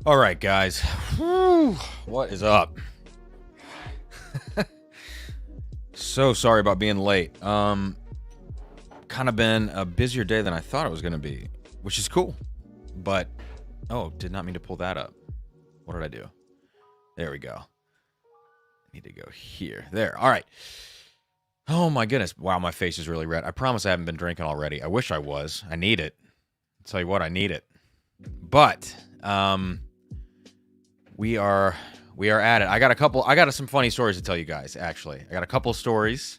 All right, guys. Whew, what is up? So sorry about being late. Kind of been a busier day than I thought it was going to be, which is cool. But, oh, did not mean to pull that up. What did I do? There we go. I need to go here. There. All right. Oh, my goodness. Wow, my face is really red. I promise I haven't been drinking already. I wish I was. I need it. I'll tell you what, I need it. But, we are at it. I got some funny stories to tell you guys, actually. I got a couple stories,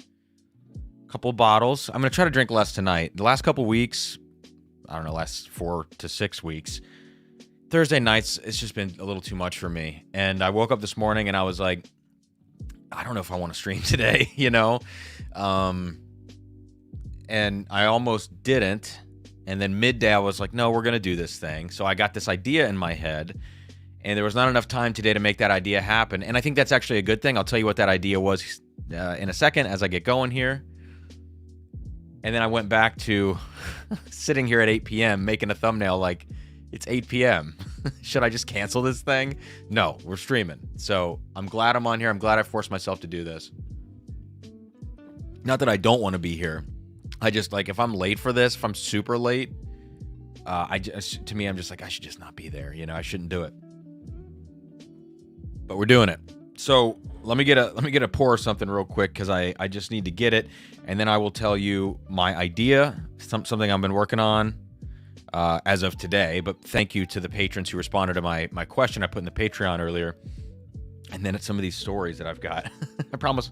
a couple bottles. I'm going to try to drink less tonight. The last couple weeks, I don't know, last 4 to 6 weeks, Thursday nights, it's just been a little too much for me. And I woke up this morning and I was like, I don't know if I want to stream today, you know? And I almost didn't. And then midday, I was like, no, we're going to do this thing. So I got this idea in my head. And there was not enough time today to make that idea happen. And I think that's actually a good thing. I'll tell you what that idea was in a second as I get going here. And then I went back to sitting here at 8 p.m. making a thumbnail like, it's 8 p.m. Should I just cancel this thing? No, we're streaming. So I'm glad I'm on here. I'm glad I forced myself to do this. Not that I don't want to be here. I just, like, if I'm late for this, if I'm super late, I'm just like, I should just not be there. You know, I shouldn't do it. But we're doing it. So let me get a pour of something real quick because I just need to get it, and then I will tell you my idea, something I've been working on as of today. But thank you to the patrons who responded to my question I put in the Patreon earlier, and then it's some of these stories that I've got. I promise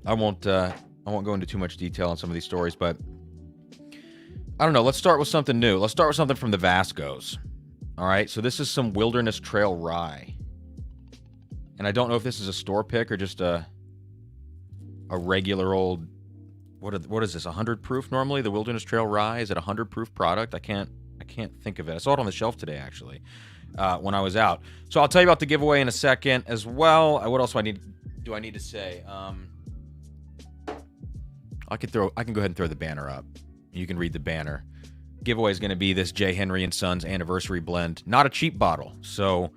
I won't go into too much detail on some of these stories, but I don't know. Let's start with something new. Let's start with something from the Vascos. All right. So this is some Wilderness Trail Rye. And I don't know if this is a store pick or just a regular old, what is this, 100 proof normally? The Wilderness Trail Rye, is it a 100 proof product? I can't think of it. I saw it on the shelf today, actually, when I was out. So I'll tell you about the giveaway in a second as well. What else do I need to say? I can go ahead and throw the banner up. You can read the banner. Giveaway is going to be this J. Henry & Sons Anniversary Blend. Not a cheap bottle. So,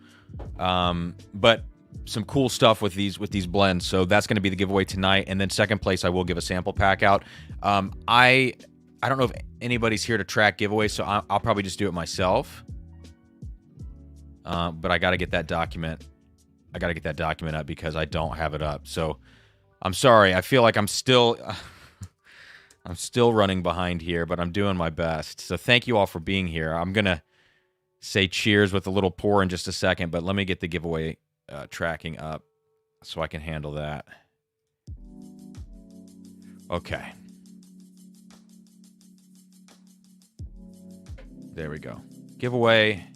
but some cool stuff with these blends. So that's going to be the giveaway tonight. And then second place, I will give a sample pack out. I don't know if anybody's here to track giveaways, so I'll probably just do it myself. But I got to get that document. Up because I don't have it up. So I'm sorry. I feel like I'm still running behind here, but I'm doing my best. So thank you all for being here. I'm going to say cheers with a little pour in just a second, but let me get the giveaway tracking up so I can handle that. Okay. There we go. Giveaway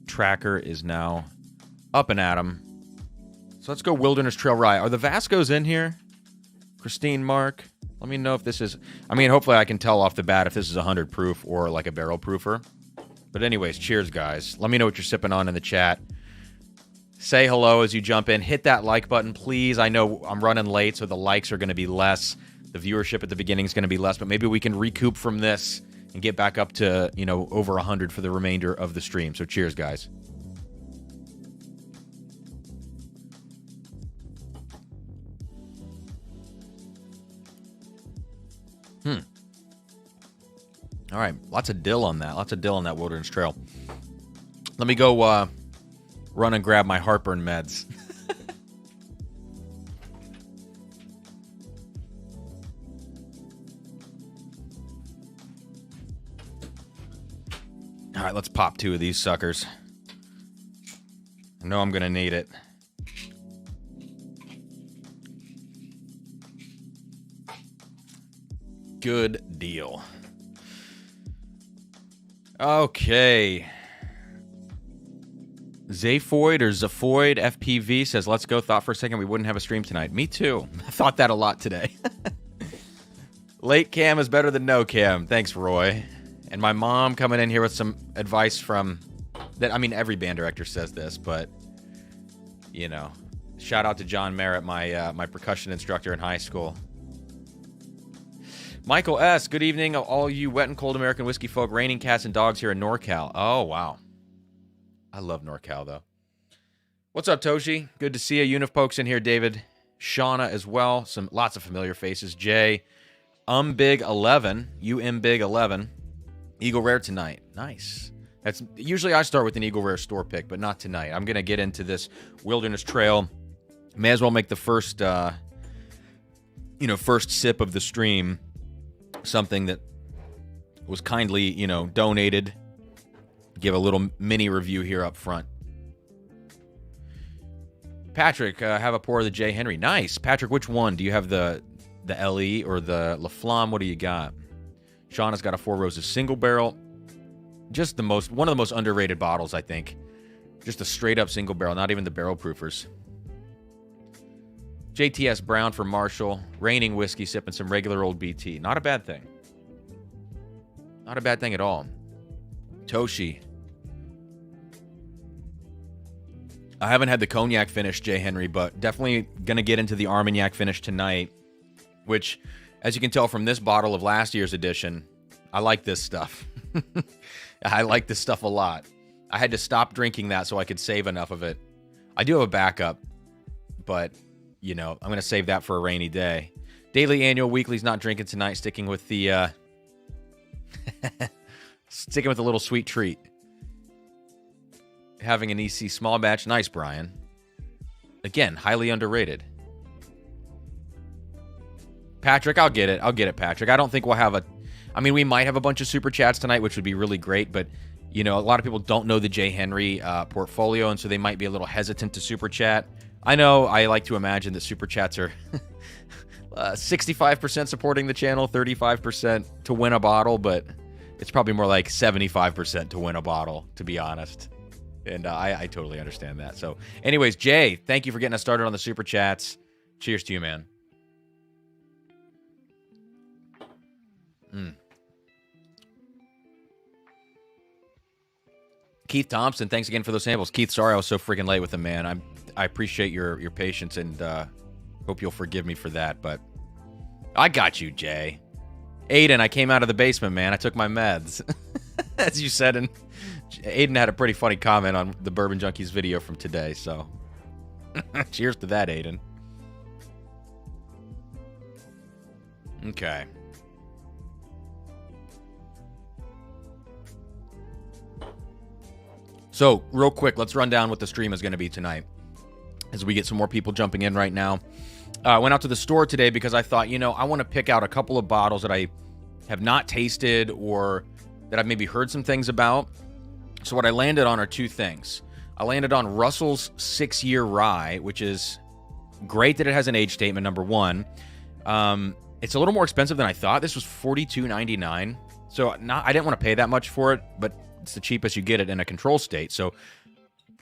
tracker is now up and at 'em. So let's go Wilderness Trail Rye. Are the Vascos in here? Christine, Mark, let me know if this is... I mean, hopefully I can tell off the bat if this is 100 proof or like a barrel proofer. But anyways, cheers, guys. Let me know what you're sipping on in the chat. Say hello as you jump in. Hit that like button, please. I know I'm running late, so the likes are going to be less. The viewership at the beginning is going to be less, but maybe we can recoup from this and get back up to, over 100 for the remainder of the stream. So cheers, guys. All right, lots of dill on that. Lots of dill on that Wilderness Trail. Let me go run and grab my heartburn meds. All right, let's pop 2 of these suckers. I know I'm going to need it. Good deal. Okay. Zayfoid or Zafoid FPV says, let's go. Thought for a second we wouldn't have a stream tonight. Me too. I thought that a lot today. Late cam is better than no cam. Thanks, Roy. And my mom coming in here with some advice from... that. I mean, every band director says this, but, shout out to John Merritt, my percussion instructor in high school. Michael S., good evening, all you wet and cold American whiskey folk, raining cats and dogs here in NorCal. Oh, wow. I love NorCal, though. What's up, Toshi? Good to see you. Unifpokes in here, David. Shauna as well. Lots of familiar faces. Jay. Big 11. Big 11. Eagle Rare tonight. Nice. That's usually I start with an Eagle Rare store pick, but not tonight. I'm going to get into this Wilderness Trail. May as well make the first sip of the stream something that was kindly, donated. Give a little mini review here up front. Patrick, have a pour of the J. Henry. Nice. Patrick, which one? Do you have the LE or the La Flamme? What do you got? Shauna's got a Four Roses single barrel. Just one of the most underrated bottles, I think. Just a straight up single barrel, not even the barrel proofers. JTS Brown for Marshall. Reigning whiskey, sipping some regular old BT. Not a bad thing. Not a bad thing at all. Toshi. I haven't had the cognac finish, J. Henry, but definitely going to get into the Armagnac finish tonight, which, as you can tell from this bottle of last year's edition, I like this stuff. I like this stuff a lot. I had to stop drinking that so I could save enough of it. I do have a backup, but, I'm going to save that for a rainy day. Daily, annual, weekly's not drinking tonight, sticking with the sticking with a little sweet treat. Having an EC small batch. Nice, Brian. Again, highly underrated. Patrick, I'll get it, Patrick. I don't think we'll have we might have a bunch of super chats tonight, which would be really great, but, a lot of people don't know the J. Henry portfolio, and so they might be a little hesitant to super chat. I know I like to imagine that super chats are 65% supporting the channel, 35% to win a bottle, but it's probably more like 75% to win a bottle, to be honest. And I totally understand that. So, anyways, Jay, thank you for getting us started on the super chats. Cheers to you, man. Keith Thompson, thanks again for those samples. Keith, sorry I was so freaking late with them, man. I appreciate your patience and hope you'll forgive me for that. But I got you, Jay. Aiden, I came out of the basement, man. I took my meds, as you said, and Aiden had a pretty funny comment on the Bourbon Junkies video from today, so cheers to that, Aiden. Okay. So, real quick, let's run down what the stream is going to be tonight as we get some more people jumping in right now. I went out to the store today because I thought, I want to pick out a couple of bottles that I have not tasted or that I've maybe heard some things about. So what I landed on are two things. I landed on Russell's 6-Year Rye, which is great that it has an age statement, number one. It's a little more expensive than I thought. This was $42.99. So I didn't want to pay that much for it, but it's the cheapest you get it in a control state. So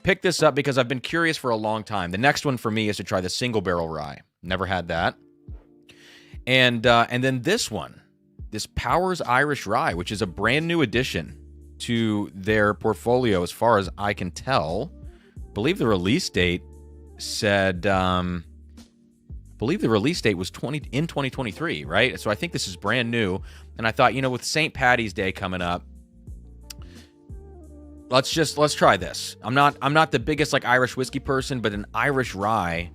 pick this up because I've been curious for a long time. The next one for me is to try the single barrel rye. Never had that. And then this one, this Powers Irish Rye, which is a brand new addition to their portfolio as far as I can tell. I believe the release date said, was in 2023, right? So I think this is brand new. And I thought, with St. Patty's Day coming up, let's try this. I'm not the biggest Irish whiskey person, but an Irish rye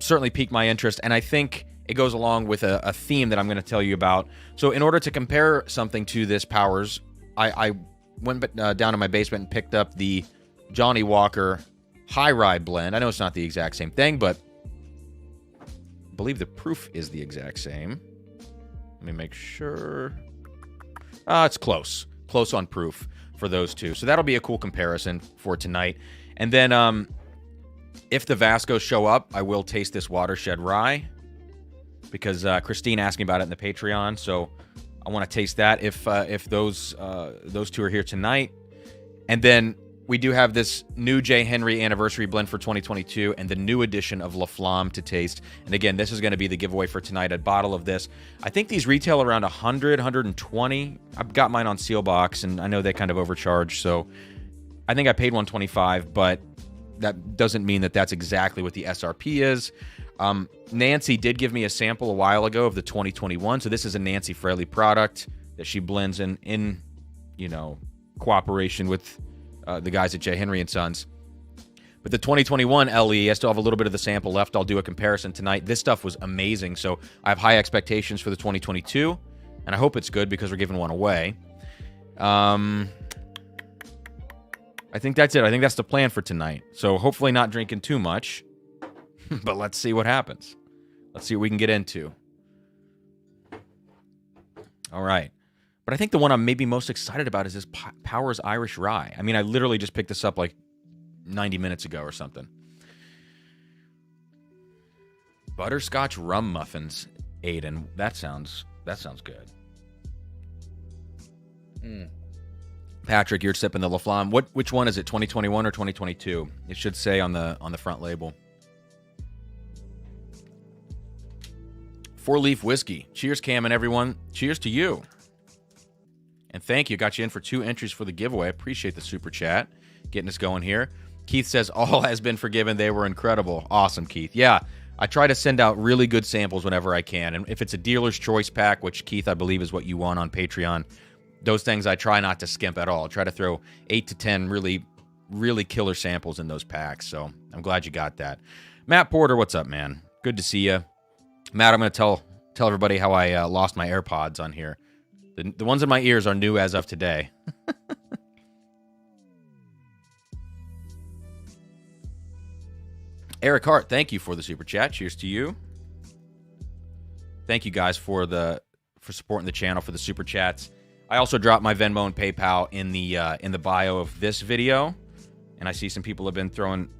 certainly piqued my interest, and I think it goes along with a theme that I'm going to tell you about. So in order to compare something to this Powers, I went down in my basement and picked up the Johnny Walker High Rye blend. I know it's not the exact same thing, but I believe the proof is the exact same. Let me make sure. It's close on proof for those two. So that'll be a cool comparison for tonight. And then if the Vascos show up, I will taste this Watershed Rye because Christine asked me about it in the Patreon. So I want to taste that if those two are here tonight. And then we do have this new J. Henry anniversary blend for 2022 and the new edition of La Flamme to taste. And again, this is going to be the giveaway for tonight, a bottle of this. I think these retail around 100, 120. I've got mine on Sealbox, and I know they kind of overcharge, so I think I paid $125, but that doesn't mean that that's exactly what the SRP is. Nancy did give me a sample a while ago of the 2021, so this is a Nancy Fraley product that she blends in cooperation with the guys at J. Henry and Sons. But the 2021 LE, I still have a little bit of the sample left. I'll do a comparison tonight. This stuff was amazing, so I have high expectations for the 2022, and I hope it's good because we're giving one away. I think that's it. I think that's the plan for tonight. So hopefully not drinking too much, but let's see what happens. Let's see what we can get into. All right. But I think the one I'm maybe most excited about is this Powers Irish Rye. I mean, I literally just picked this up like 90 minutes ago or something. Butterscotch rum muffins, Aiden. That sounds good. Patrick, you're sipping the La Flamme. Which one is it? 2021 or 2022? It should say on the front label. 4-leaf whiskey. Cheers, Cam and everyone. Cheers to you. And thank you. Got you in for 2 entries for the giveaway. Appreciate the super chat. Getting us going here. Keith says, all has been forgiven. They were incredible. Awesome, Keith. Yeah, I try to send out really good samples whenever I can. And if it's a dealer's choice pack, which, Keith, I believe is what you want on Patreon, those things I try not to skimp at all. I try to throw 8 to 10 really, really killer samples in those packs. So I'm glad you got that. Matt Porter, what's up, man? Good to see you. Matt, I'm going to tell everybody how I lost my AirPods on here. The ones in my ears are new as of today. Eric Hart, thank you for the super chat. Cheers to you. Thank you guys for supporting the channel, for the super chats. I also dropped my Venmo and PayPal in the bio of this video, and I see some people have been throwing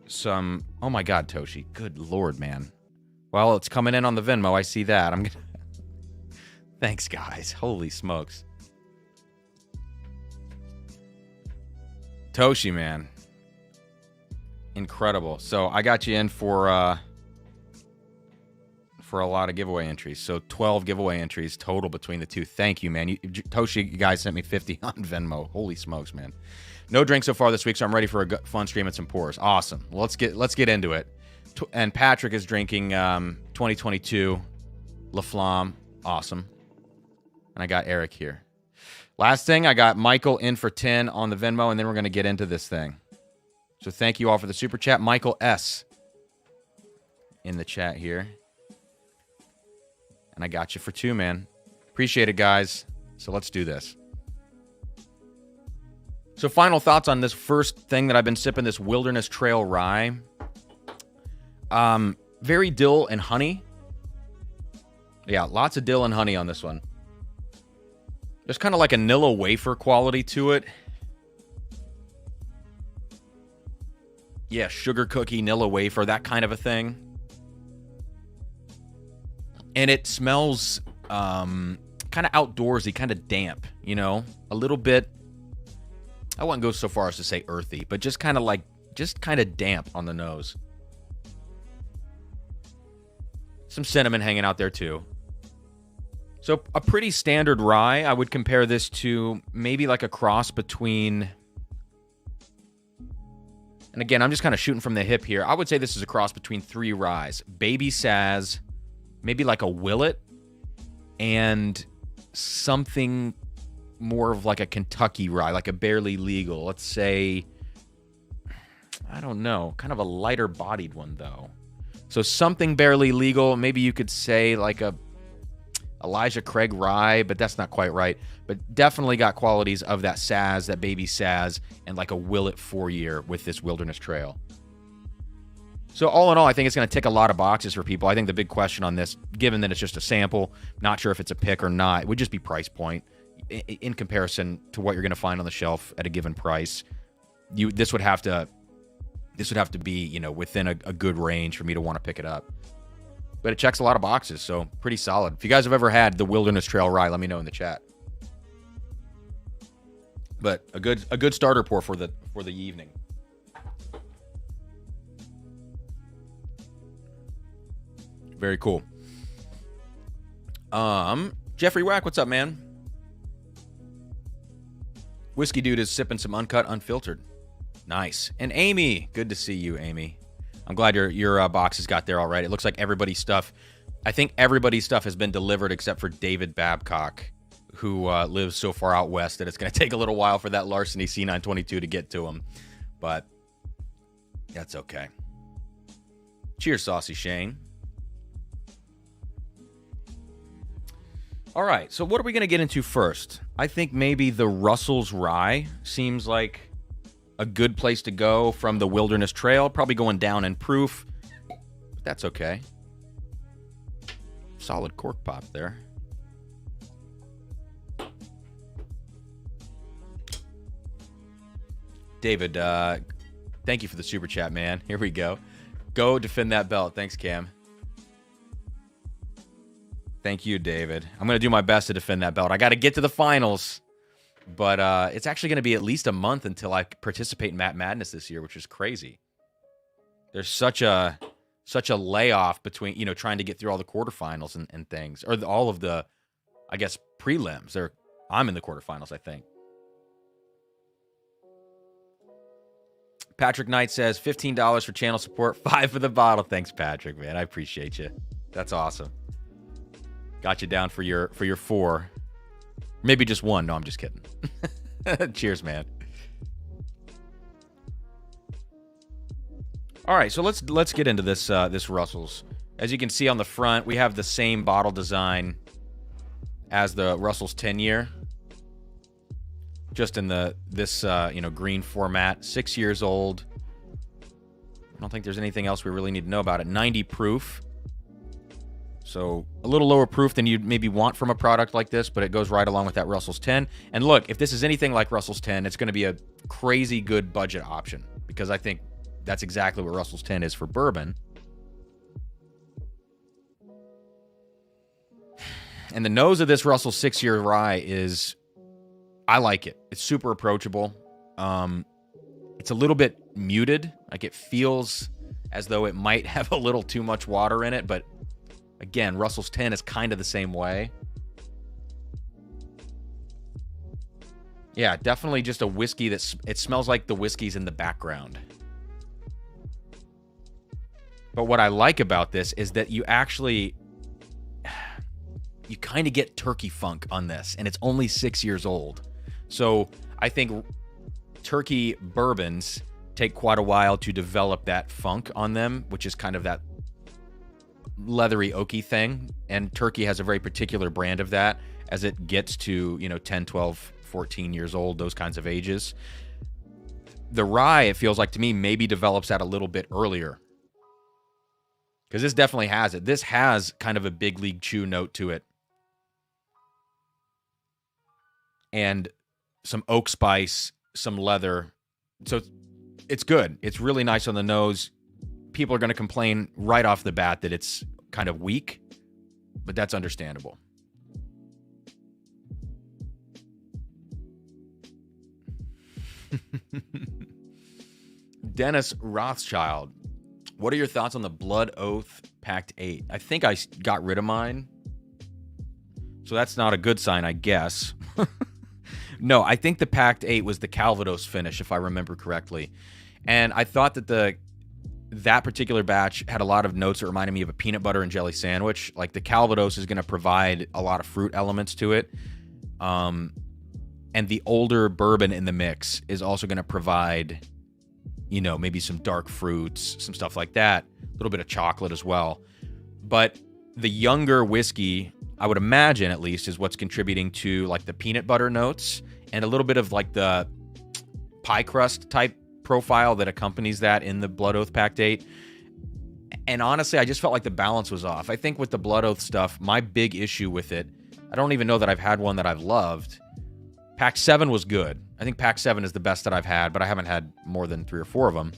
some. Oh my God, Toshi! Good Lord, man. Well, it's coming in on the Venmo. I see that. I'm gonna. Thanks, guys. Holy smokes, Toshi, man. Incredible. So I got you in for a lot of giveaway entries. So 12 giveaway entries total between the two. Thank you, man. Toshi, you guys sent me 50 on Venmo. Holy smokes, man. No drink so far this week, so I'm ready for a fun stream and some pours. Awesome. Well, let's get into it. And Patrick is drinking 2022 La Flamme. Awesome. And I got Eric here. Last thing, I got Michael in for 10 on the Venmo, and then we're going to get into this thing. So thank you all for the super chat. Michael S. in the chat here. And I got you for 2, man. Appreciate it, guys. So let's do this. So final thoughts on this first thing that I've been sipping, this Wilderness Trail Rye. Very dill and honey. Yeah, lots of dill and honey on this one. There's kind of like a Nilla wafer quality to it. Yeah, sugar cookie, Nilla wafer, that kind of a thing. And it smells kind of outdoorsy, kind of damp, you know? A little bit, I wouldn't go so far as to say earthy, but just kind of damp on the nose. Some cinnamon hanging out there too. So a pretty standard rye. I would compare this to maybe like a cross between... And again, I'm just kind of shooting from the hip here. I would say this is a cross between 3 ryes. Baby Saz, maybe like a Willet, and something more of like a Kentucky rye, like a barely legal. Let's say, I don't know, kind of a lighter bodied one though. So something barely legal. Maybe you could say like a Elijah Craig Rye, but that's not quite right. But definitely got qualities of that Saz, that Baby Saz, and like a Willet 4-year with this Wilderness Trail. So all in all, I think it's going to tick a lot of boxes for people. I think the big question on this, given that it's just a sample, not sure if it's a pick or not, would just be price point. In comparison to what you're going to find on the shelf at a given price, this would have to be, you know, within a good range for me to want to pick it up. But it checks a lot of boxes, so pretty solid. If you guys have ever had the Wilderness Trail Rye, let me know in the chat. But a good starter pour for the evening. Very cool. Jeffrey Wack, what's up, man? Whiskey Dude is sipping some uncut, unfiltered. Nice. And Amy, good to see you, Amy. I'm glad your boxes got there all right. It looks like everybody's stuff, I think everybody's stuff has been delivered except for David Babcock, who lives so far out west that it's going to take a little while for that Larceny C922 to get to him. But that's okay. Cheers, Saucy Shane. All right, so what are we going to get into first? I think maybe the Russell's Rye seems like a good place to go from the Wilderness Trail. Probably going down in proof, but that's okay. Solid cork pop there. David, thank you for the super chat, man. Here we go. Go defend that belt. Thanks, Cam. Thank you, David. I'm going to do my best to defend that belt. I got to get to the finals, but it's actually going to be at least a month until I participate in Matt Madness this year, which is crazy. There's such a layoff between, you know, trying to get through all the quarterfinals and things, or all of the, I guess, prelims. I'm in the quarterfinals, I think. Patrick Knight says $15 for channel support, $5 for the bottle. Thanks, Patrick, man. I appreciate you. That's awesome. Got you down for your 4. Maybe just 1. No, I'm just kidding. Cheers, man. All right, so let's get into this this Russell's. As you can see on the front, we have the same bottle design as the Russell's 10-year. Just in this green format. 6 years old. I don't think there's anything else we really need to know about it. 90 proof. So a little lower proof than you'd maybe want from a product like this, but it goes right along with that Russell's 10. And look, if this is anything like Russell's 10, it's going to be a crazy good budget option, because I think that's exactly what Russell's 10 is for bourbon. And the nose of this Russell's 6-year rye is, I like it. It's super approachable. It's a little bit muted. Like, it feels as though it might have a little too much water in it, but again, Russell's 10 is kind of the same way. Yeah, definitely just a whiskey it smells like the whiskeys in the background. But what I like about this is that you kind of get turkey funk on this, and it's only 6 years old. So I think turkey bourbons take quite a while to develop that funk on them, which is kind of that leathery oaky thing. And turkey has a very particular brand of that as it gets to, 10, 12, 14 years old, those kinds of ages. The rye, it feels like to me, maybe develops that a little bit earlier, because this definitely has it. This has kind of a big league chew note to it. And some oak spice, some leather. So it's good. It's really nice on the nose. People are going to complain right off the bat that it's kind of weak, but that's understandable. Dennis Rothschild, what are your thoughts on the Blood Oath Pact 8? I think I got rid of mine, so that's not a good sign, I guess. No, I think the Pact 8 was the Calvados finish, if I remember correctly. And I thought that that particular batch had a lot of notes that reminded me of a peanut butter and jelly sandwich. Like, the Calvados is going to provide a lot of fruit elements to it. And the older bourbon in the mix is also going to provide, maybe some dark fruits, some stuff like that. A little bit of chocolate as well. But the younger whiskey, I would imagine at least, is what's contributing to like the peanut butter notes and a little bit of like the pie crust type profile that accompanies that in the Blood Oath Pact 8. And honestly, I just felt like the balance was off. I think with the Blood Oath stuff, my big issue with it, I don't even know that I've had one that I've loved. Pact 7 was good. I think Pact 7 is the best that I've had, but I haven't had more than 3 or 4 of them.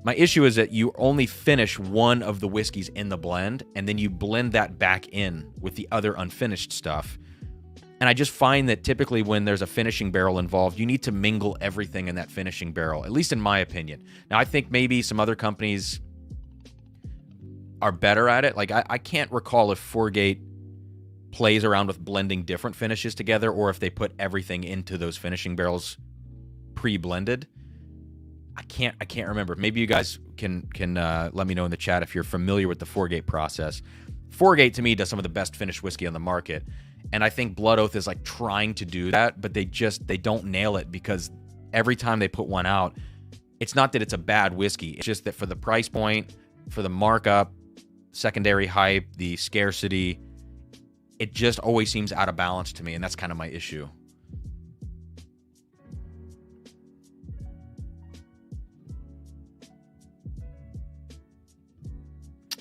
My issue is that you only finish one of the whiskeys in the blend, and then you blend that back in with the other unfinished stuff. And I just find that typically when there's a finishing barrel involved, you need to mingle everything in that finishing barrel, at least in my opinion. Now, I think maybe some other companies are better at it. Like, I can't recall if Foregate plays around with blending different finishes together, or if they put everything into those finishing barrels pre-blended. I can't remember. Maybe you guys can let me know in the chat if you're familiar with the Foregate process. Foregate to me does some of the best finished whiskey on the market. And I think Blood Oath is like trying to do that, but they don't nail it, because every time they put one out, it's not that it's a bad whiskey. It's just that for the price point, for the markup, secondary hype, the scarcity, it just always seems out of balance to me. And that's kind of my issue.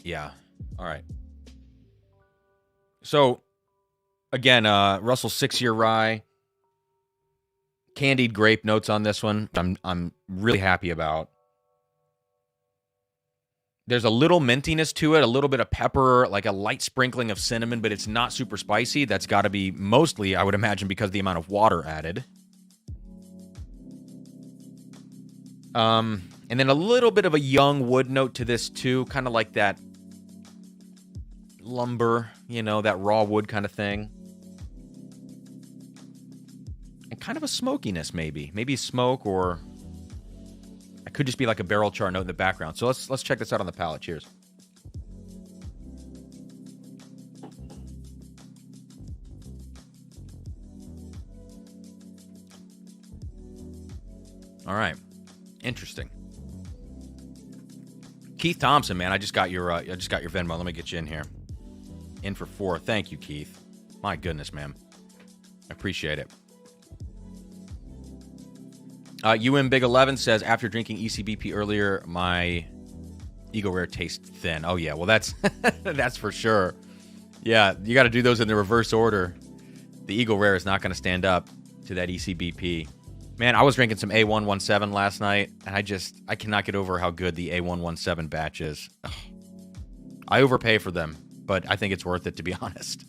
Yeah. All right. So, again, Russell's 6-year rye. Candied grape notes on this one. I'm really happy about. There's a little mintiness to it, a little bit of pepper, like a light sprinkling of cinnamon, but it's not super spicy. That's got to be mostly, I would imagine, because of the amount of water added. And then a little bit of a young wood note to this too, kind of like that lumber, that raw wood kind of thing. And kind of a smokiness, maybe smoke, or it could just be like a barrel char note in the background. So let's check this out on the palate. Cheers. All right, interesting. Keith Thompson, man, I just got your Venmo. Let me get you in here. In for 4. Thank you, Keith. My goodness, man. I appreciate it. UM Big 11 says, after drinking ECBP earlier, my Eagle Rare tastes thin. Oh, yeah. Well, that's that's for sure. Yeah, you got to do those in the reverse order. The Eagle Rare is not going to stand up to that ECBP. Man, I was drinking some A117 last night, and I cannot get over how good the A117 batch is. Ugh. I overpay for them, but I think it's worth it, to be honest.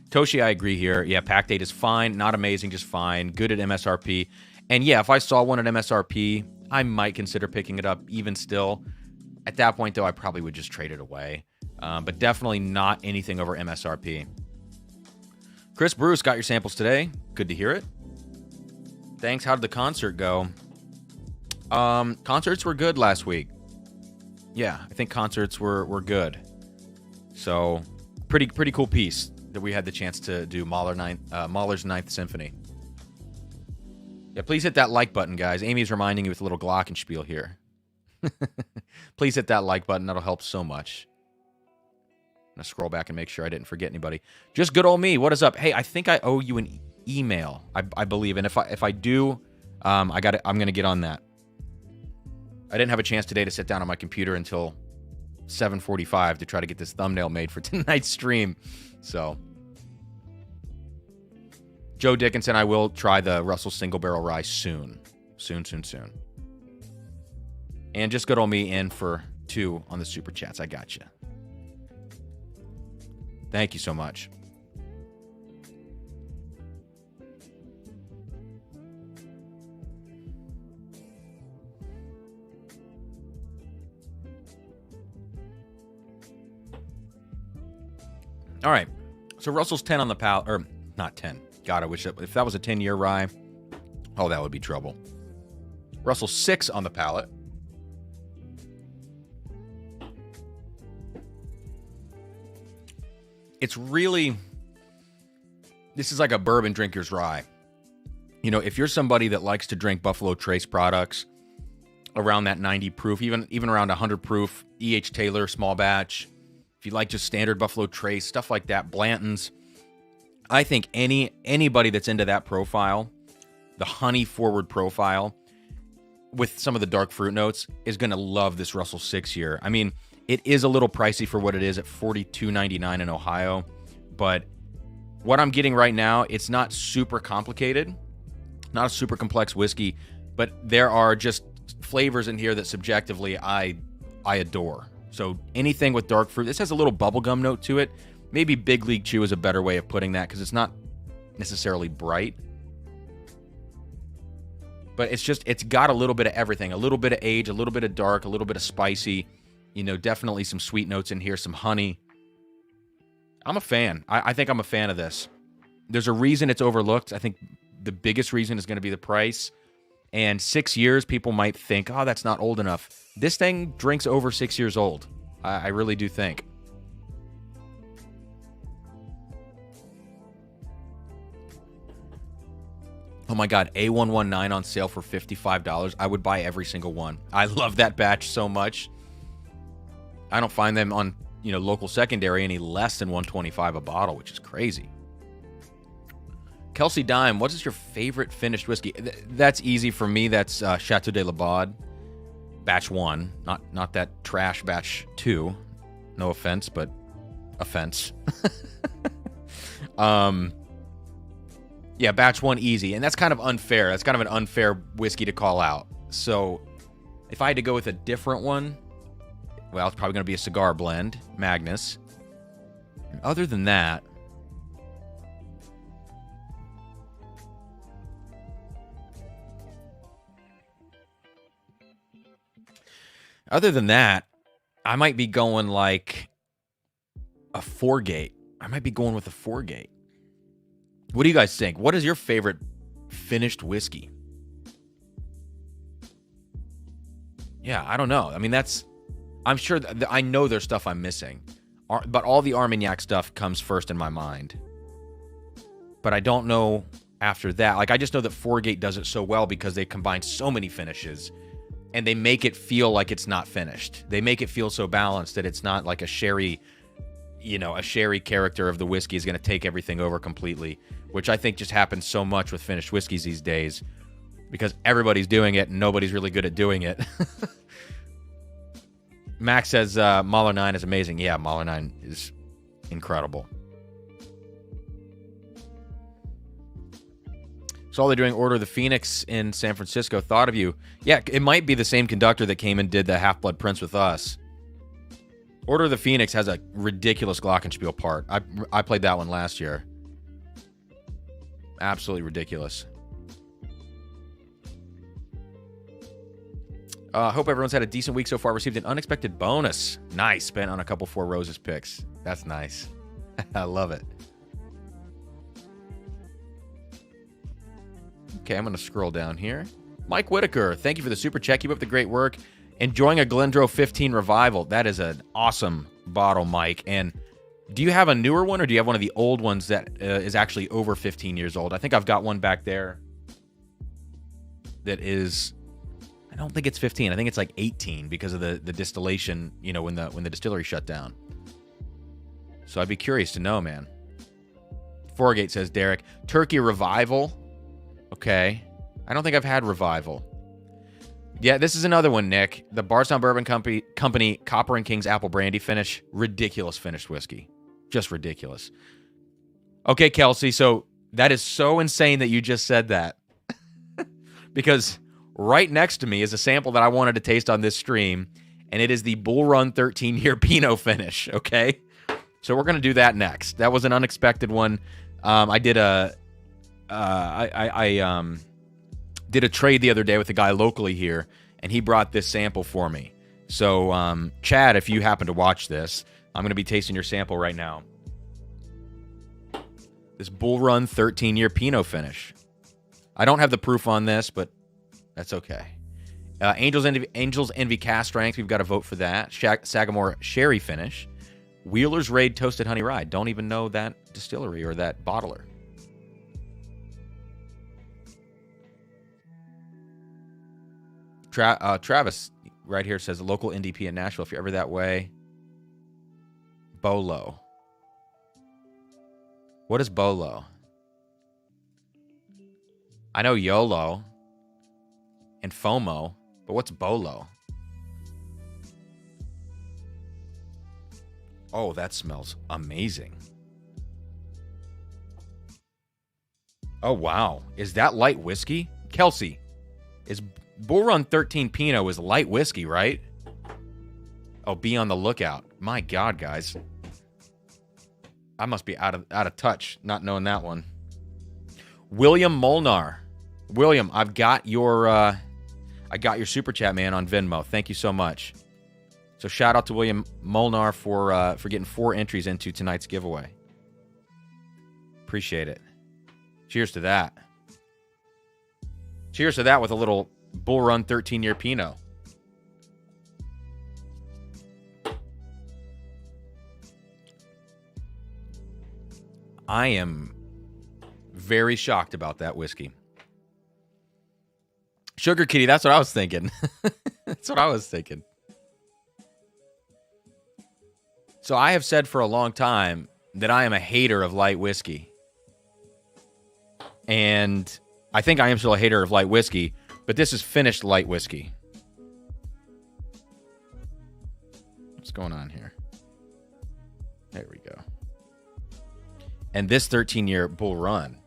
Toshi, I agree here. Yeah, pack date is fine. Not amazing, just fine. Good at MSRP. And yeah, if I saw one at MSRP, I might consider picking it up even still. At that point, though, I probably would just trade it away. But definitely not anything over MSRP. Chris Bruce got your samples today. Good to hear it. Thanks. How did the concert go? Concerts were good last week. Yeah, I think concerts were good. So, pretty cool piece that we had the chance to do Mahler's Ninth Symphony. Yeah, please hit that like button, guys. Amy's reminding you with a little glockenspiel here. Please hit that like button. That'll help so much. I'm going to scroll back and make sure I didn't forget anybody. Just good old me. What is up? Hey, I think I owe you an email, I believe. And if I do, I'm going to get on that. I didn't have a chance today to sit down on my computer until 7:45 to try to get this thumbnail made for tonight's stream. So, Joe Dickinson, I will try the Russell Single Barrel Rye soon. Soon. And just good old me in for 2 on the Super Chats. I got you. Thank you so much. All right. So Russell's 10 on the palate, or not 10. God, I wish if that was a 10-year rye, oh, that would be trouble. Russell's 6 on the palate. It's really, this is like a bourbon drinker's rye. If you're somebody that likes to drink Buffalo Trace products around that 90 proof, even around 100 proof, E.H. Taylor, small batch, if you like just standard Buffalo Trace, stuff like that, Blanton's, I think anybody that's into that profile, the honey forward profile, with some of the dark fruit notes, is going to love this Russell 6-year. I mean, it is a little pricey for what it is at $42.99 in Ohio, but what I'm getting right now, it's not super complicated, not a super complex whiskey, but there are just flavors in here that subjectively I adore. So anything with dark fruit, this has a little bubblegum note to it. Maybe Big League Chew is a better way of putting that because it's not necessarily bright. But it's got a little bit of everything. A little bit of age, a little bit of dark, a little bit of spicy. Definitely some sweet notes in here, some honey. I'm a fan. I think I'm a fan of this. There's a reason it's overlooked. I think the biggest reason is going to be the price. And 6 years, people might think, oh, that's not old enough. This thing drinks over 6 years old. I really do think. Oh my God, A119 on sale for $55. I would buy every single one. I love that batch so much. I don't find them on, local secondary any less than $125 a bottle, which is crazy. Kelsey Dime, what is your favorite finished whiskey? That's easy for me. That's Chateau de la Baude, batch 1, not that trash batch 2. No offense, but offense. Yeah, batch 1 easy, and that's kind of unfair. That's kind of an unfair whiskey to call out. So if I had to go with a different one, well, it's probably going to be a cigar blend, Magnus. And other than that, I might be going like a 4-gate. I might be going with a 4-gate. What do you guys think? What is your favorite finished whiskey? Yeah, I don't know. I mean, I'm sure I know there's stuff I'm missing. But all the Armagnac stuff comes first in my mind. But I don't know after that. Like, I just know that 4-gate does it so well because they combine so many finishes. And they make it feel like it's not finished. They make it feel so balanced that it's not like a sherry, a sherry character of the whiskey is going to take everything over completely, which I think just happens so much with finished whiskeys these days because everybody's doing it and nobody's really good at doing it. Max says Mahler 9 is amazing. Yeah, Mahler 9 is incredible. Saw they're doing Order of the Phoenix in San Francisco. Thought of you. Yeah, it might be the same conductor that came and did the Half-Blood Prince with us. Order of the Phoenix has a ridiculous Glockenspiel part. I played that one last year. Absolutely ridiculous. Hope everyone's had a decent week so far. Received an unexpected bonus. Nice. Spent on a couple Four Roses picks. That's nice. I love it. Okay, I'm going to scroll down here. Mike Whitaker, thank you for the super chat. Keep up the great work. Enjoying a Glendrow 15 Revival. That is an awesome bottle, Mike. And do you have a newer one, or do you have one of the old ones that is actually over 15 years old? I think I've got one back there that is, I don't think it's 15. I think it's like 18 because of the distillation, when the distillery shut down. So I'd be curious to know, man. 4-gate says Derek. Turkey Revival. Okay. I don't think I've had Revival. Yeah, this is another one, Nick. The Bardstown Bourbon Company Copper and King's Apple Brandy finish. Ridiculous finished whiskey. Just ridiculous. Okay, Kelsey, so that is so insane that you just said that. Because right next to me is a sample that I wanted to taste on this stream, and it is the Bull Run 13-year Pineau finish, okay? So we're going to do that next. That was an unexpected one. I did a did a trade the other day with a guy locally here, and he brought this sample for me. So, Chad, if you happen to watch this, I'm going to be tasting your sample right now. This Bull Run 13-year Pineau finish. I don't have the proof on this, but that's okay. Angels Envy Cast Strength, we've got to vote for that. Sagamore Sherry finish. Wheeler's Raid Toasted Honey Rye. Don't even know that distillery or that bottler. Travis right here says a local NDP in Nashville. If you're ever that way, Bolo. What is Bolo? I know YOLO and FOMO, but what's Bolo? Oh, that smells amazing. Oh, wow. Is that light whiskey? Kelsey, is Bull Run 13 Pinot is light whiskey, right? Oh, be on the lookout. My God, guys. I must be out of touch not knowing that one. William Molnar. William, I've got your super chat, man, on Venmo. Thank you so much. So shout out to William Molnar for getting 4 entries into tonight's giveaway. Appreciate it. Cheers to that. Cheers to that with a little Bull Run 13-year Pinot. I am very shocked about that whiskey. Sugar Kitty, that's what I was thinking. That's what I was thinking. So I have said for a long time that I am a hater of light whiskey. And I think I am still a hater of light whiskey, but this is finished light whiskey. What's going on here? There we go. And this 13-year Bull Run.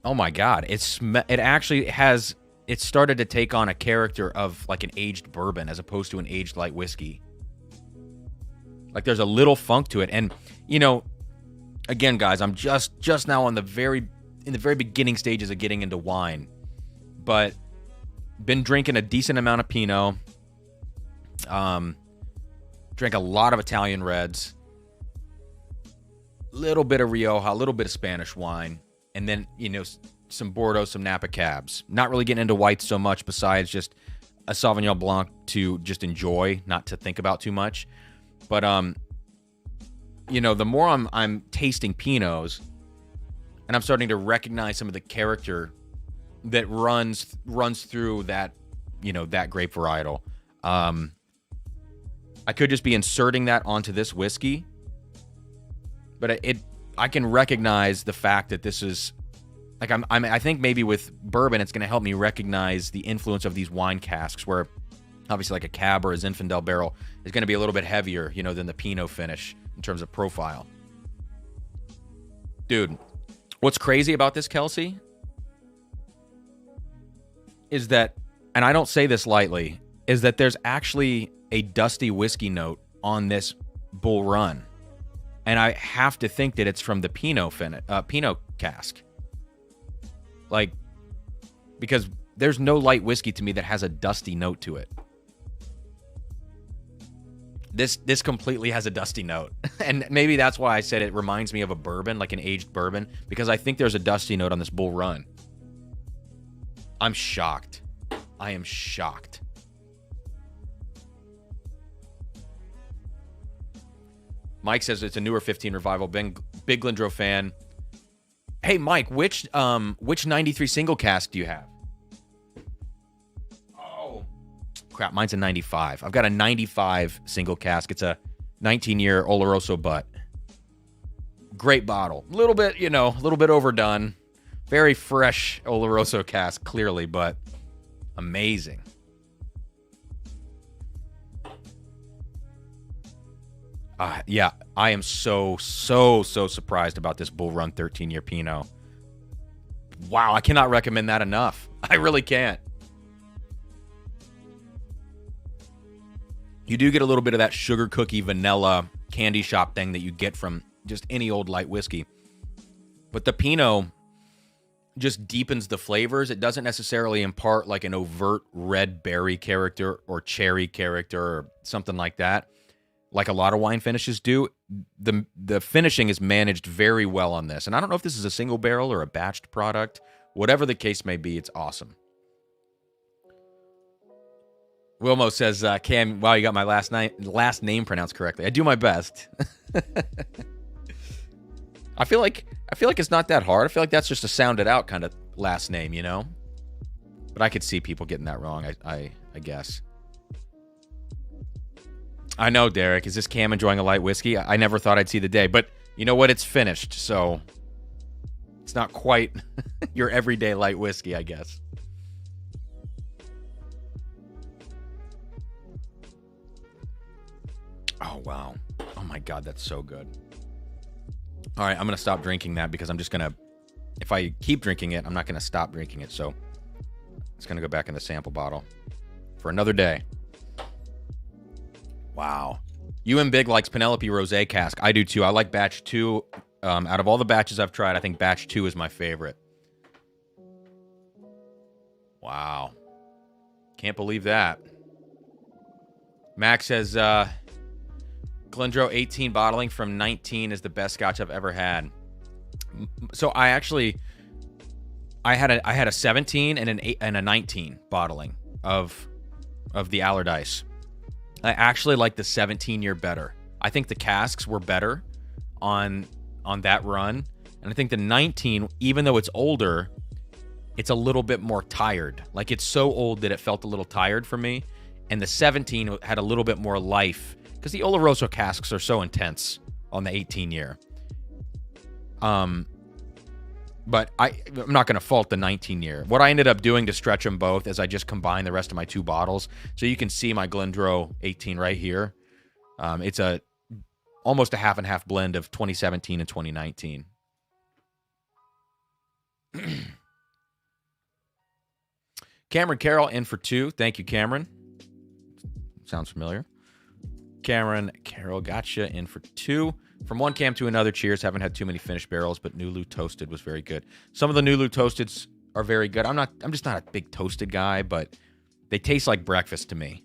Oh my God. It actually has, it started to take on a character of like an aged bourbon as opposed to an aged light whiskey. Like there's a little funk to it. And, you know, again, guys, I'm just now in the very beginning stages of getting into wine. But been drinking a decent amount of Pineau. Drank a lot of Italian reds. Little bit of Rioja, a little bit of Spanish wine. And then, you know, some Bordeaux, some Napa Cabs. Not really getting into whites so much besides just a Sauvignon Blanc to just enjoy, not to think about too much. But, you know, the more I'm tasting Pinots, and I'm starting to recognize some of the character that runs through that, you know, that grape varietal. I could just be inserting that onto this whiskey, but I can recognize the fact that this is like I think maybe with bourbon it's going to help me recognize the influence of these wine casks, where obviously like a Cab or a Zinfandel barrel is going to be a little bit heavier, you know, than the Pinot finish in terms of profile. Dude, what's crazy about this, Kelsey, is that, and I don't say this lightly, is that there's actually a dusty whiskey note on this Bull Run. And I have to think that it's from the Pinot cask. Like, because there's no light whiskey to me that has a dusty note to it. This completely has a dusty note. And maybe that's why I said it reminds me of a bourbon, like an aged bourbon, because I think there's a dusty note on this Bull Run. I'm shocked. I am shocked. Mike says it's a newer 15 revival. Big Glendro fan. Hey, Mike, which 93 single cask do you have? Oh, crap. Mine's a 95. I've got a 95 single cask. It's a 19-year Oloroso butt. Great bottle. A little bit, you know, a little bit overdone. Very fresh Oloroso cask, clearly, but amazing. Yeah, I am so surprised about this Bull Run 13-year Pinot. Wow, I cannot recommend that enough. I really can't. You do get a little bit of that sugar cookie vanilla candy shop thing that you get from just any old light whiskey. But the Pinot just deepens the flavors. It doesn't necessarily impart like an overt red berry character or cherry character or something like that, like a lot of wine finishes do. The finishing is managed very well on this. And I don't know if this is a single barrel or a batched product. Whatever the case may be, it's awesome. Wilmo says, Cam, wow, you got my last name pronounced correctly. I do my best. I feel like it's not that hard. I feel like that's just a sounded out kind of last name, you know? But I could see people getting that wrong, I guess. I know, Derek. Is this Cam enjoying a light whiskey? I never thought I'd see the day. But you know what? It's finished, so it's not quite your everyday light whiskey, I guess. Oh, wow. Oh, my God. That's so good. All right. I'm going to stop drinking that because I'm just going to, if I keep drinking it, I'm not going to stop drinking it. So it's going to go back in the sample bottle for another day. Wow. UM Big likes Penelope Rosé cask. I do too. I like batch 2. Out of all the batches I've tried, I think batch 2 is my favorite. Wow. Can't believe that. Max says, Glendro 18 bottling from 19 is the best scotch I've ever had. So I had a 17 and a 19 bottling of the Allardyce. I actually like the 17-year better. I think the casks were better on that run. And I think the 19, even though it's older, it's a little bit more tired. Like, it's so old that it felt a little tired for me. And the 17 had a little bit more life because the Oloroso casks are so intense on the 18 year. But I'm not going to fault the 19 year. What I ended up doing to stretch them both is I just combined the rest of my 2 bottles. So you can see my Glendronach 18 right here. It's almost a half and half blend of 2017 and 2019. Cameron Carroll in for 2. Thank you, Cameron. Sounds familiar. Cameron Carroll, gotcha, in for 2. From one cam to another, cheers. Haven't had too many finished barrels, but Nulu Toasted was very good. Some of the Nulu Toasteds are very good. I'm just not a big toasted guy, but they taste like breakfast to me.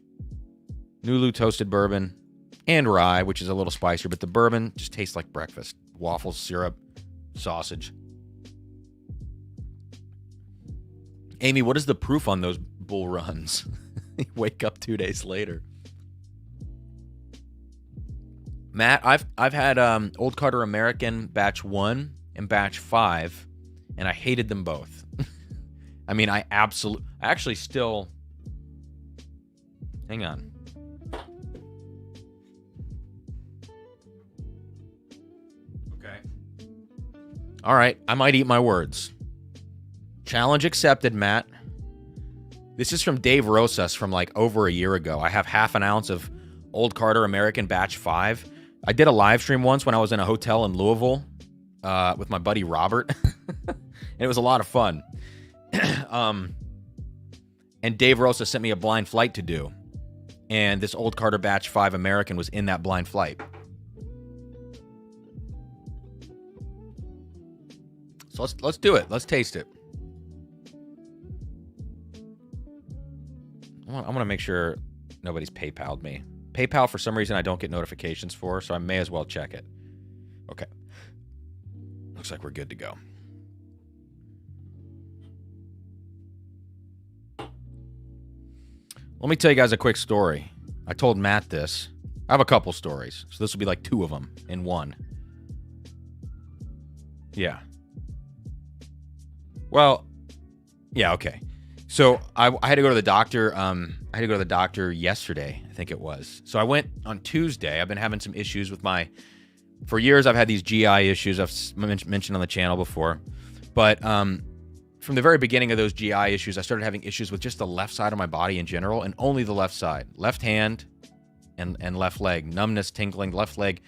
Nulu Toasted bourbon and rye, which is a little spicier, but the bourbon just tastes like breakfast. Waffles, syrup, sausage. Amy, what is the proof on those bull runs? You wake up 2 days later. Matt, I've had Old Carter American Batch 1 and Batch 5, and I hated them both. I mean, I actually still... Hang on. Okay. All right, I might eat my words. Challenge accepted, Matt. This is from Dave Rosas from like over a year ago. I have half an ounce of Old Carter American Batch 5. I did a live stream once when I was in a hotel in Louisville with my buddy Robert. And it was a lot of fun. And Dave Rosa sent me a blind flight to do. And this Old Carter Batch 5 American was in that blind flight. So let's do it. Let's taste it. I want to make sure nobody's PayPal'd me. PayPal, for some reason, I don't get notifications for, so I may as well check it. Okay. Looks like we're good to go. Let me tell you guys a quick story. I told Matt this. I have a couple stories, so this will be like 2 of them in one. Yeah. Well, yeah, okay. So I had to go to the doctor. I had to go to the doctor yesterday, I think it was. So I went on Tuesday. I've been having some issues with for years I've had these GI issues I've mentioned on the channel before. But from the very beginning of those GI issues, I started having issues with just the left side of my body in general, and only the left side. Left hand and left leg. Numbness, tingling, left leg.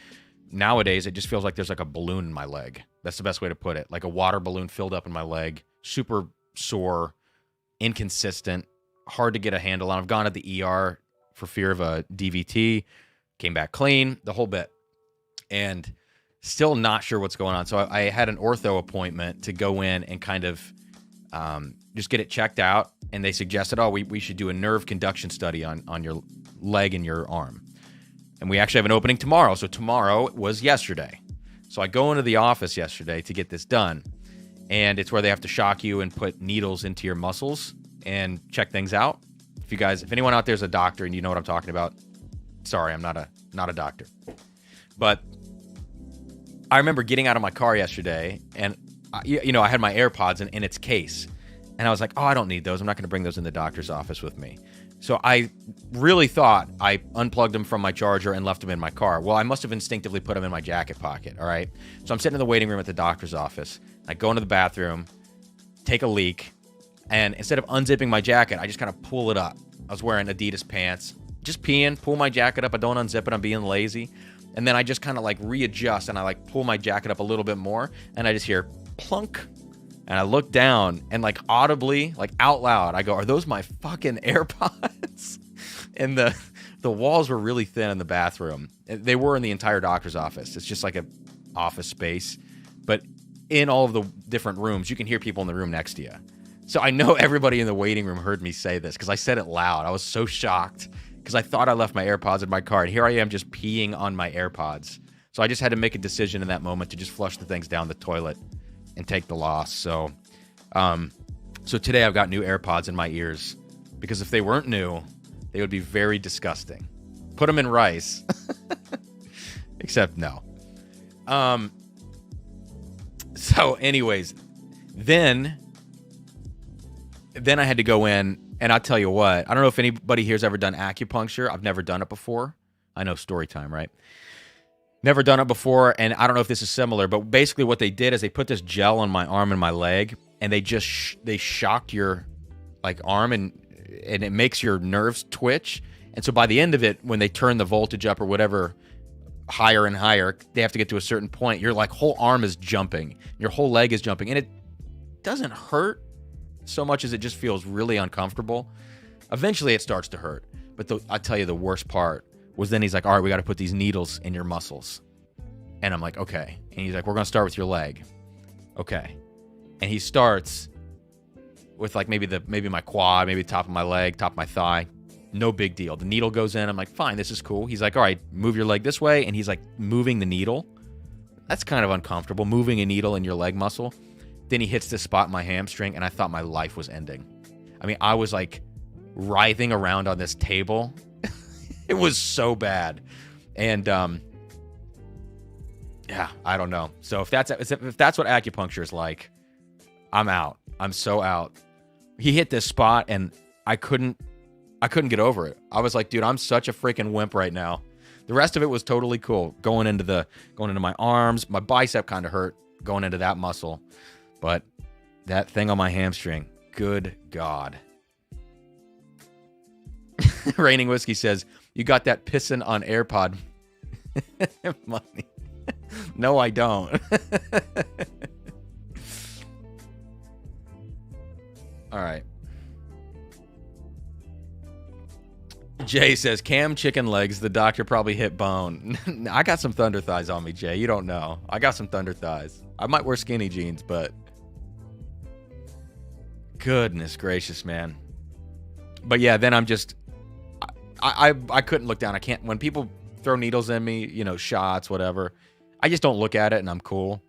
Nowadays, it just feels like there's like a balloon in my leg. That's the best way to put it. Like a water balloon filled up in my leg. Super sore. Inconsistent, hard to get a handle on. I've gone to the ER for fear of a DVT, came back clean, the whole bit, and still not sure what's going on. So I had an ortho appointment to go in and kind of just get it checked out, and they suggested, we should do a nerve conduction study on your leg and your arm. And we actually have an opening tomorrow, so tomorrow was yesterday. So I go into the office yesterday to get this done. And it's where they have to shock you and put needles into your muscles and check things out. If anyone out there is a doctor and you know what I'm talking about, sorry, I'm not a doctor. But I remember getting out of my car yesterday, and I had my AirPods in its case, and I was like, I don't need those. I'm not going to bring those in the doctor's office with me. So I really thought I unplugged them from my charger and left them in my car. Well, I must have instinctively put them in my jacket pocket, all right? So I'm sitting in the waiting room at the doctor's office. I go into the bathroom, take a leak, and instead of unzipping my jacket, I just kind of pull it up. I was wearing Adidas pants, just peeing, pull my jacket up. I don't unzip it. I'm being lazy. And then I just kind of like readjust, and I like pull my jacket up a little bit more, and I just hear plunk. And I look down, and like audibly, like out loud, I go, are those my fucking AirPods? And the walls were really thin in the bathroom. They were in the entire doctor's office. It's just like a office space. But in all of the different rooms, you can hear people in the room next to you. So I know everybody in the waiting room heard me say this because I said it loud. I was so shocked because I thought I left my AirPods in my car. And here I am just peeing on my AirPods. So I just had to make a decision in that moment to just flush the things down the toilet and take the loss. So today I've got new AirPods in my ears because if they weren't new, they would be very disgusting. Put them in rice. Except no. So anyways, then then I had to go in, and I'll tell you what, I don't know if anybody here's ever done acupuncture. I've never done it before. I know story time, right? Never done it before, and I don't know if this is similar, but basically what they did is they put this gel on my arm and my leg, and they just they shocked your like arm, and it makes your nerves twitch. And so by the end of it, when they turn the voltage up or whatever higher and higher, they have to get to a certain point. Your like whole arm is jumping, your whole leg is jumping, and it doesn't hurt so much as it just feels really uncomfortable. Eventually, it starts to hurt, but I'll tell you the worst part was then he's like, all right, we got to put these needles in your muscles. And I'm like, okay. And he's like, we're going to start with your leg. Okay. And he starts with like maybe my quad, maybe the top of my leg, top of my thigh. No big deal. The needle goes in. I'm like, fine, this is cool. He's like, all right, move your leg this way. And he's like moving the needle. That's kind of uncomfortable, moving a needle in your leg muscle. Then he hits this spot in my hamstring, and I thought my life was ending. I mean, I was like writhing around on this table. It was so bad. And yeah, I don't know. So if that's what acupuncture is like, I'm out. I'm so out. He hit this spot, and I couldn't get over it. I was like, dude, I'm such a freaking wimp right now. The rest of it was totally cool. Going into my arms, my bicep kind of hurt going into that muscle. But that thing on my hamstring, good God. Raining Whiskey says, you got that pissing on AirPod money. No, I don't. All right. Jay says, Cam chicken legs, the doctor probably hit bone. I got some thunder thighs on me, Jay. You don't know. I got some thunder thighs. I might wear skinny jeans, but goodness gracious, man. But yeah, then I'm just, I couldn't look down. I can't, when people throw needles in me, you know, shots, whatever, I just don't look at it and I'm cool.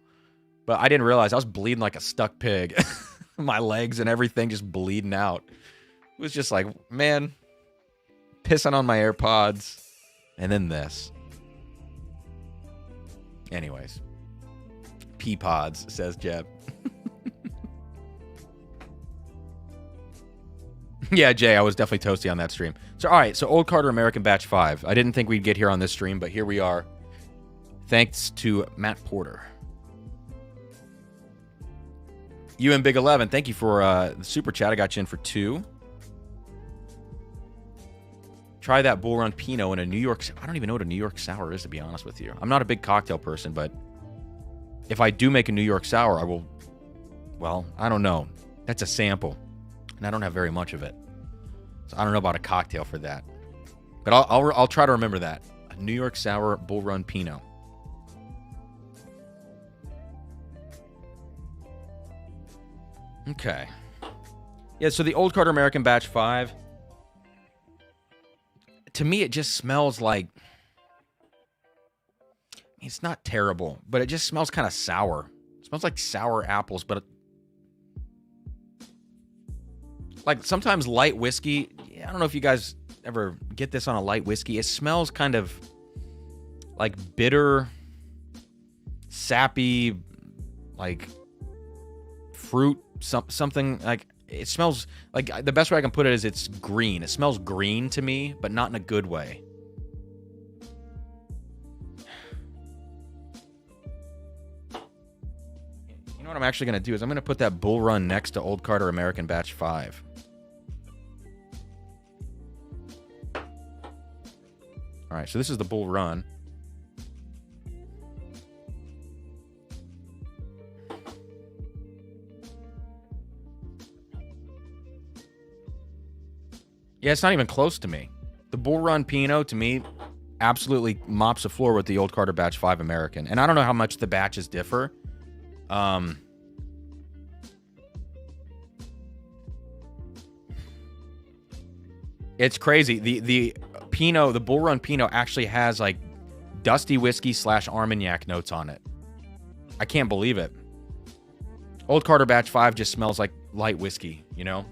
But I didn't realize I was bleeding like a stuck pig. My legs and everything just bleeding out. It was just like, man, pissing on my AirPods, and then this. Anyways. Pea-pods, says Jeb. Yeah, Jay, I was definitely toasty on that stream. So, all right, so Old Carter American Batch 5. I didn't think we'd get here on this stream, but here we are. Thanks to Matt Porter. You and Big 11, thank you for the super chat. I got you in for 2. Try that Bull Run Pineau in a New York... I don't even know what a New York Sour is, to be honest with you. I'm not a big cocktail person, but if I do make a New York Sour, I will... Well, I don't know. That's a sample, and I don't have very much of it. So I don't know about a cocktail for that. But I'll try to remember that. A New York Sour Bull Run Pineau. Okay. Yeah, so the Old Carter American Batch 5... To me, it just smells like... It's not terrible, but it just smells kind of sour. It smells like sour apples, but... Like, sometimes light whiskey... I don't know if you guys ever get this on a light whiskey. It smells kind of like bitter, sappy, like fruit, something like... It smells like, the best way I can put it is it's green. It smells green to me, but not in a good way. You know what I'm actually going to do is I'm going to put that Bull Run next to Old Carter American Batch 5. All right, so this is the Bull Run. Yeah, it's not even close to me. The Bull Run Pineau, to me, absolutely mops the floor with the Old Carter Batch 5 American. And I don't know how much the batches differ. It's crazy. The Pineau, the Bull Run Pineau actually has, like, dusty whiskey / Armagnac notes on it. I can't believe it. Old Carter Batch 5 just smells like light whiskey, you know?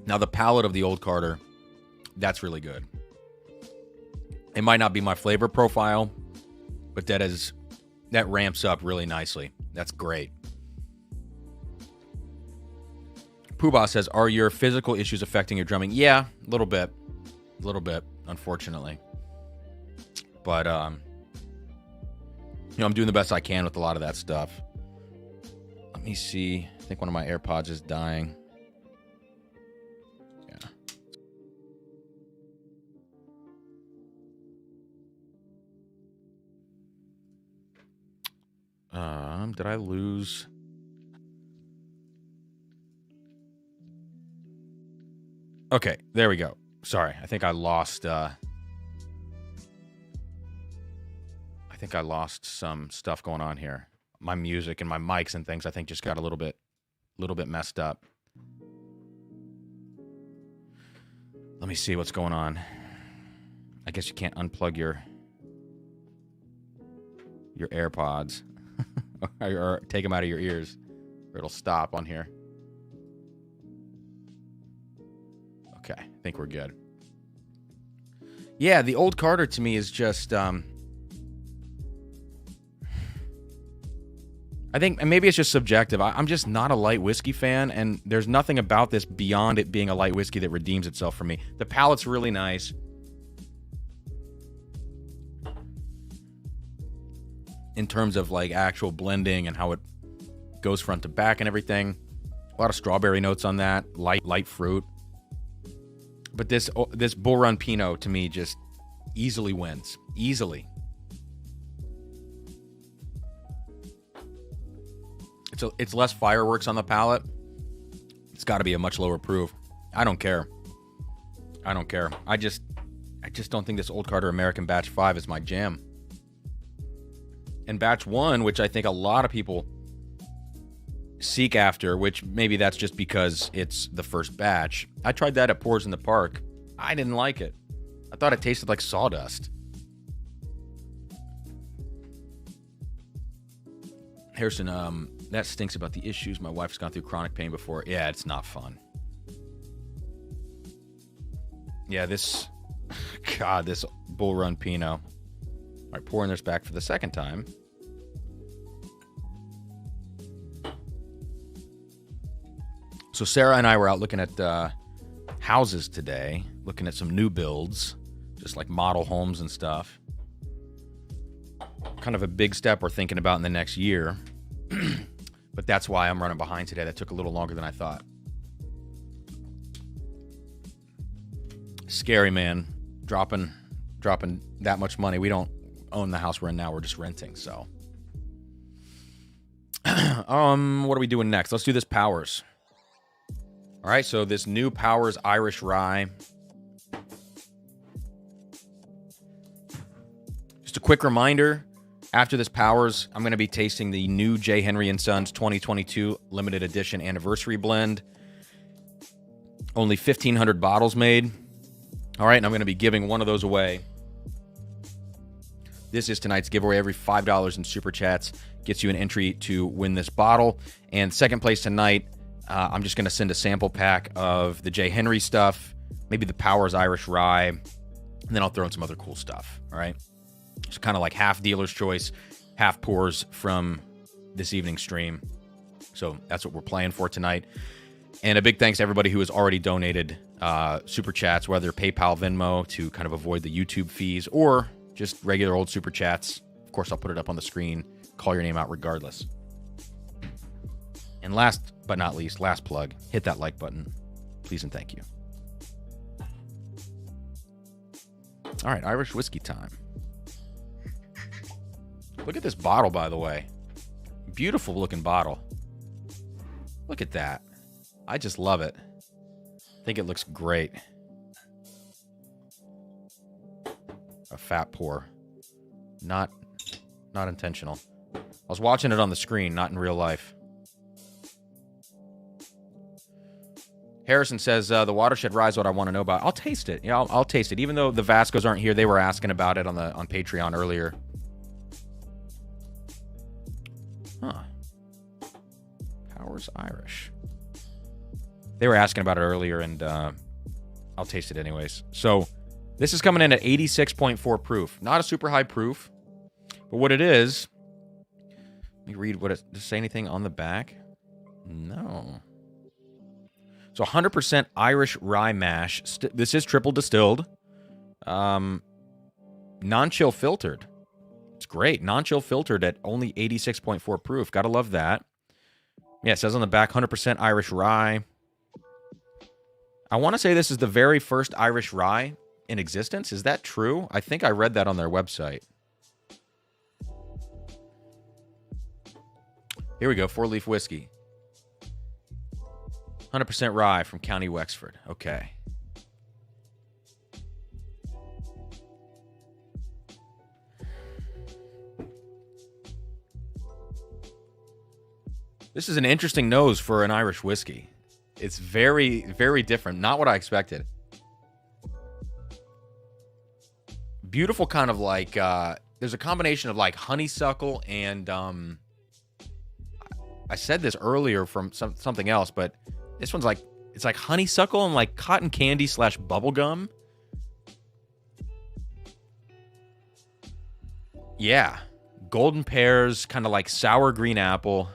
Now, the palate of the Old Carter, that's really good. It might not be my flavor profile, but that is That ramps up really nicely. That's great. Poobah says, are your physical issues affecting your drumming? Yeah, a little bit. A little bit, unfortunately. But, I'm doing the best I can with a lot of that stuff. Let me see. I think one of my AirPods is dying. Yeah. Did I lose? Okay, there we go. Sorry, I think I lost some stuff going on here. My music and my mics and things I think just got a little bit messed up. Let me see what's going on. I guess you can't unplug your AirPods or take them out of your ears or it'll stop on here. Okay, I think we're good. Yeah, the Old Carter to me is just, I think maybe it's just subjective. I'm just not a light whiskey fan, and there's nothing about this beyond it being a light whiskey that redeems itself for me. The palate's really nice. In terms of like actual blending and how it goes front to back and everything. A lot of strawberry notes on that, light fruit. But this Bull Run Pineau to me just easily wins. Easily. It's less fireworks on the palate. It's got to be a much lower proof. I don't care. I just don't think this Old Carter American Batch 5 is my jam. And Batch 1, which I think a lot of people seek after, which maybe that's just because it's the first batch. I tried that at Pours in the Park. I didn't like it. I thought it tasted like sawdust. Harrison, that stinks about the issues. My wife's gone through chronic pain before. Yeah, it's not fun. Yeah, this Bull Run Pineau. All right, pouring this back for the second time. So Sarah and I were out looking at houses today, looking at some new builds, just like model homes and stuff. Kind of a big step we're thinking about in the next year. But that's why I'm running behind today. That took a little longer than I thought. Scary, man. Dropping that much money. We don't own the house we're in now. We're just renting, so. What are we doing next? Let's do this Powers. All right, so this new Powers Irish Rye. Just a quick reminder, after this Powers, I'm going to be tasting the new J. Henry & Sons 2022 limited edition anniversary blend. Only 1,500 bottles made. All right, and I'm going to be giving one of those away. This is tonight's giveaway. Every $5 in Super Chats gets you an entry to win this bottle. And second place tonight, I'm just going to send a sample pack of the J. Henry stuff, maybe the Powers Irish Rye, and then I'll throw in some other cool stuff, all right? It's kind of like half dealer's choice, half pours from this evening's stream. So that's what we're playing for tonight. And a big thanks to everybody who has already donated Super Chats, whether PayPal, Venmo, to kind of avoid the YouTube fees, or just regular old Super Chats. Of course, I'll put it up on the screen, call your name out regardless. And last but not least, last plug, hit that like button. Please and thank you. All right, Irish whiskey time. Look at this bottle, by the way. Beautiful looking bottle. Look at that. I just love it. I think it looks great. A fat pour. Not intentional. I was watching it on the screen, not in real life. Harrison says, the Watershed Rye is what I want to know about. I'll taste it. Yeah, I'll taste it. Even though the Vascos aren't here, they were asking about it on Patreon earlier. Huh. Powers Irish. They were asking about it earlier, and I'll taste it anyways. So this is coming in at 86.4 proof. Not a super high proof, but what it is Let me read what it does. It say anything on the back? No. So 100% Irish rye mash. This is triple distilled. Non-chill filtered. It's great. Non-chill filtered at only 86.4 proof. Gotta love that. Yeah, it says on the back, 100% Irish rye. I want to say this is the very first Irish rye in existence. Is that true? I think I read that on their website. Here we go. 4-leaf whiskey. 100% rye from County Wexford. Okay. This is an interesting nose for an Irish whiskey. It's very, very different. Not what I expected. Beautiful kind of like, there's a combination of like honeysuckle and, I said this earlier from something else, but this one's like, it's like honeysuckle and like cotton candy / bubble gum. Yeah. Golden pears, kind of like sour green apple.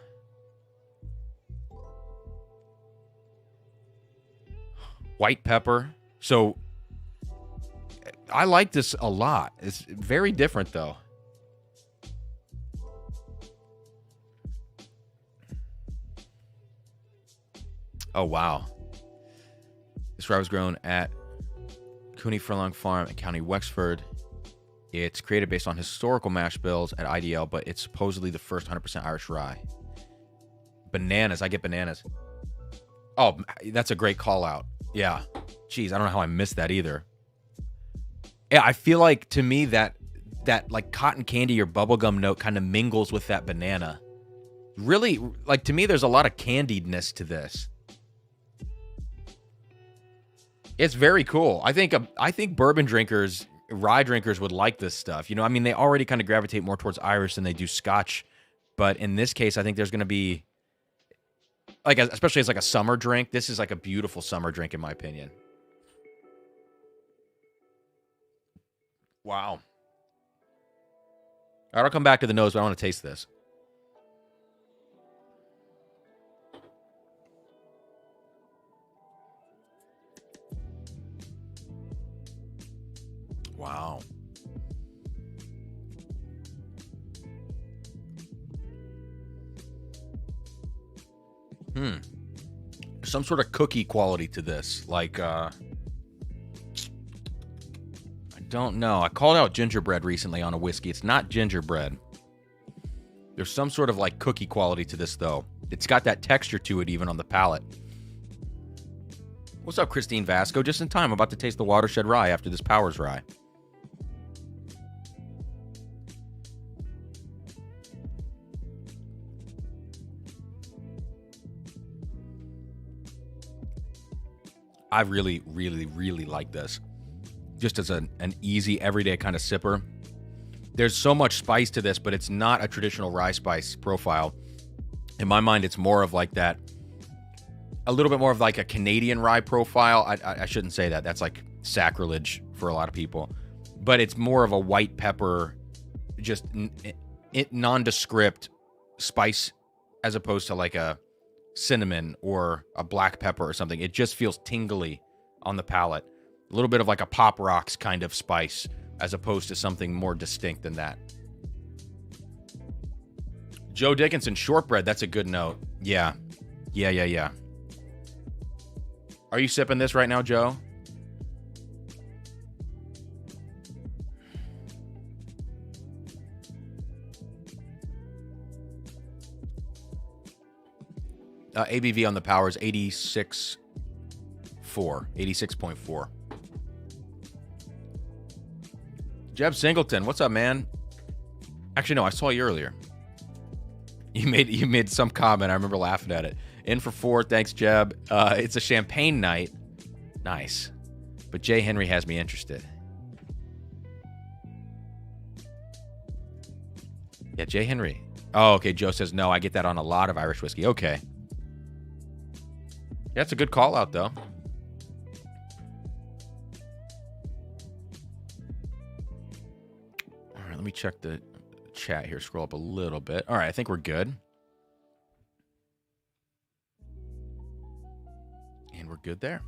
White pepper. So I like this a lot. It's very different though. Oh, wow. This rye was grown at Cooney Furlong Farm in County Wexford. It's created based on historical mash bills at IDL, but it's supposedly the first 100% Irish rye. Bananas. I get bananas. Oh, that's a great call out. Yeah. Jeez, I don't know how I missed that either. Yeah, I feel like to me that like cotton candy or bubblegum note kind of mingles with that banana. Really, like to me, there's a lot of candiedness to this. It's very cool. I think bourbon drinkers, rye drinkers would like this stuff. You know, I mean, they already kind of gravitate more towards Irish than they do Scotch. But in this case, I think there's going to be, like, especially as like a summer drink, this is like a beautiful summer drink in my opinion. Wow. All right, I'll come back to the nose, but I want to taste this. Wow. Some sort of cookie quality to this. Like, I don't know. I called out gingerbread recently on a whiskey. It's not gingerbread. There's some sort of like cookie quality to this, though. It's got that texture to it even on the palate. What's up, Christine Vasco? Just in time. I'm about to taste the Watershed Rye after this Powers Rye. I really, really, really like this. Just as an easy, everyday kind of sipper. There's so much spice to this, but it's not a traditional rye spice profile. In my mind, it's more of like that, a little bit more of like a Canadian rye profile. I shouldn't say that. That's like sacrilege for a lot of people. But it's more of a white pepper, just nondescript spice as opposed to like a cinnamon or a black pepper or something. It just feels tingly on the palate. A little bit of like a Pop Rocks kind of spice as opposed to something more distinct than that. Joe Dickinson, shortbread. That's a good note. Yeah. Are you sipping this right now, Joe? ABV on the Powers, 86.4. Jeb Singleton, what's up, man? Actually, no, I saw you earlier. You made some comment. I remember laughing at it. In for 4, thanks, Jeb. It's a champagne night. Nice. But Jay Henry has me interested. Yeah, Jay Henry. Oh, okay. Joe says, no, I get that on a lot of Irish whiskey. Okay. Yeah, it's a good call out, though. All right, let me check chat here. Scroll up a little bit. All right, I think we're good. And we're good there.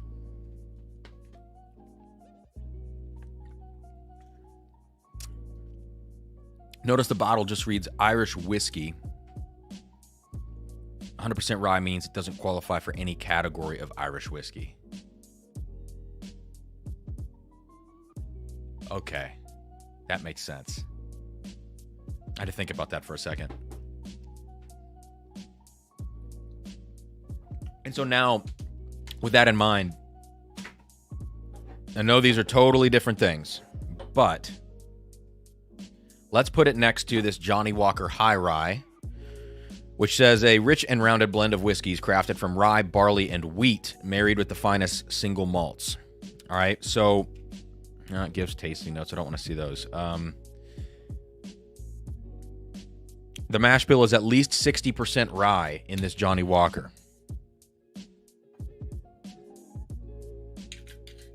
Notice the bottle just reads Irish whiskey. 100% rye means it doesn't qualify for any category of Irish whiskey. Okay. That makes sense. I had to think about that for a second. And so now, with that in mind, I know these are totally different things, but let's put it next to this Johnnie Walker High Rye, which says a rich and rounded blend of whiskeys crafted from rye, barley, and wheat, married with the finest single malts. All right, so it gives tasting notes. I don't want to see those. The mash bill is at least 60% rye in this Johnnie Walker.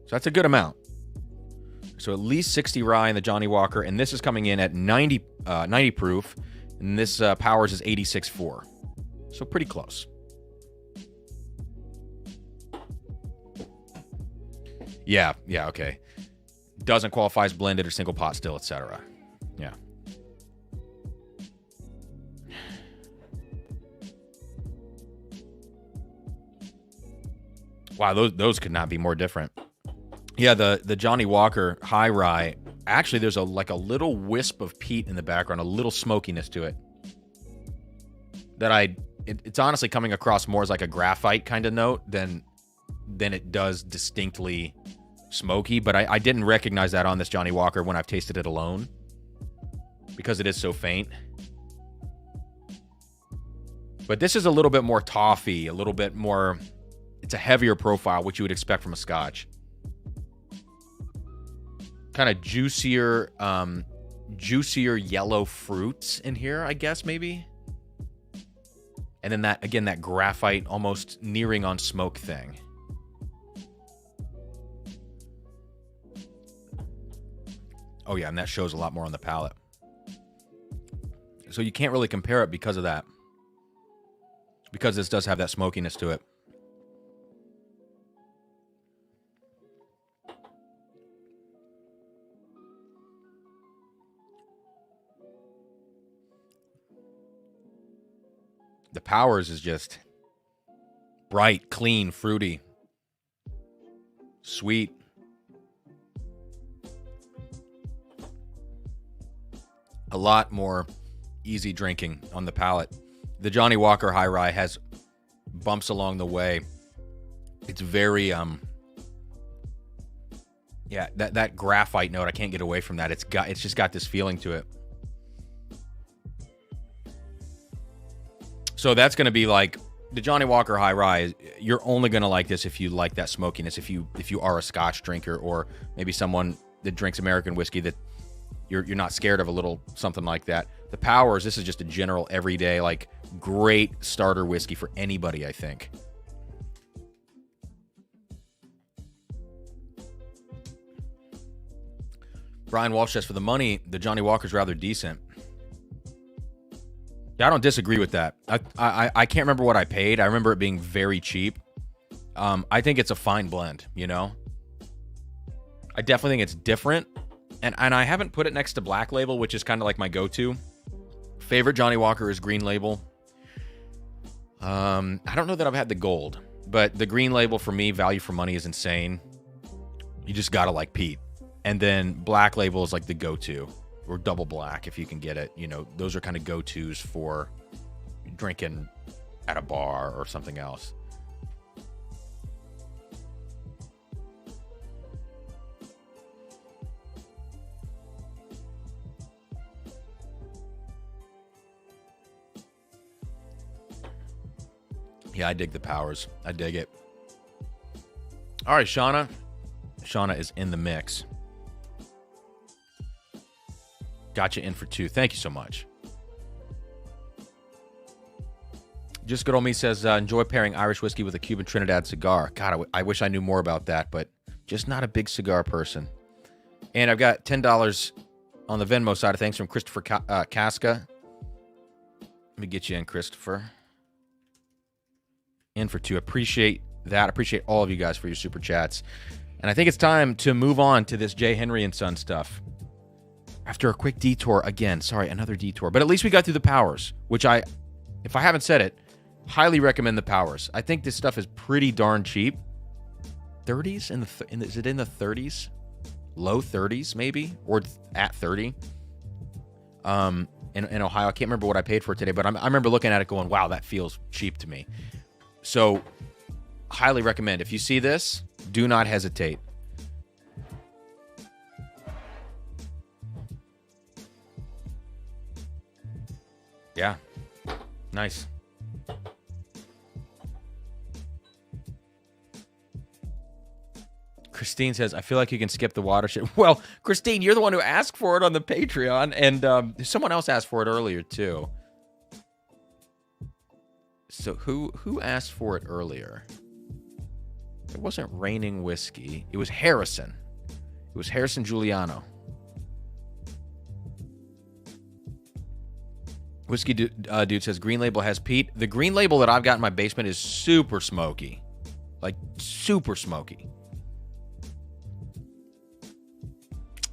So that's a good amount. So at least 60 rye in the Johnnie Walker, and this is coming in at 90 proof, and this Powers is 86.4. So pretty close. Yeah, okay. Doesn't qualify as blended or single pot still, etc. Yeah. Wow, those could not be more different. Yeah, the Johnnie Walker High Rye, actually there's a little wisp of peat in the background, a little smokiness to it. It's honestly coming across more as like a graphite kind of note than it does distinctly smoky, but I didn't recognize that on this Johnnie Walker when I've tasted it alone because it is so faint. But this is a little bit more toffee, a little bit more, it's a heavier profile, which you would expect from a Scotch. Kind of juicier yellow fruits in here, I guess, maybe. And then that graphite, almost nearing on smoke thing. Oh yeah, and that shows a lot more on the palate. So you can't really compare it because of that. Because this does have that smokiness to it. The Powers is just bright, clean, fruity, sweet. A lot more easy drinking on the palate. The Johnnie Walker High Rye has bumps along the way. It's very that graphite note, I can't get away from that. It's just got this feeling to it. So that's going to be like the Johnnie Walker High Rye. You're only going to like this if you like that smokiness. If you are a Scotch drinker, or maybe someone that drinks American whiskey, that you're not scared of a little something like that. The Powers, this is just a general everyday, like, great starter whiskey for anybody, I think. Brian Walsh says, for the money, the Johnnie Walker's rather decent. Yeah, I don't disagree with that. I can't remember what I paid. I remember it being very cheap. I think it's a fine blend, you know? I definitely think it's different. And I haven't put it next to Black Label, which is kind of like my go-to. Favorite Johnnie Walker is Green Label. I don't know that I've had the Gold, but the Green Label for me, value for money, is insane. You just gotta like Pete. And then Black Label is like the go-to, or Double Black if you can get it. You know, those are kind of go-tos for drinking at a bar or something else. Yeah, I dig the Powers. I dig it. All right, Shauna. Shauna is in the mix. Got you in for 2. Thank you so much. Just Good Old Me says, enjoy pairing Irish whiskey with a Cuban Trinidad cigar. God, I wish I knew more about that, but just not a big cigar person. And I've got $10 on the Venmo side of things from Christopher Casca. Let me get you in, Christopher. In for 2. Appreciate that. Appreciate all of you guys for your super chats. And I think it's time to move on to this J. Henry and Son stuff. After a quick detour, again, sorry, another detour. But at least we got through the Powers, which if I haven't said it, highly recommend the Powers. I think this stuff is pretty darn cheap. 30s? Is it in the 30s? Low 30s, maybe? Or at 30? In Ohio. I can't remember what I paid for it today, but I remember looking at it going, wow, that feels cheap to me. So, highly recommend. If you see this, do not hesitate. Yeah. Nice. Christine says, I feel like you can skip the watershed. Well, Christine, you're the one who asked for it on the Patreon, and someone else asked for it earlier, too. So who asked for it earlier? It wasn't Raining Whiskey. It was Harrison. It was Harrison Giuliano. Whiskey Dude says, Green Label has peat. The Green Label that I've got in my basement is super smoky. Like, super smoky.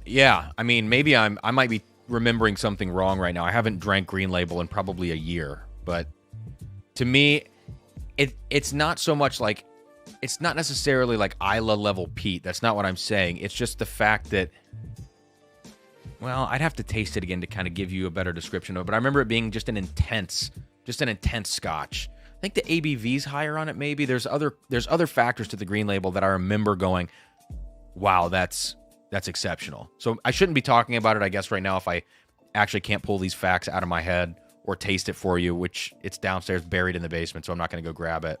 Yeah, I mean, maybe I might be remembering something wrong right now. I haven't drank Green Label in probably a year, but to me, it's not so much like, it's not necessarily like Isla level peat. That's not what I'm saying. It's just the fact that, well, I'd have to taste it again to kind of give you a better description of it, but I remember it being just an intense Scotch. I think the ABV's higher on it, maybe. There's other factors to the Green Label that I remember going, wow, that's exceptional. So I shouldn't be talking about it, I guess, right now if I actually can't pull these facts out of my head or taste it for you, which it's downstairs buried in the basement, so I'm not going to go grab it.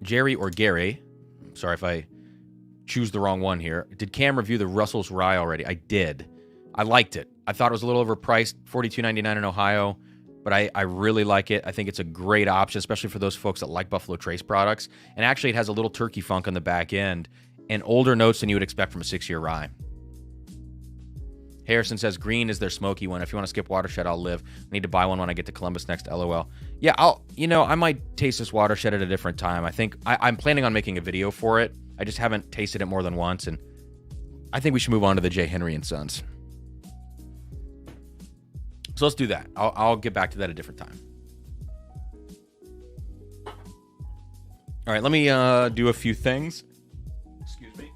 Jerry or Gary, sorry if I choose the wrong one here. Did Cam review the Russell's Rye already? I did. I liked it. I thought it was a little overpriced, $42.99 in Ohio, but I really like it. I think it's a great option, especially for those folks that like Buffalo Trace products. And actually, it has a little turkey funk on the back end and older notes than you would expect from a 6-year rye. Harrison says, green is their smoky one. If you want to skip Watershed, I'll live. I need to buy one when I get to Columbus next, LOL. Yeah, I might taste this Watershed at a different time. I think I'm planning on making a video for it. I just haven't tasted it more than once, and I think we should move on to the J. Henry and Sons. So let's do that. I'll get back to that at a different time. All right, let me do a few things. Excuse me.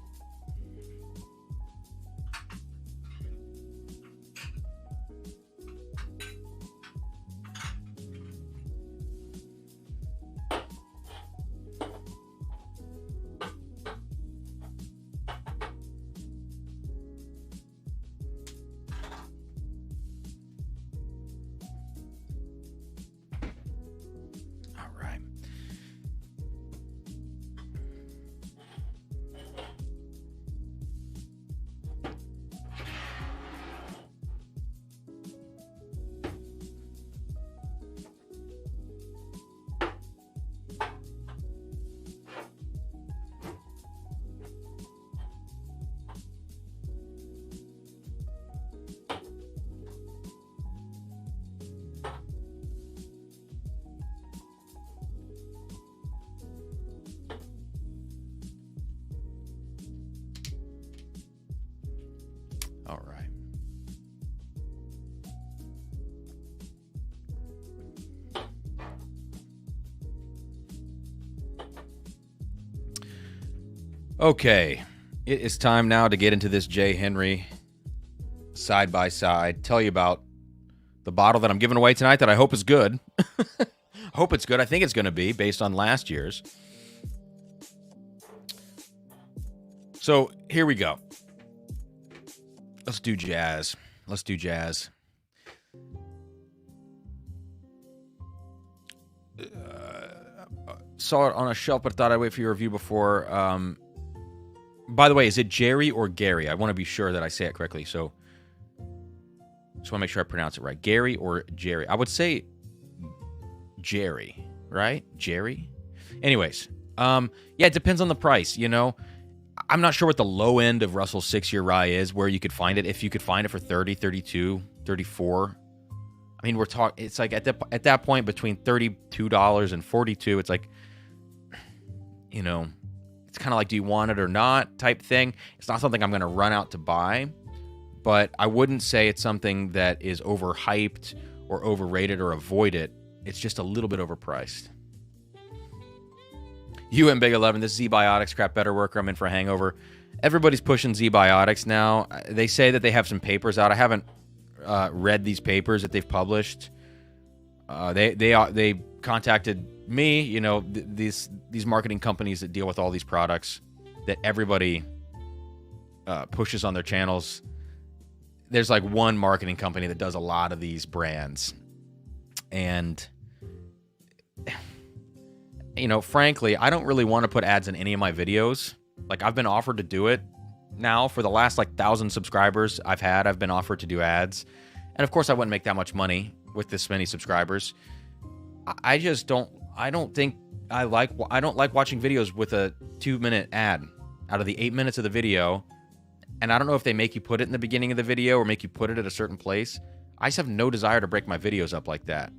All right. Okay, it is time now to get into this J. Henry side by side. Tell you about the bottle that I'm giving away tonight that I hope is good. Hope it's good. I think it's going to be based on last year's. So here we go. Let's do jazz. Let's do jazz. Saw it on a shelf, but thought I'd wait for your review before. By the way, is it Jerry or Gary? I want to be sure that I say it correctly. So just want to make sure I pronounce it right. Gary or Jerry? I would say Jerry. right? Jerry. Anyways, yeah, it depends on the price, you know. I'm not sure what the low end of Russell's 6-year rye is, where you could find it. If you could find it for 30, 32, 34. I mean, we're talking, it's like at that point between $32 and $42, it's like, you know, it's kind of like, do you want it or not type thing. It's not something I'm going to run out to buy, but I wouldn't say it's something that is overhyped or overrated or avoid it. It's just a little bit overpriced. You and Big 11, this Z-Biotics crap better work or I'm in for a hangover. Everybody's pushing Z-Biotics now. They say that they have some papers out. I haven't read these papers that they've published. They contacted me, you know, these marketing companies that deal with all these products that everybody pushes on their channels. There's like one marketing company that does a lot of these brands. And, you know, frankly, I don't really want to put ads in any of my videos. Like, I've been offered to do it now for the last, like, 1,000 subscribers I've been offered to do ads. And, of course, I wouldn't make that much money with this many subscribers. I don't like watching videos with a 2-minute ad out of the 8 minutes of the video. And I don't know if they make you put it in the beginning of the video or make you put it at a certain place. I just have no desire to break my videos up like that.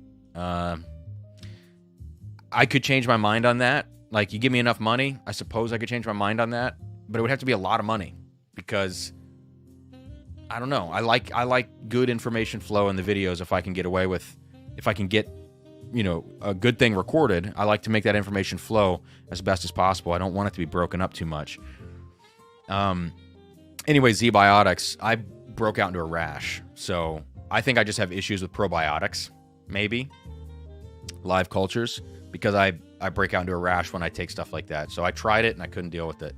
I could change my mind on that. Like, you give me enough money, I suppose I could change my mind on that. But it would have to be a lot of money because, I don't know. I like good information flow in the videos if I can get away with, if I can get, you know, a good thing recorded. I like to make that information flow as best as possible. I don't want it to be broken up too much. Anyway, Z-Biotics, I broke out into a rash. So I think I just have issues with probiotics, maybe. Live cultures, because I break out into a rash when I take stuff like that. So I tried it and I couldn't deal with it.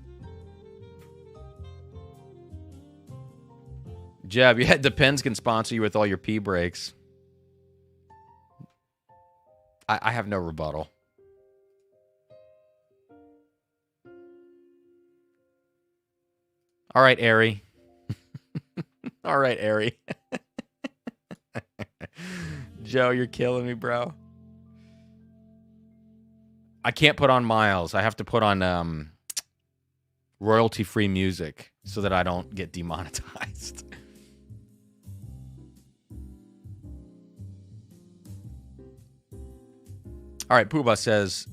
Jeb, yeah, Depends can sponsor you with all your pee breaks. I have no rebuttal. All right, Ari. All right, Ari. Joe, you're killing me, bro. I can't put on Miles. I have to put on royalty-free music so that I don't get demonetized. All right, Pooba says,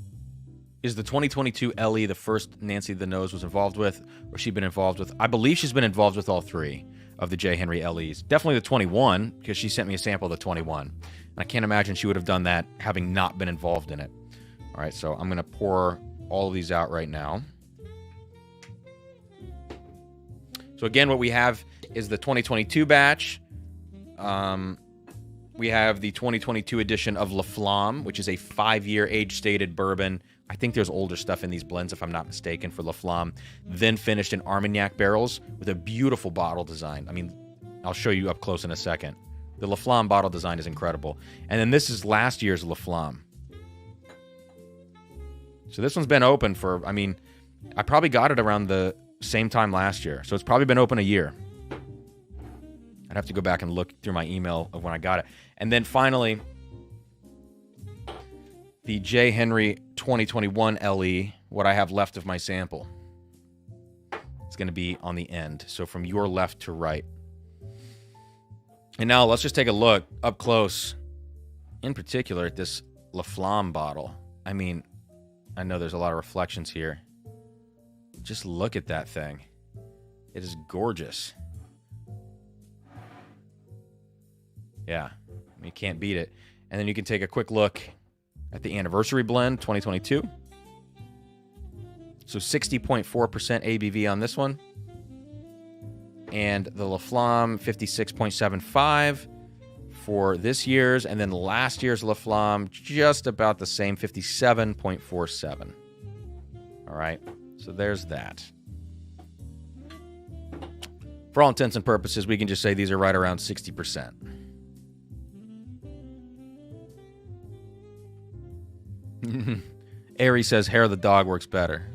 is the 2022 LE the first Nancy the Nose was involved with, or she been involved with? I believe she's been involved with all three of the J. Henry LEs. Definitely the 21, because she sent me a sample of the 21. And I can't imagine she would have done that having not been involved in it. All right, so I'm going to pour all of these out right now. So again, what we have is the 2022 batch. We have the 2022 edition of La Flamme, which is a 5-year age-stated bourbon. I think there's older stuff in these blends, if I'm not mistaken, for La Flamme. Then finished in Armagnac barrels with a beautiful bottle design. I mean, I'll show you up close in a second. The La Flamme bottle design is incredible. And then this is last year's La Flamme. So this one's been open for, I mean, I probably got it around the same time last year. So it's probably been open a year. I'd have to go back and look through my email of when I got it. And then finally, the J. Henry 2021 LE, what I have left of my sample. It's going to be on the end. So from your left to right. And now let's just take a look up close, in particular at this La Flamme bottle. I mean, I know there's a lot of reflections here. Just look at that thing. It is gorgeous. Yeah, you can't beat it. And then you can take a quick look at the Anniversary Blend 2022. So 60.4% ABV on this one. And the La Flamme 56.75 for this year's. And then last year's La Flamme, just about the same, 57.47. All right, so there's that. For all intents and purposes, we can just say these are right around 60%. Ari says hair of the dog works better.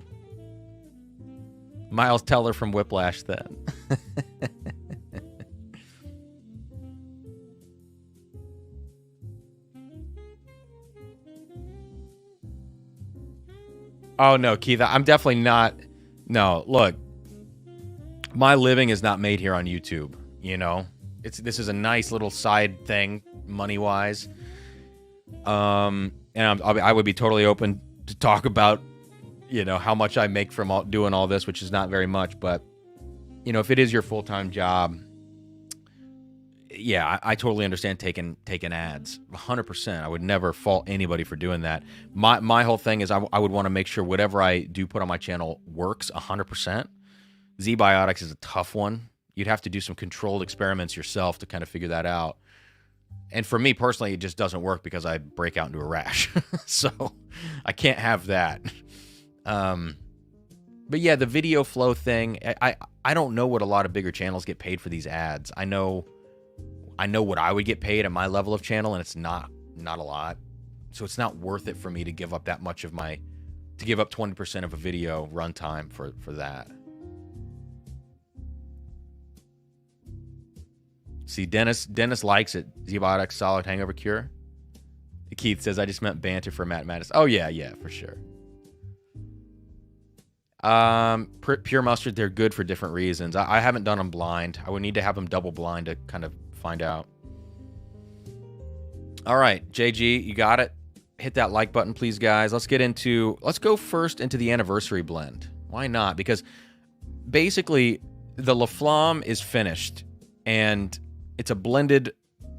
Miles Teller from Whiplash then. Oh, no, Keith, I'm definitely not. No, look, my living is not made here on YouTube, you know? This is a nice little side thing, money-wise. And I would be totally open to talk about, you know, how much I make from doing all this, which is not very much. But, you know, if it is your full-time job, yeah, I totally understand taking ads, 100%. I would never fault anybody for doing that. My whole thing is I would want to make sure whatever I do put on my channel works 100%. Z-Biotics is a tough one. You'd have to do some controlled experiments yourself to kind of figure that out. And for me personally, it just doesn't work because I break out into a rash. So I can't have that. But yeah, the video flow thing, I don't know what a lot of bigger channels get paid for these ads. I know what I would get paid at my level of channel, and it's not a lot. So it's not worth it for me to give up that much of to give up 20% of a video runtime for that. See, Dennis likes it. Z-Biotics solid hangover cure. Keith says, I just meant banter for Matt Mattis. Oh, yeah, for sure. Pure mustard, they're good for different reasons. I haven't done them blind. I would need to have them double blind to kind of find out. All right, JG, you got it. Hit that like button, please, guys. Let's go first into the anniversary blend. Why not? Because basically, the La Flamme is finished, and it's a blended,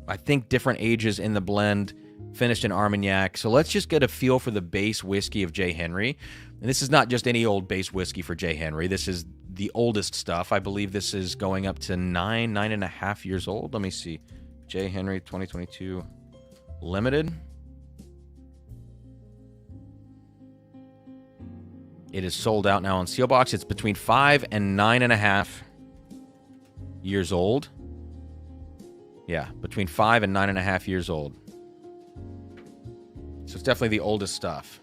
I think, different ages in the blend, finished in Armagnac. So let's just get a feel for the base whiskey of J. Henry. And this is not just any old base whiskey for J. Henry. This is the oldest stuff. I believe this is going up to 9.5 years old. Let me see. J. Henry 2022 Limited. It is sold out now on Sealbox. It's between 5 and 9.5 years old. Yeah, between 5 and 9.5 years old. So it's definitely the oldest stuff.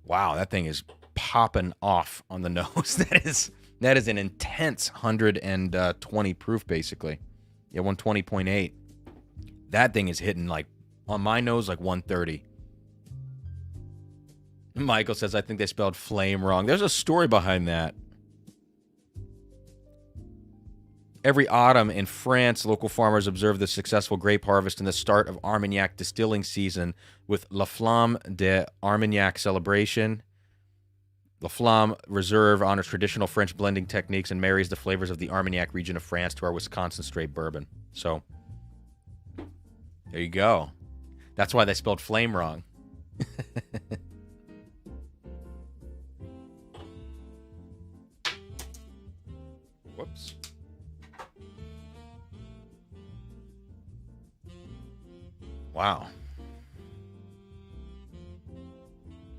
Wow, that thing is popping off on the nose. That is an intense 120 proof, basically. Yeah, 120.8. That thing is hitting, like, on my nose, like 130. Michael says, I think they spelled flame wrong. There's a story behind that. Every autumn in France, local farmers observe the successful grape harvest and the start of Armagnac distilling season with La Flamme de Armagnac celebration. La Flamme Reserve honors traditional French blending techniques and marries the flavors of the Armagnac region of France to our Wisconsin straight bourbon. So, there you go. That's why they spelled flame wrong. Whoops. Wow.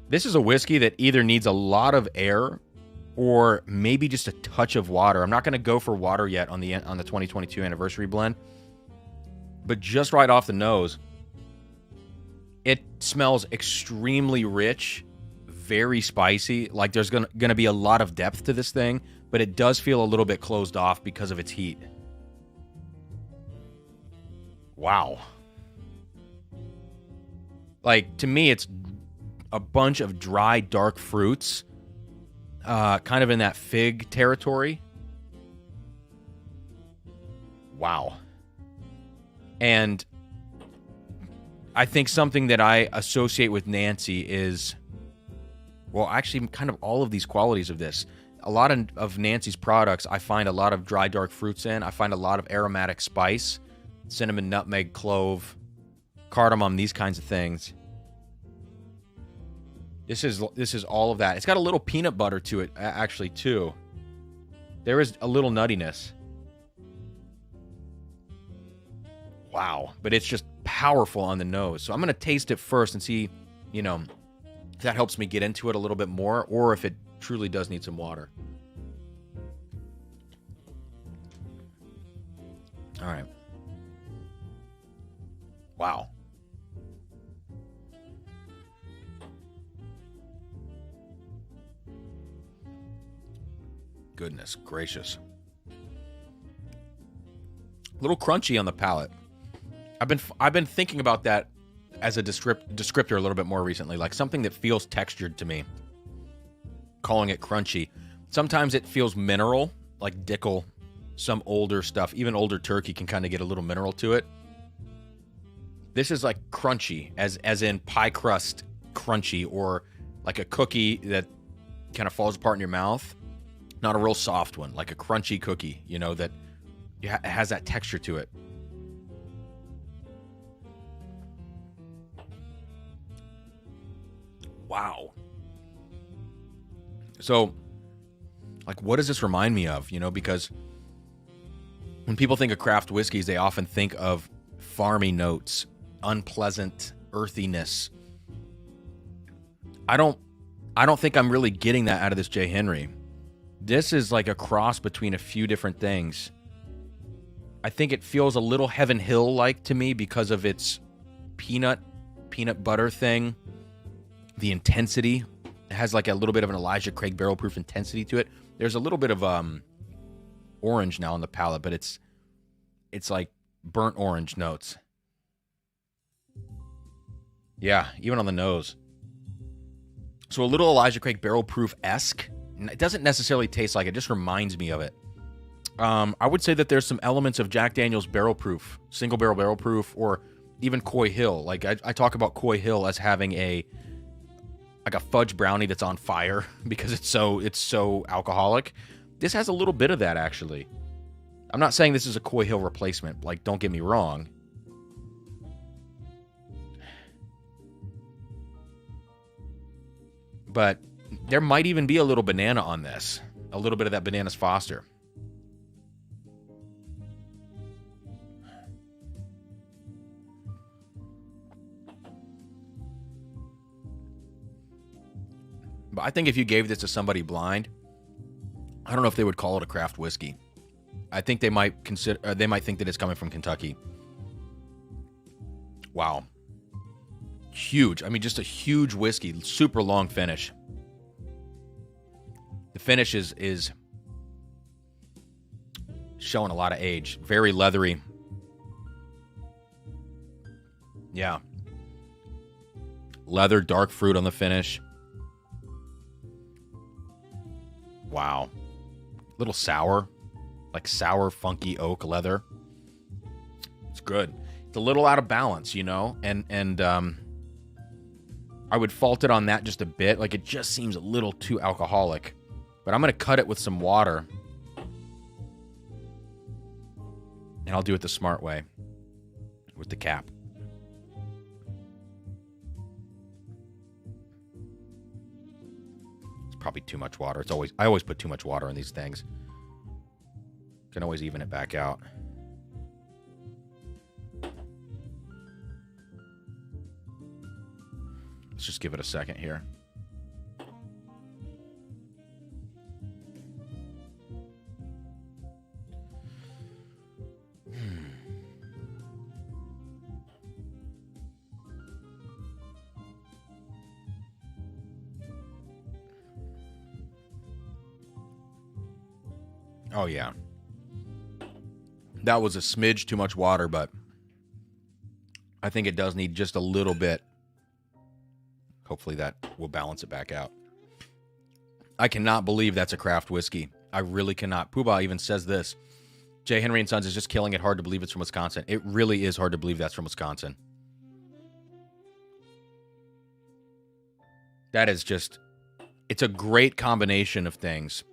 This is a whiskey that either needs a lot of air or maybe just a touch of water. I'm not going to go for water yet on the 2022 anniversary blend. But just right off the nose, it smells extremely rich, very spicy. Like there's going to be a lot of depth to this thing, but it does feel a little bit closed off because of its heat. Wow. Like, to me, it's a bunch of dry, dark fruits, kind of in that fig territory. Wow. And I think something that I associate with Nancy is, well, actually, kind of all of these qualities of this. A lot of Nancy's products, I find a lot of dry, dark fruits in. I find a lot of aromatic spice, cinnamon, nutmeg, clove, cardamom, these kinds of things. This is all of that. It's got a little peanut butter to it, actually, too. There is a little nuttiness. Wow. But it's just powerful on the nose. So I'm going to taste it first and see, you know, if that helps me get into it a little bit more, or if it truly does need some water. All right. Wow. Goodness gracious. A little crunchy on the palate. I've been thinking about that as a descriptor a little bit more recently, like something that feels textured to me. Calling it crunchy. Sometimes it feels mineral, like Dickel. Some older stuff, even older turkey, can kind of get a little mineral to it. This is like crunchy, as in pie crust crunchy, or like a cookie that kind of falls apart in your mouth. Not a real soft one, like a crunchy cookie, you know, that has that texture to it. Wow. So, like, what does this remind me of? You know, because when people think of craft whiskeys, they often think of farmy notes, unpleasant earthiness. I don't think I'm really getting that out of this J. Henry. This is like a cross between a few different things. I think it feels a little Heaven Hill-like to me because of its peanut butter thing. The intensity. It has like a little bit of an Elijah Craig barrel proof intensity to it. There's a little bit of orange now on the palate, but it's like burnt orange notes. Yeah, even on the nose. So a little Elijah Craig barrel proof-esque. It doesn't necessarily taste like it, just reminds me of it. I would say that there's some elements of Jack Daniel's barrel proof, single barrel proof, or even Coy Hill. Like I talk about Coy Hill as having a fudge brownie that's on fire because it's so alcoholic. This has a little bit of that, actually. I'm not saying this is a Coy Hill replacement. Like, don't get me wrong. But there might even be a little banana on this. A little bit of that Bananas Foster. But I think if you gave this to somebody blind, I don't know if they would call it a craft whiskey. I think they might think that it's coming from Kentucky. Wow. Huge. I mean, just a huge whiskey. Super long finish. The finish is showing a lot of age. Very leathery. Yeah. Leather, dark fruit on the finish. Wow. Little sour. Like sour, funky oak leather. It's good. It's a little out of balance, you know? And I would fault it on that just a bit. Like, it just seems a little too alcoholic. But I'm going to cut it with some water. And I'll do it the smart way. With the cap. It's probably too much water. I always put too much water in these things. Can always even it back out. Let's just give it a second here. Oh, yeah. That was a smidge too much water, but I think it does need just a little bit. Hopefully that will balance it back out. I cannot believe that's a craft whiskey. I really cannot. Poobah even says this. J. Henry & Sons is just killing it. Hard to believe it's from Wisconsin. It really is hard to believe that's from Wisconsin. That is just... It's a great combination of things.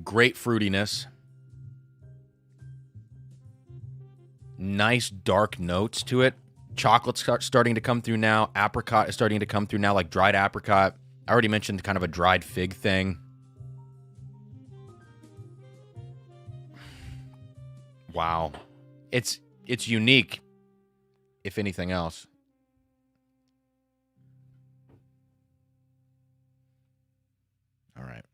Great fruitiness. Nice dark notes to it. Chocolate's starting to come through now. Apricot is starting to come through now, like dried apricot. I already mentioned kind of a dried fig thing. Wow. It's unique, if anything else. All right.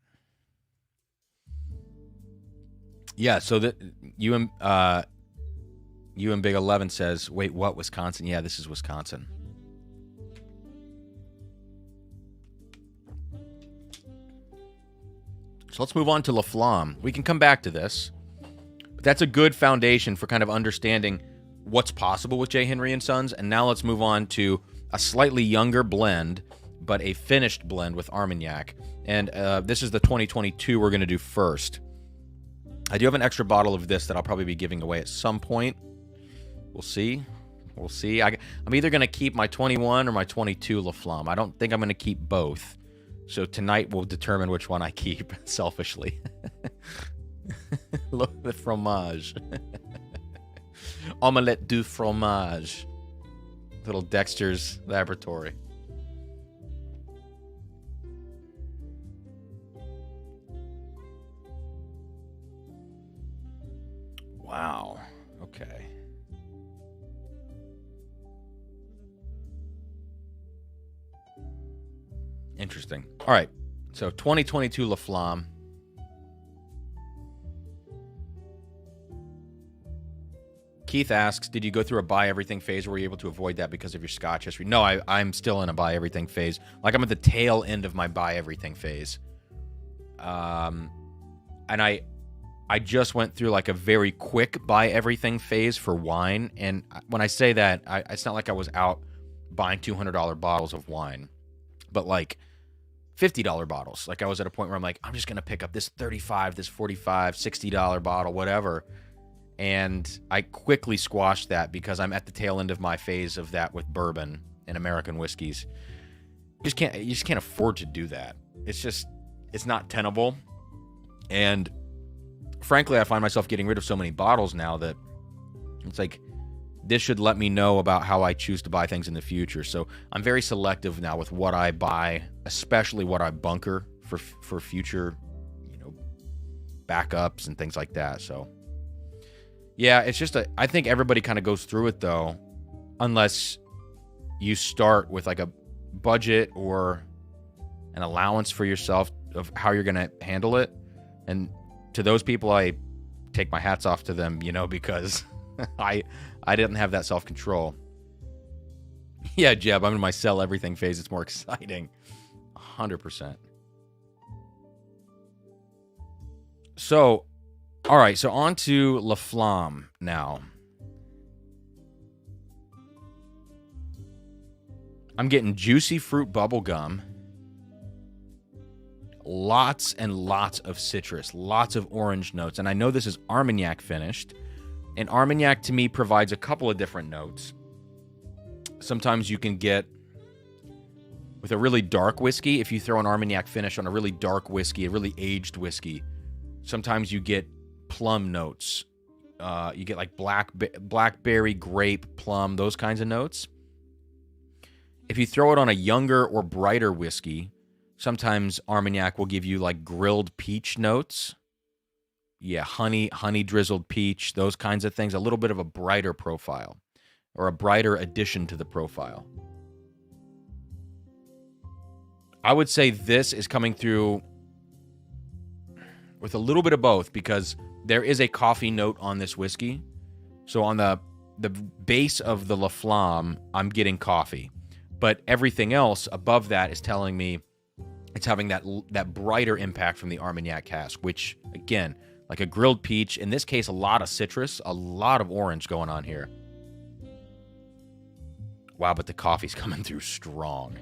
Yeah, so that you and Big 11 says, wait, what, Wisconsin? Yeah, this is Wisconsin. So let's move on to La Flamme. We can come back to this. But that's a good foundation for kind of understanding what's possible with J. Henry and Sons. And now let's move on to a slightly younger blend, but a finished blend with Armagnac. And this is the 2022 we're going to do first. I do have an extra bottle of this that I'll probably be giving away at some point. We'll see. We'll see. I'm either going to keep my 21 or my 22 La Flamme. I don't think I'm going to keep both. So tonight we'll determine which one I keep, selfishly. Le fromage. Omelette du fromage. Little Dexter's Laboratory. Wow. Okay. Interesting. All right. So 2022 La Flamme. Keith asks, did you go through a buy everything phase, or were you able to avoid that because of your Scotch history? No, I'm still in a buy everything phase. Like, I'm at the tail end of my buy everything phase. And I just went through like a very quick buy everything phase for wine. And when I say that, it's not like I was out buying $200 bottles of wine, but like $50 bottles. Like, I was at a point where I'm like, I'm just going to pick up this $35, this $45, $60 bottle, whatever. And I quickly squashed that because I'm at the tail end of my phase of that with bourbon and American whiskeys. You just can't afford to do that. It's not tenable. And frankly, I find myself getting rid of so many bottles now that it's like, this should let me know about how I choose to buy things in the future. So I'm very selective now with what I buy, especially what I bunker for future, backups and things like that. So yeah, it's just I think everybody kind of goes through it though, unless you start with like a budget or an allowance for yourself of how you're going to handle it. And to those people, I take my hats off to them, because I didn't have that self-control. Yeah, Jeb, I'm in my sell everything phase. It's more exciting. 100%. So, all right, so on to La Flamme now. I'm getting juicy fruit bubble gum. Lots and lots of citrus, lots of orange notes. And I know this is Armagnac finished. And Armagnac, to me, provides a couple of different notes. Sometimes you can get, with a really dark whiskey, if you throw an Armagnac finish on a really dark whiskey, a really aged whiskey, sometimes you get plum notes. You get like blackberry, grape, plum, those kinds of notes. If you throw it on a younger or brighter whiskey, sometimes Armagnac will give you like grilled peach notes. Yeah, honey drizzled peach, those kinds of things. A little bit of a brighter profile or a brighter addition to the profile. I would say this is coming through with a little bit of both because there is a coffee note on this whiskey. So on the base of the La Flamme, I'm getting coffee. But everything else above that is telling me it's having that brighter impact from the Armagnac cask, which, again, like a grilled peach. In this case, a lot of citrus, a lot of orange going on here. Wow, but the coffee's coming through strong.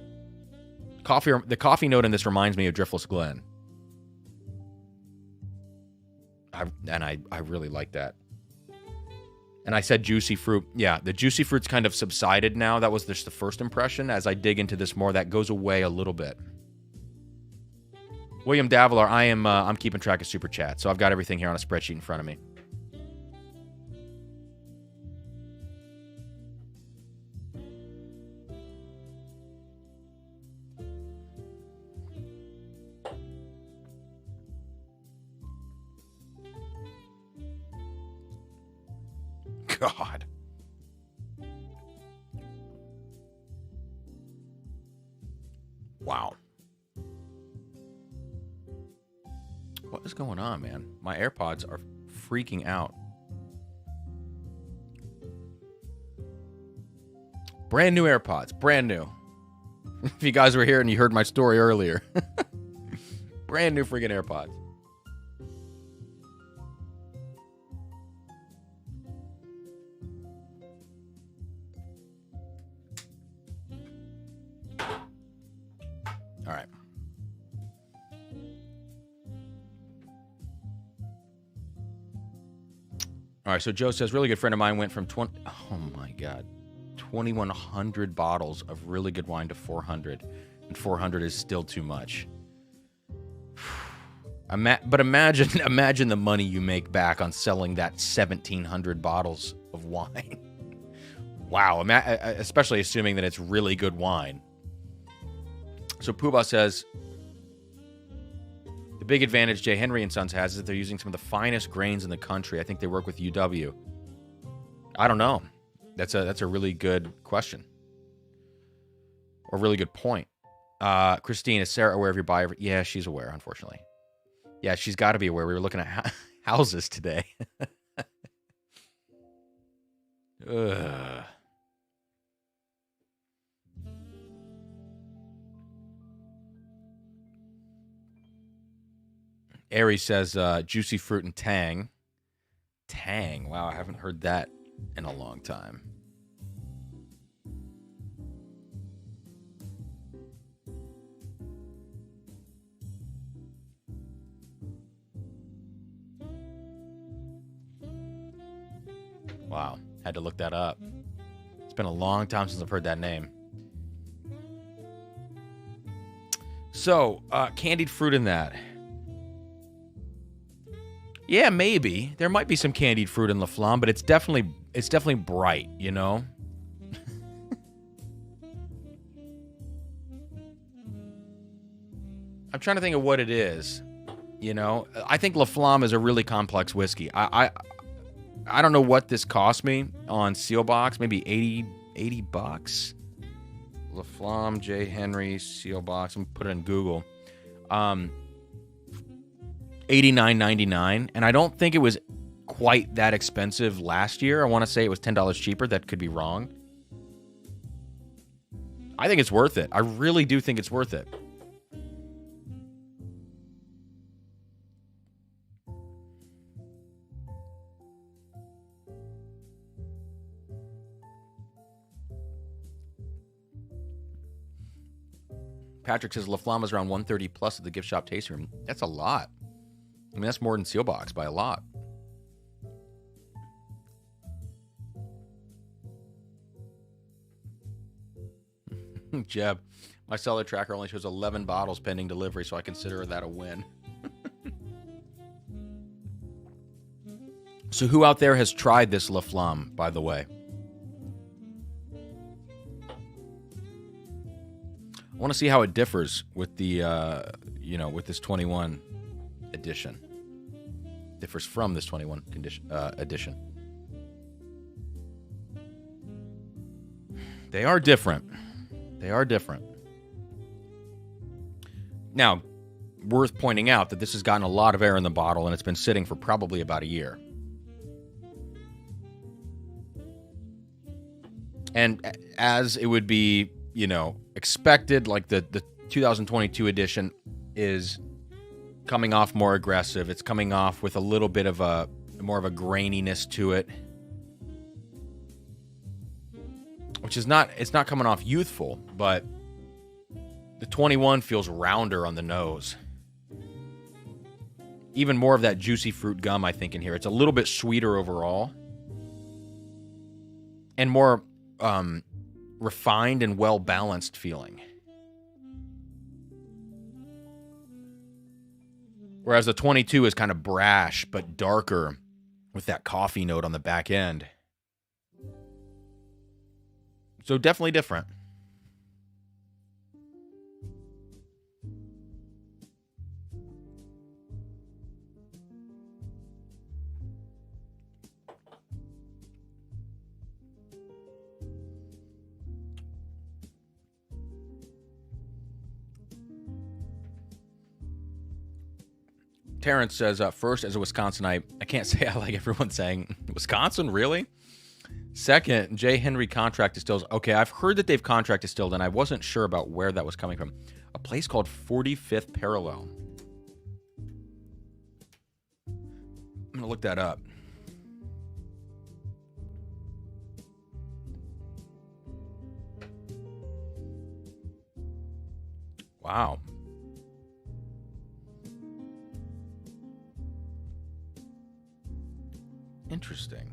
The coffee note in this reminds me of Driftless Glen. I really like that. And I said juicy fruit. Yeah, the juicy fruit's kind of subsided now. That was just the first impression. As I dig into this more, that goes away a little bit. William Davilar, I'm keeping track of Super Chat, so I've got everything here on a spreadsheet in front of me. God. Wow. What is going on, man? My AirPods are freaking out. Brand new AirPods. Brand new. If you guys were here and you heard my story earlier. Brand new freaking AirPods. All right. All right, so Joe says, really good friend of mine went from 2,100 bottles of really good wine to 400, and 400 is still too much. But imagine the money you make back on selling that 1,700 bottles of wine. Wow, especially assuming that it's really good wine. So Poobah says, the big advantage J. Henry and Sons has is that they're using some of the finest grains in the country. I think they work with UW. I don't know. That's a really good question. Or really good point. Christine, is Sarah aware of your buy? Yeah, she's aware, unfortunately. Yeah, she's got to be aware. We were looking at houses today. Ugh. Aries says, juicy fruit and tang. Tang. Wow, I haven't heard that in a long time. Wow, had to look that up. It's been a long time since I've heard that name. So, candied fruit in that. Yeah, maybe. There might be some candied fruit in La Flamme, but it's definitely bright, you know? I'm trying to think of what it is, you know? I think La Flamme is a really complex whiskey. I don't know what this cost me on Seal Box, maybe $80 bucks. La Flamme J. Henry Seal Box. I'm gonna put it in Google. $89.99, and I don't think it was quite that expensive last year. I want to say it was $10 cheaper. That could be wrong. I think it's worth it. I really do think it's worth it. Patrick says La Flamme is around 130 plus at the gift shop tasting room. That's a lot. I mean, that's more than Seal Box by a lot. Jeb, my cellar tracker only shows 11 bottles pending delivery, so I consider that a win. So who out there has tried this La Flamme, by the way? I want to see how it differs with the, with this 21 edition. Differs from this 21 edition. They are different. They are different. Now, worth pointing out that this has gotten a lot of air in the bottle and it's been sitting for probably about a year. And as it would be, expected, like the 2022 edition is coming off more aggressive. It's coming off with a little bit of more of a graininess to it, which is it's not coming off youthful, but the 21 feels rounder on the nose. Even more of that juicy fruit gum, I think, in here. It's a little bit sweeter overall and more refined and well-balanced feeling. Whereas the 22 is kind of brash, but darker with that coffee note on the back end. So definitely different. Terrence says, first, as a Wisconsinite, I can't say I like everyone saying, Wisconsin, really? Second, J. Henry Contract Distills. Okay, I've heard that they've contract distilled, and I wasn't sure about where that was coming from. A place called 45th Parallel. I'm going to look that up. Wow. Interesting.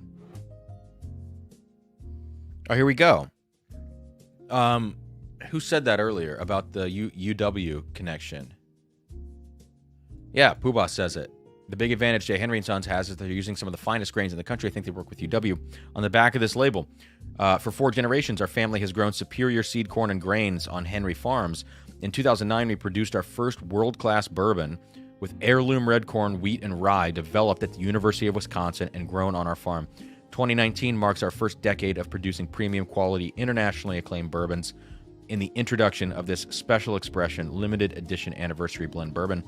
Oh, here we go. Who said that earlier about the UW connection? Yeah, Poobah says it. The big advantage J. Henry & Sons has is they're using some of the finest grains in the country. I think they work with UW. On the back of this label, for 4 generations, our family has grown superior seed corn and grains on Henry Farms. In 2009, we produced our first world-class bourbon with heirloom red corn, wheat, and rye developed at the University of Wisconsin and grown on our farm. 2019 marks our first decade of producing premium quality, internationally acclaimed bourbons in the introduction of this special expression, limited edition anniversary blend bourbon.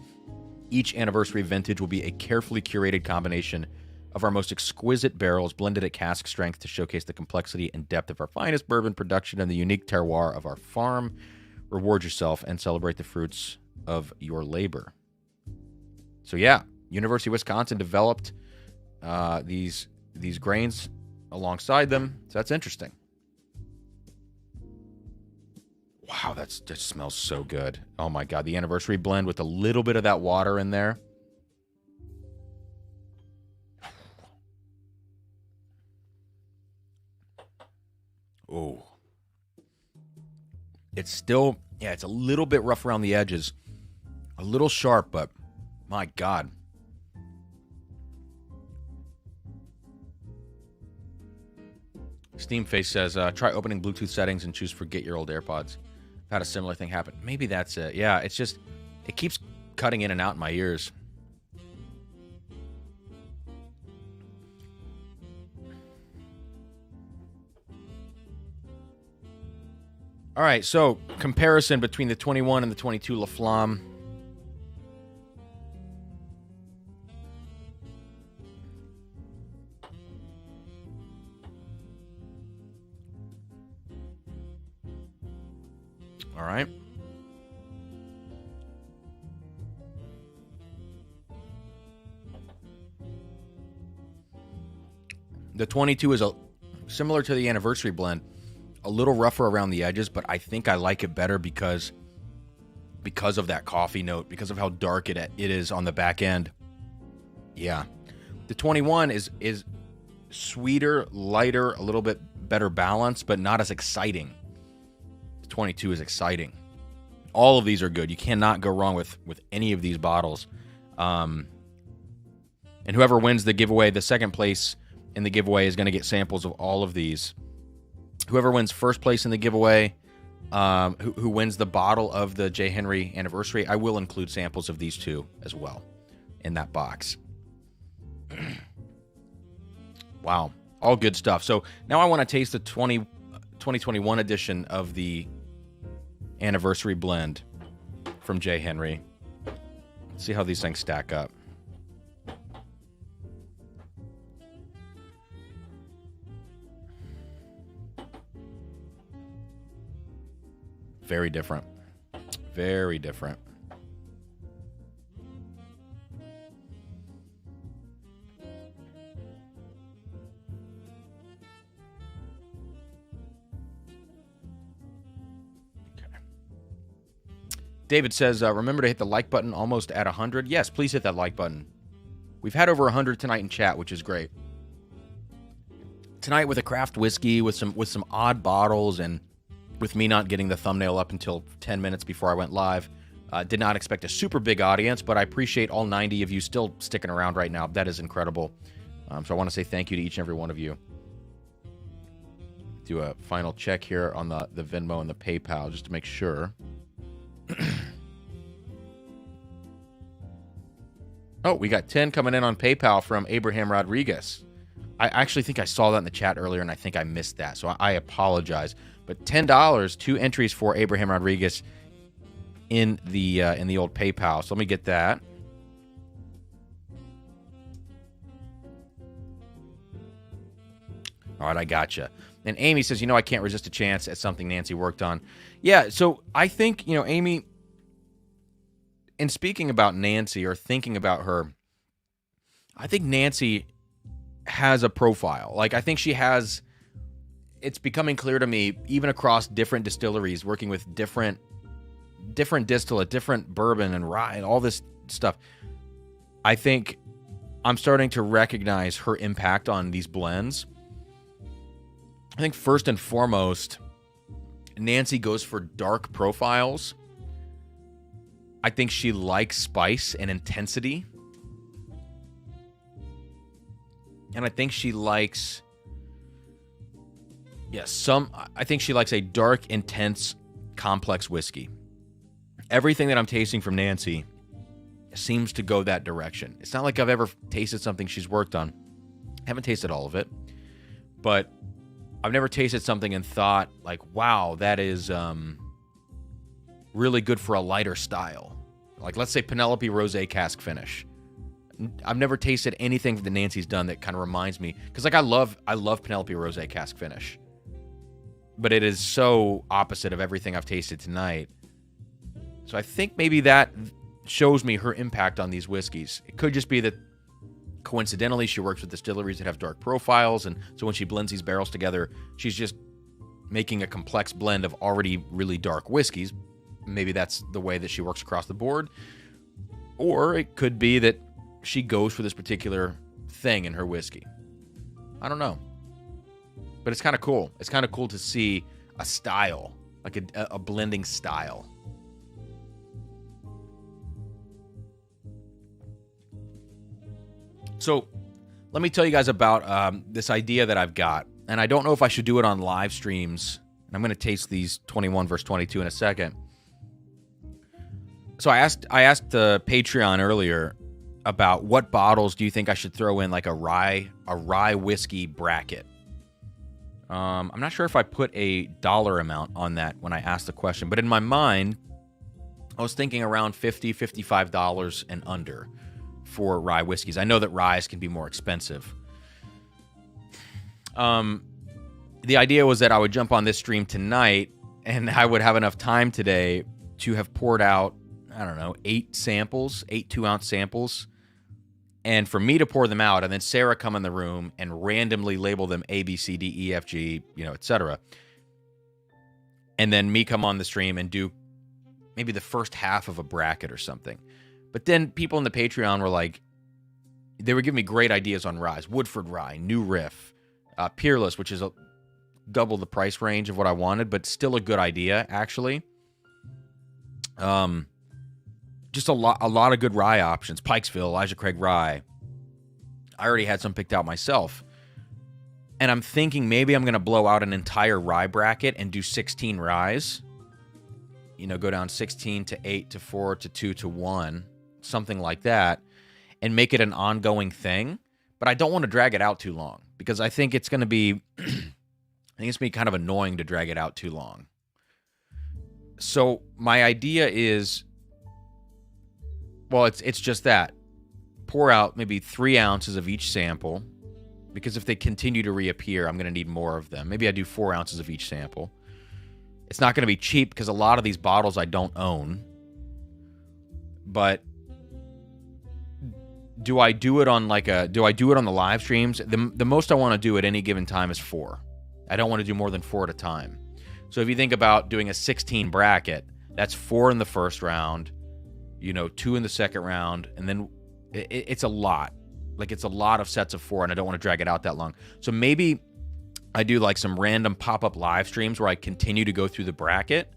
Each anniversary vintage will be a carefully curated combination of our most exquisite barrels blended at cask strength to showcase the complexity and depth of our finest bourbon production and the unique terroir of our farm. Reward yourself and celebrate the fruits of your labor. So yeah, University of Wisconsin developed these grains alongside them. So that's interesting. Wow, that smells so good. Oh my God, the anniversary blend with a little bit of that water in there. Oh. It's still, yeah, it's a little bit rough around the edges. A little sharp, but my God. Steamface says, try opening Bluetooth settings and choose forget your old AirPods. I've had a similar thing happen. Maybe that's it. Yeah, it's just, it keeps cutting in and out in my ears. All right, so comparison between the 21 and the 22 La Flamme. All right. The 22 is similar to the anniversary blend, a little rougher around the edges, but I think I like it better because of that coffee note, because of how dark it is on the back end. Yeah. The 21 is sweeter, lighter, a little bit better balanced, but not as exciting. 22 is exciting. All of these are good. You cannot go wrong with any of these bottles. And whoever wins the giveaway, the second place in the giveaway is going to get samples of all of these. Whoever wins first place in the giveaway, who wins the bottle of the J. Henry Anniversary, I will include samples of these two as well in that box. Wow. All good stuff. So now I want to taste the 2021 edition of the Anniversary blend from J. Henry. See how these things stack up. Very different. Very different. David says, remember to hit the like button almost at 100. Yes, please hit that like button. We've had over 100 tonight in chat, which is great. Tonight with a craft whiskey, with some odd bottles, and with me not getting the thumbnail up until 10 minutes before I went live. Did not expect a super big audience, but I appreciate all 90 of you still sticking around right now. That is incredible. So I want to say thank you to each and every one of you. Do a final check here on the Venmo and the PayPal just to make sure. Oh, we got 10 coming in on PayPal from Abraham Rodriguez. I actually think I saw that in the chat earlier, and I think I missed that, so I apologize. But $10, 2 entries for Abraham Rodriguez in the old PayPal. So let me get that. All right, I gotcha. And Amy says, I can't resist a chance at something Nancy worked on. Yeah, so I think, Amy, in speaking about Nancy or thinking about her, I think Nancy has a profile. Like, I think she has, it's becoming clear to me, even across different distilleries, working with different different distillate, different bourbon and rye and all this stuff. I think I'm starting to recognize her impact on these blends. I think first and foremost, Nancy goes for dark profiles. I think she likes spice and intensity. And I think she likes, I think she likes a dark, intense, complex whiskey. Everything that I'm tasting from Nancy seems to go that direction. It's not like I've ever tasted something she's worked on. I haven't tasted all of it, but I've never tasted something and thought like, wow, that is really good for a lighter style. Like, let's say Penelope Rosé cask finish. I've never tasted anything that Nancy's done that kind of reminds me, because like I love Penelope Rosé cask finish, but it is so opposite of everything I've tasted tonight. So I think maybe that shows me her impact on these whiskeys. It could just be that coincidentally she works with distilleries that have dark profiles, and so when she blends these barrels together, she's just making a complex blend of already really dark whiskeys. Maybe that's the way that she works across the board. Or it could be that she goes for this particular thing in her whiskey. I don't know. But it's kind of cool. It's kind of cool to see a style, like a blending style. So let me tell you guys about this idea that I've got. And I don't know if I should do it on live streams. And I'm going to taste these 21 versus 22 in a second. So I asked the Patreon earlier about what bottles do you think I should throw in like a rye whiskey bracket. I'm not sure if I put a dollar amount on that when I asked the question, but in my mind, I was thinking around $50, $55 and under for rye whiskeys. I know that ryes can be more expensive. The idea was that I would jump on this stream tonight and I would have enough time today to have poured out, I don't know, 8 2-ounce samples, and for me to pour them out, and then Sarah come in the room and randomly label them A, B, C, D, E, F, G, etc. And then me come on the stream and do maybe the first half of a bracket or something. But then people in the Patreon were like, they were giving me great ideas on ryes. Woodford Rye, New Riff, Peerless, which is double the price range of what I wanted, but still a good idea, actually. Just a lot of good rye options. Pikesville, Elijah Craig Rye. I already had some picked out myself. And I'm thinking maybe I'm going to blow out an entire rye bracket and do 16 ryes. Go down 16 to 8 to 4 to 2 to 1, something like that, and make it an ongoing thing. But I don't want to drag it out too long, because I think it's going to be kind of annoying to drag it out too long. So my idea is, well, it's just that. Pour out maybe 3 ounces of each sample, because if they continue to reappear, I'm going to need more of them. Maybe I do 4 ounces of each sample. It's not going to be cheap because a lot of these bottles I don't own. But do I do it on the live streams? The most I want to do at any given time is 4. I don't want to do more than 4 at a time. So if you think about doing a 16 bracket, that's 4 in the first round, 2 in the second round, and then it's a lot. Like, it's a lot of sets of 4, and I don't want to drag it out that long. So maybe I do like some random pop-up live streams where I continue to go through the bracket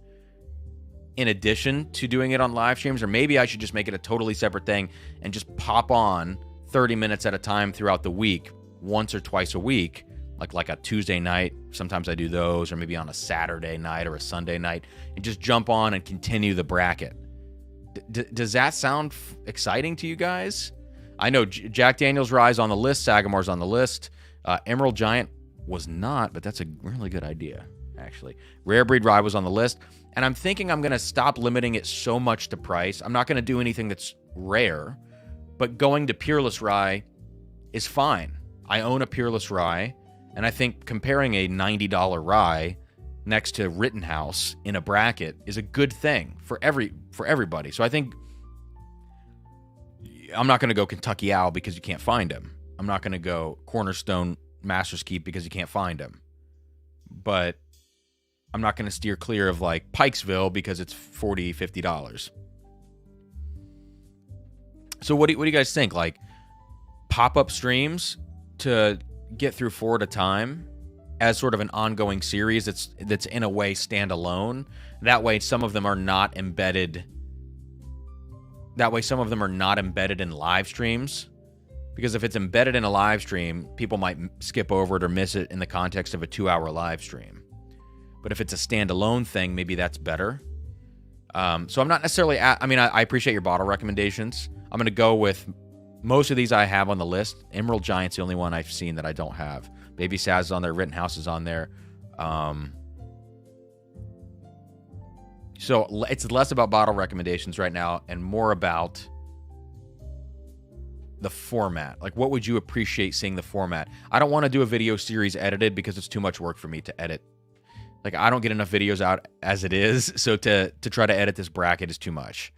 in addition to doing it on live streams, or maybe I should just make it a totally separate thing and just pop on 30 minutes at a time throughout the week, once or twice a week, like a Tuesday night. Sometimes I do those, or maybe on a Saturday night or a Sunday night, and just jump on and continue the bracket. Does that sound exciting to you guys? I know Jack Daniel's Rye's on the list, Sagamore's on the list, Emerald Giant was not, but that's a really good idea, actually. Rare Breed Rye was on the list, and I'm thinking I'm going to stop limiting it so much to price. I'm not going to do anything that's rare, but going to Peerless Rye is fine. I own a Peerless Rye, and I think comparing a $90 rye next to Rittenhouse in a bracket is a good thing for everybody. So I think I'm not going to go Kentucky Owl because you can't find him. I'm not going to go Cornerstone Master's Keep because you can't find him. But I'm not going to steer clear of like Pikesville because it's $40, $50. So what do you guys think? Like pop-up streams to get through 4 at a time as sort of an ongoing series that's in a way standalone. That way some of them are not embedded. That way some of them are not embedded in live streams. Because if it's embedded in a live stream, people might skip over it or miss it in the context of a 2-hour live stream. But if it's a standalone thing, maybe that's better. So I'm not necessarily... I appreciate your bottle recommendations. I'm going to go with most of these I have on the list. Emerald Giant's the only one I've seen that I don't have. Baby Saz is on there. Rittenhouse is on there. So it's less about bottle recommendations right now and more about the format. Like, what would you appreciate seeing the format? I don't want to do a video series edited because it's too much work for me to edit. Like, I don't get enough videos out as it is, so to try to edit this bracket is too much.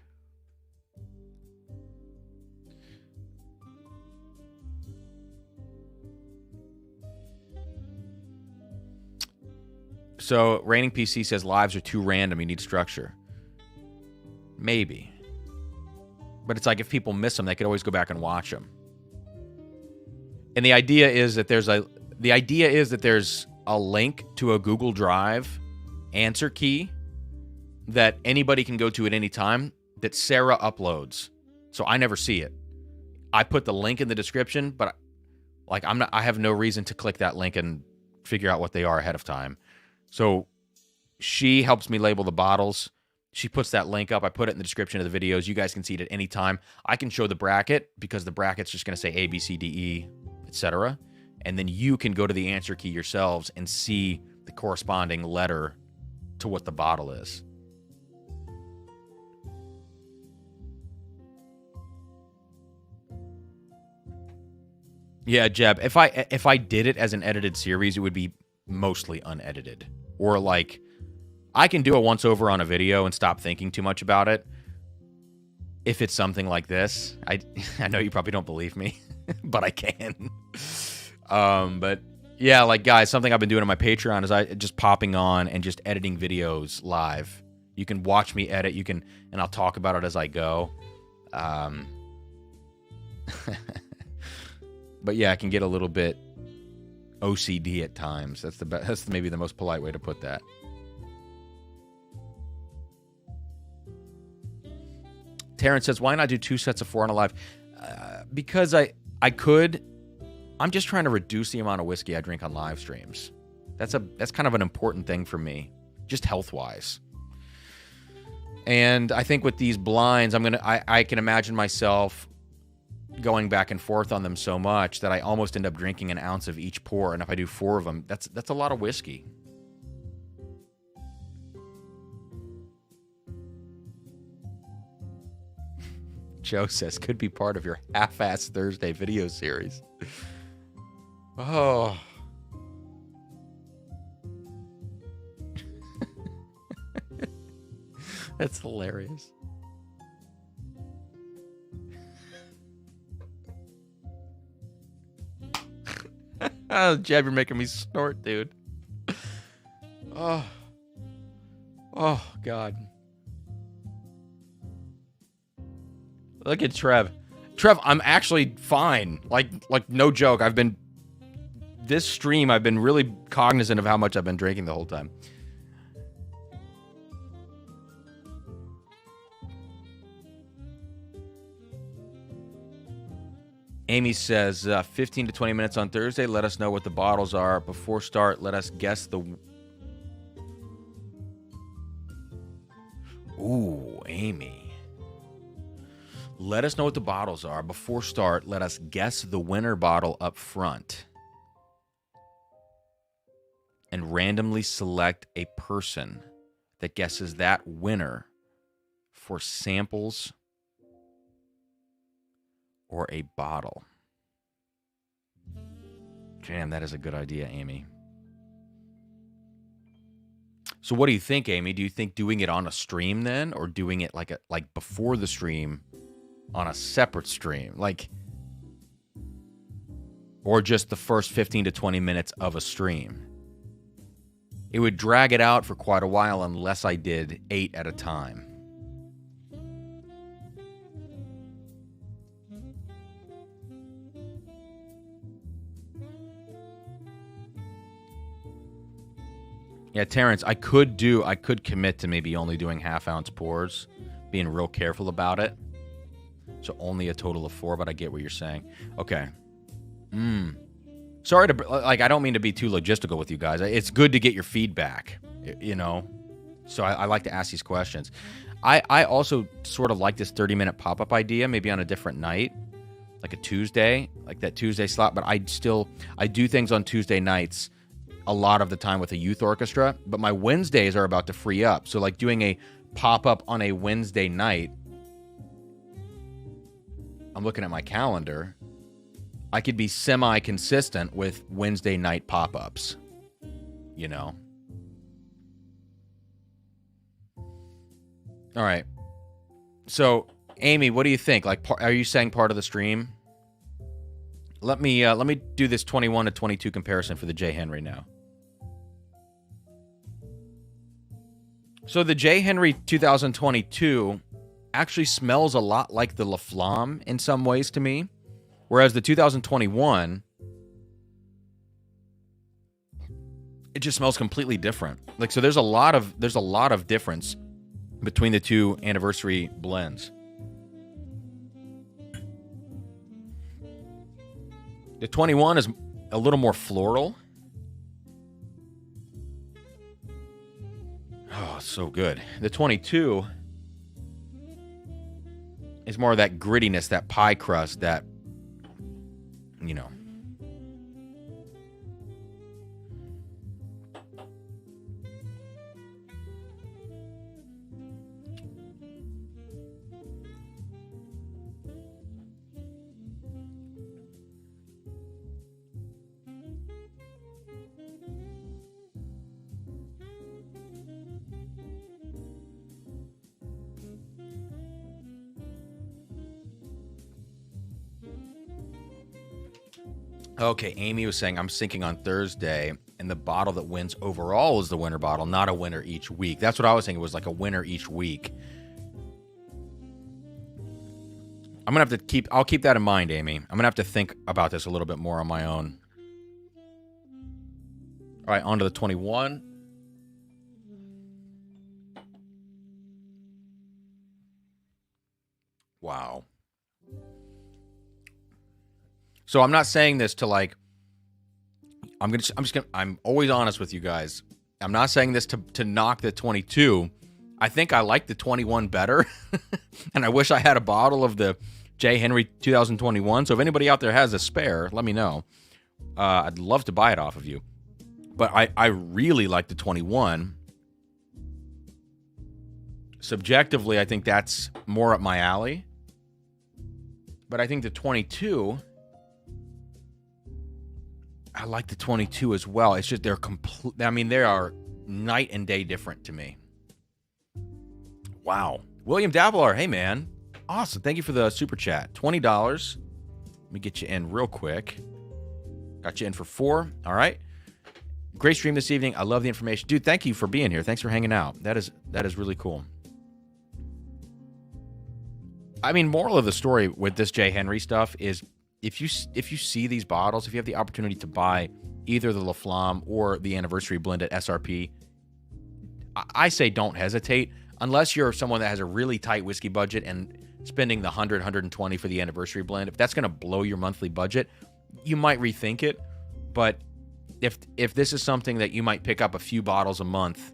So, Raining PC says lives are too random. You need structure. Maybe. But it's like if people miss them, they could always go back and watch them. And the idea is that there's a link to a Google Drive answer key that anybody can go to at any time that Sarah uploads. So I never see it. I put the link in the description, but like I have no reason to click that link and figure out what they are ahead of time. So she helps me label the bottles. She puts that link up. I put it in the description of the videos. You guys can see it at any time. I can show the bracket because the bracket's just going to say A, B, C, D, E, etc. And then you can go to the answer key yourselves and see the corresponding letter to what the bottle is. Yeah, Jeb, if I did it as an edited series, it would be mostly unedited. Or like, I can do a once over on a video and stop thinking too much about it. If it's something like this, I know you probably don't believe me, but I can. But yeah, like guys, something I've been doing on my Patreon is I just popping on and just editing videos live. You can watch me edit. And I'll talk about it as I go. But yeah, I can get a little bit OCD at times. That's maybe the most polite way to put that. Terrence says, why not do 2 sets of 4 on a live? Because I could. I'm just trying to reduce the amount of whiskey I drink on live streams. That's kind of an important thing for me, just health-wise. And I think with these blinds, I can imagine myself going back and forth on them so much that I almost end up drinking an ounce of each pour. And if I do 4 of them, that's a lot of whiskey. Joe says, could be part of your half-ass Thursday video series. Oh. That's hilarious. Oh, Jeb, you're making me snort, dude. Oh. Oh, God. Look at Trev. Trev, I'm actually fine. Like no joke. This stream, I've been really cognizant of how much I've been drinking the whole time. Amy says, 15 to 20 minutes on Thursday. Let us know what the bottles are. Before start, let us guess the... Ooh, Amy. Let us know what the bottles are. Before start, let us guess the winner bottle up front. And randomly select a person that guesses that winner for samples or a bottle. Damn, that is a good idea, Amy. So what do you think, Amy? Do you think doing it on a stream then, or doing it like before the stream on a separate stream? Or just the first 15 to 20 minutes of a stream? It would drag it out for quite a while unless I did 8 at a time. Yeah, Terrence, I could commit to maybe only doing half-ounce pours, being real careful about it. So only a total of 4, but I get what you're saying. Okay. Sorry to, like, I don't mean to be too logistical with you guys. It's good to get your feedback, you know? So I like to ask these questions. I also sort of like this 30-minute pop-up idea, maybe on a different night, like a Tuesday, like that Tuesday slot, but I do things on Tuesday nights a lot of the time with a youth orchestra, but my Wednesdays are about to free up. So like doing a pop-up on a Wednesday night, I'm looking at my calendar, I could be semi-consistent with Wednesday night pop-ups, you know? All right. So, Amy, what do you think? Like, are you saying part of the stream? Let me do this 21 to 22 comparison for the J. Henry now. So the J. Henry 2022 actually smells a lot like the La Flamme in some ways to me, whereas the 2021, it just smells completely different. Like, so there's a lot of difference between the two anniversary blends. The 21 is a little more floral. Oh, so good. The 22 is more of that grittiness, that pie crust, that, you know. Okay, Amy was saying, I'm sinking on Thursday, and the bottle that wins overall is the winner bottle, not a winner each week. That's what I was thinking. It was like a winner each week. I'm going to have to I'll keep that in mind, Amy. I'm going to have to think about this a little bit more on my own. All right, on to the 21. Wow. So I'm not saying this to like, I'm always honest with you guys. I'm not saying this to knock the 22. I think I like the 21 better. And I wish I had a bottle of the J. Henry 2021. So if anybody out there has a spare, let me know. I'd love to buy it off of you. But I really like the 21. Subjectively, I think that's more up my alley. But I think the 22... I like the 22 as well. It's just they are night and day different to me. Wow. William Dabbler, hey man. Awesome. Thank you for the super chat. $20. Let me get you in real quick. Got you in for 4. All right. Great stream this evening. I love the information. Dude, thank you for being here. Thanks for hanging out. That is really cool. I mean, moral of the story with this J. Henry stuff is if you see these bottles, if you have the opportunity to buy either the La Flamme or the anniversary blend at SRP, I say don't hesitate unless you're someone that has a really tight whiskey budget and spending the 100, 120 for the anniversary blend. If that's going to blow your monthly budget, you might rethink it. But if this is something that you might pick up a few bottles a month,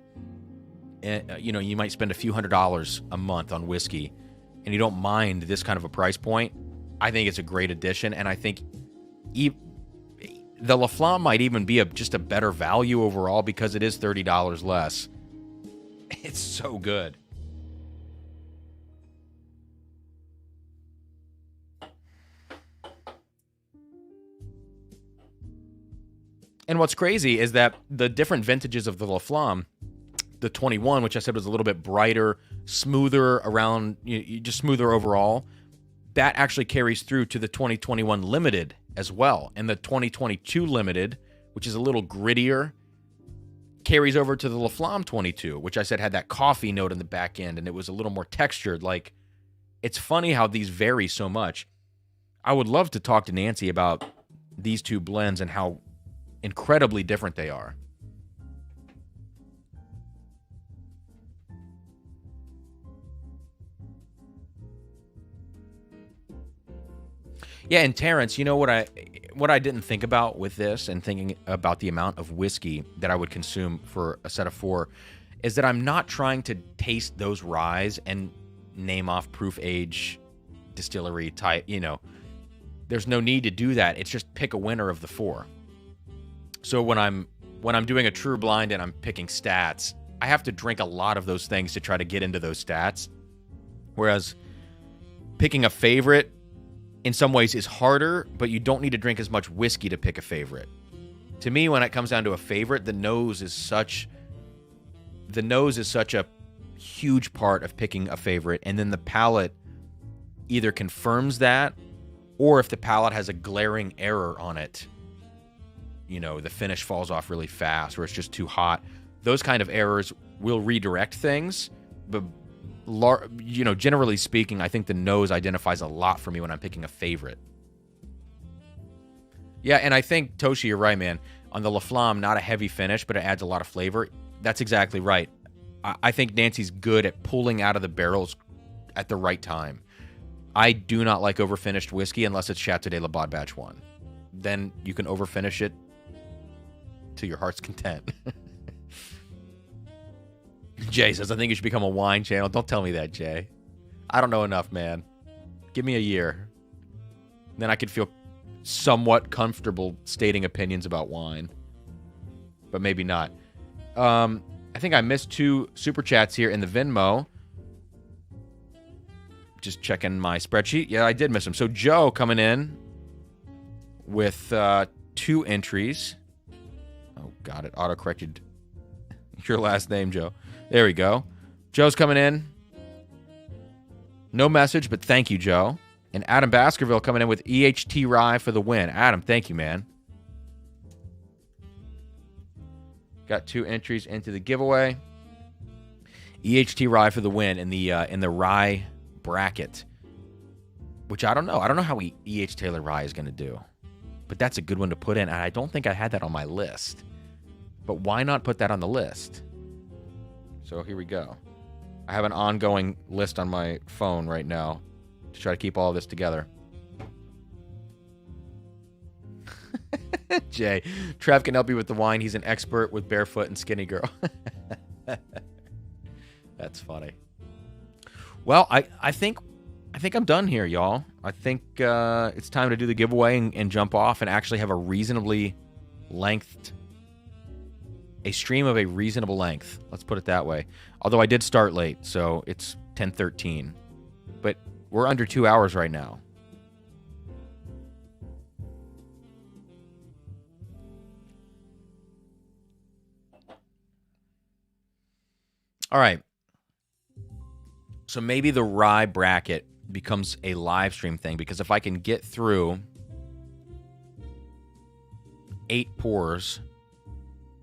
you might spend a few $100s a month on whiskey, and you don't mind this kind of a price point, I think it's a great addition, and I think the La Flamme might even be just a better value overall because it is $30 less. It's so good. And what's crazy is that the different vintages of the La Flamme, the 21, which I said was a little bit brighter, smoother around, just smoother overall, that actually carries through to the 2021 Limited as well. And the 2022 Limited, which is a little grittier, carries over to the La Flamme 22, which I said had that coffee note in the back end, and it was a little more textured. Like, it's funny how these vary so much. I would love to talk to Nancy about these two blends and how incredibly different they are. Yeah, and Terrence, you know what I didn't think about with this, and thinking about the amount of whiskey that I would consume for a set of 4, is that I'm not trying to taste those ryes and name off proof age, distillery type, you know. There's no need to do that. It's just pick a winner of the 4. So when I'm doing a true blind and I'm picking stats, I have to drink a lot of those things to try to get into those stats. Whereas picking a favorite in some ways is harder, but you don't need to drink as much whiskey to pick a favorite. To me, when it comes down to a favorite, the nose is such a huge part of picking a favorite, and then the palate either confirms that, or if the palate has a glaring error on it, you know, the finish falls off really fast, or it's just too hot. Those kind of errors will redirect things, but you know, generally speaking, I think the nose identifies a lot for me when I'm picking a favorite. Yeah, and I think, Toshi, you're right, man. On the La Flamme, not a heavy finish, but it adds a lot of flavor. That's exactly right. I think Nancy's good at pulling out of the barrels at the right time. I do not like overfinished whiskey unless it's Chateau de la Baude Batch 1. Then you can overfinish it to your heart's content. Jay says, I think you should become a wine channel. Don't tell me that, Jay. I don't know enough, man. Give me a year. Then I could feel somewhat comfortable stating opinions about wine. But maybe not. I think I missed 2 super chats here in the Venmo. Just checking my spreadsheet. Yeah, I did miss them. So Joe coming in with 2 entries. Oh, got it. Auto-corrected your last name, Joe. There we go. Joe's coming in. No message, but thank you, Joe. And Adam Baskerville coming in with EHT Rye for the win. Adam, thank you, man. Got 2 entries into the giveaway. EHT Rye for the win in the rye bracket, which I don't know. I don't know how EH Taylor Rye is going to do, but that's a good one to put in. And I don't think I had that on my list, but why not put that on the list? So here we go. I have an ongoing list on my phone right now to try to keep all of this together. Jay, Trev can help you with the wine. He's an expert with Barefoot and Skinny Girl. That's funny. Well, I think I'm done here, y'all. I think it's time to do the giveaway and jump off and actually have a stream of a reasonable length. Let's put it that way. Although I did start late, so it's 10:13. But we're under 2 hours right now. All right. So maybe the rye bracket becomes a live stream thing, because if I can get through 8 pours,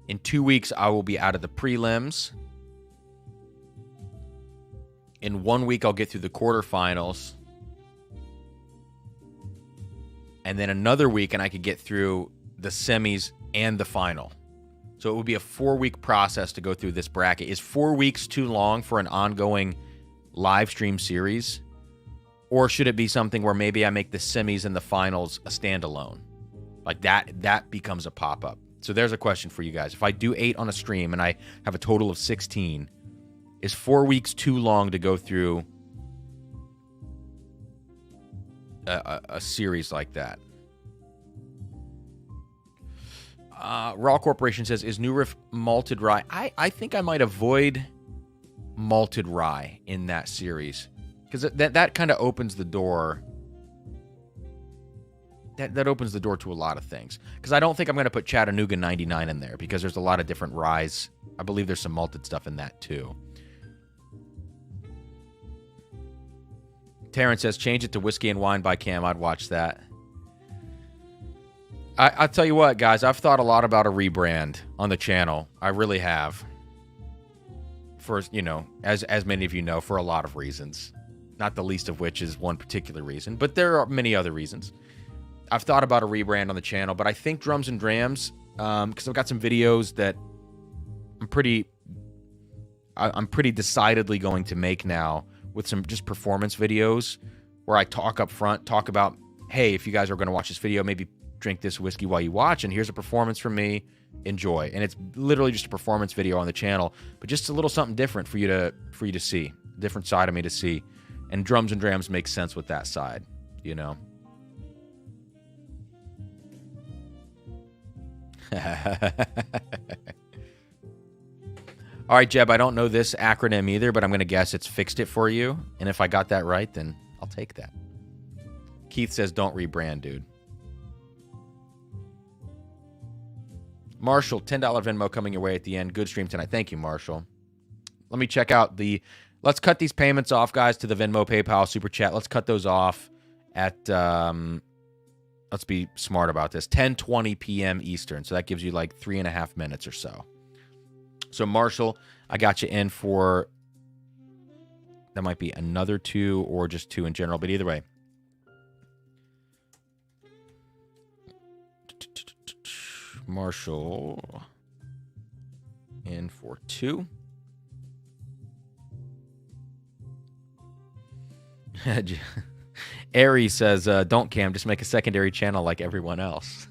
in 2 weeks I will be out of the prelims. In 1 week I'll get through the quarterfinals. And then another week and I could get through the semis and the final. So it would be a 4-week process to go through this bracket. Is 4 weeks too long for an ongoing live stream series? Or should it be something where maybe I make the semis and the finals a standalone? Like that becomes a pop-up. So there's a question for you guys. If I do 8 on a stream and I have a total of 16, is 4 weeks too long to go through a series like that? Raw Corporation says, is New Riff malted rye? I think I might avoid malted rye in that series, because that kind of opens the door. That opens the door to a lot of things. Because I don't think I'm going to put Chattanooga 99 in there, because there's a lot of different ryes. I believe there's some malted stuff in that too. Terrence says, change it to Whiskey and Wine by Cam. I'd watch that. I'll tell you what, guys. I've thought a lot about a rebrand on the channel. I really have. For, you know, as many of you know, for a lot of reasons. Not the least of which is one particular reason, but there are many other reasons. I've thought about a rebrand on the channel, but I think Drums and Drams, because I've got some videos that I'm pretty decidedly going to make now with some just performance videos where I talk up front, talk about, hey, if you guys are going to watch this video, maybe drink this whiskey while you watch, and here's a performance from me. Enjoy. And it's literally just a performance video on the channel, but just a little something different for you to see, different side of me to see. And Drums and Drams makes sense with that side, you know. All right, Jeb, I don't know this acronym either, but I'm going to guess it's Fixed It For You. And if I got that right, then I'll take that. Keith says, don't rebrand, dude. Marshall, $10 Venmo coming your way at the end. Good stream tonight. Thank you, Marshall. Let me check out let's cut these payments off, guys, to the Venmo, PayPal, Super Chat. Let's cut those off at, let's be smart about this, 10:20 p.m. Eastern. So that gives you like 3.5 minutes or so. So, Marshall, I got you in for, that might be another 2 or just 2 in general, but either way. Marshall in for 2. Ari says, don't Cam, just make a secondary channel like everyone else.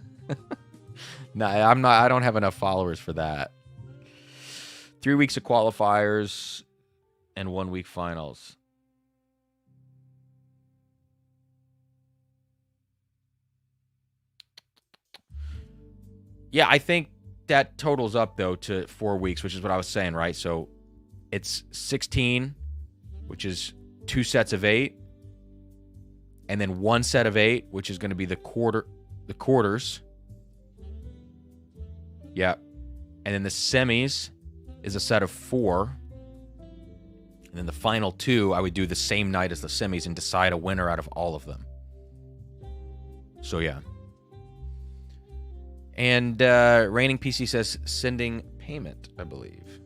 No, I don't have enough followers for that. 3 weeks of qualifiers and 1 week finals. Yeah, I think that totals up, though, to 4 weeks, which is what I was saying, right? So it's 16, which is 2 sets of 8, and then 1 set of 8, which is going to be the quarters. Yeah. And then the semis is a set of 4. And then the final 2, I would do the same night as the semis and decide a winner out of all of them. So, yeah. And Reigning PC says sending payment, I believe.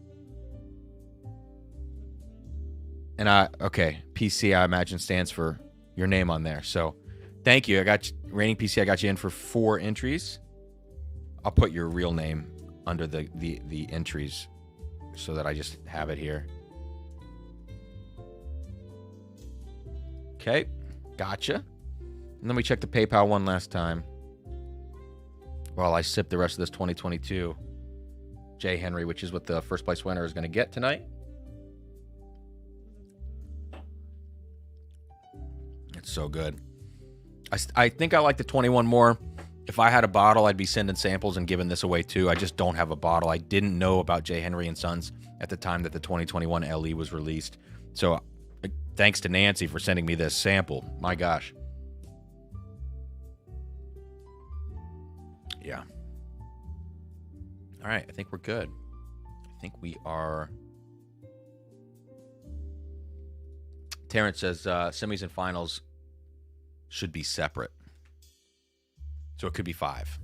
And okay, PC I imagine stands for your name on there. So thank you. I got you, Reigning PC. I got you in for 4 entries. I'll put your real name under the entries so that I just have it here. Okay, gotcha. And let me check the PayPal one last time while I sip the rest of this 2022 J. Henry, which is what the first place winner is going to get tonight. It's so good. I think I like the 21 more. If I had a bottle, I'd be sending samples and giving this away too. I just don't have a bottle. I didn't know about J. Henry and Sons at the time that the 2021 LE was released. So thanks to Nancy for sending me this sample. My gosh. Yeah. All right. I think we're good. I think we are. Terrence says semis and finals should be separate. So it could be 5.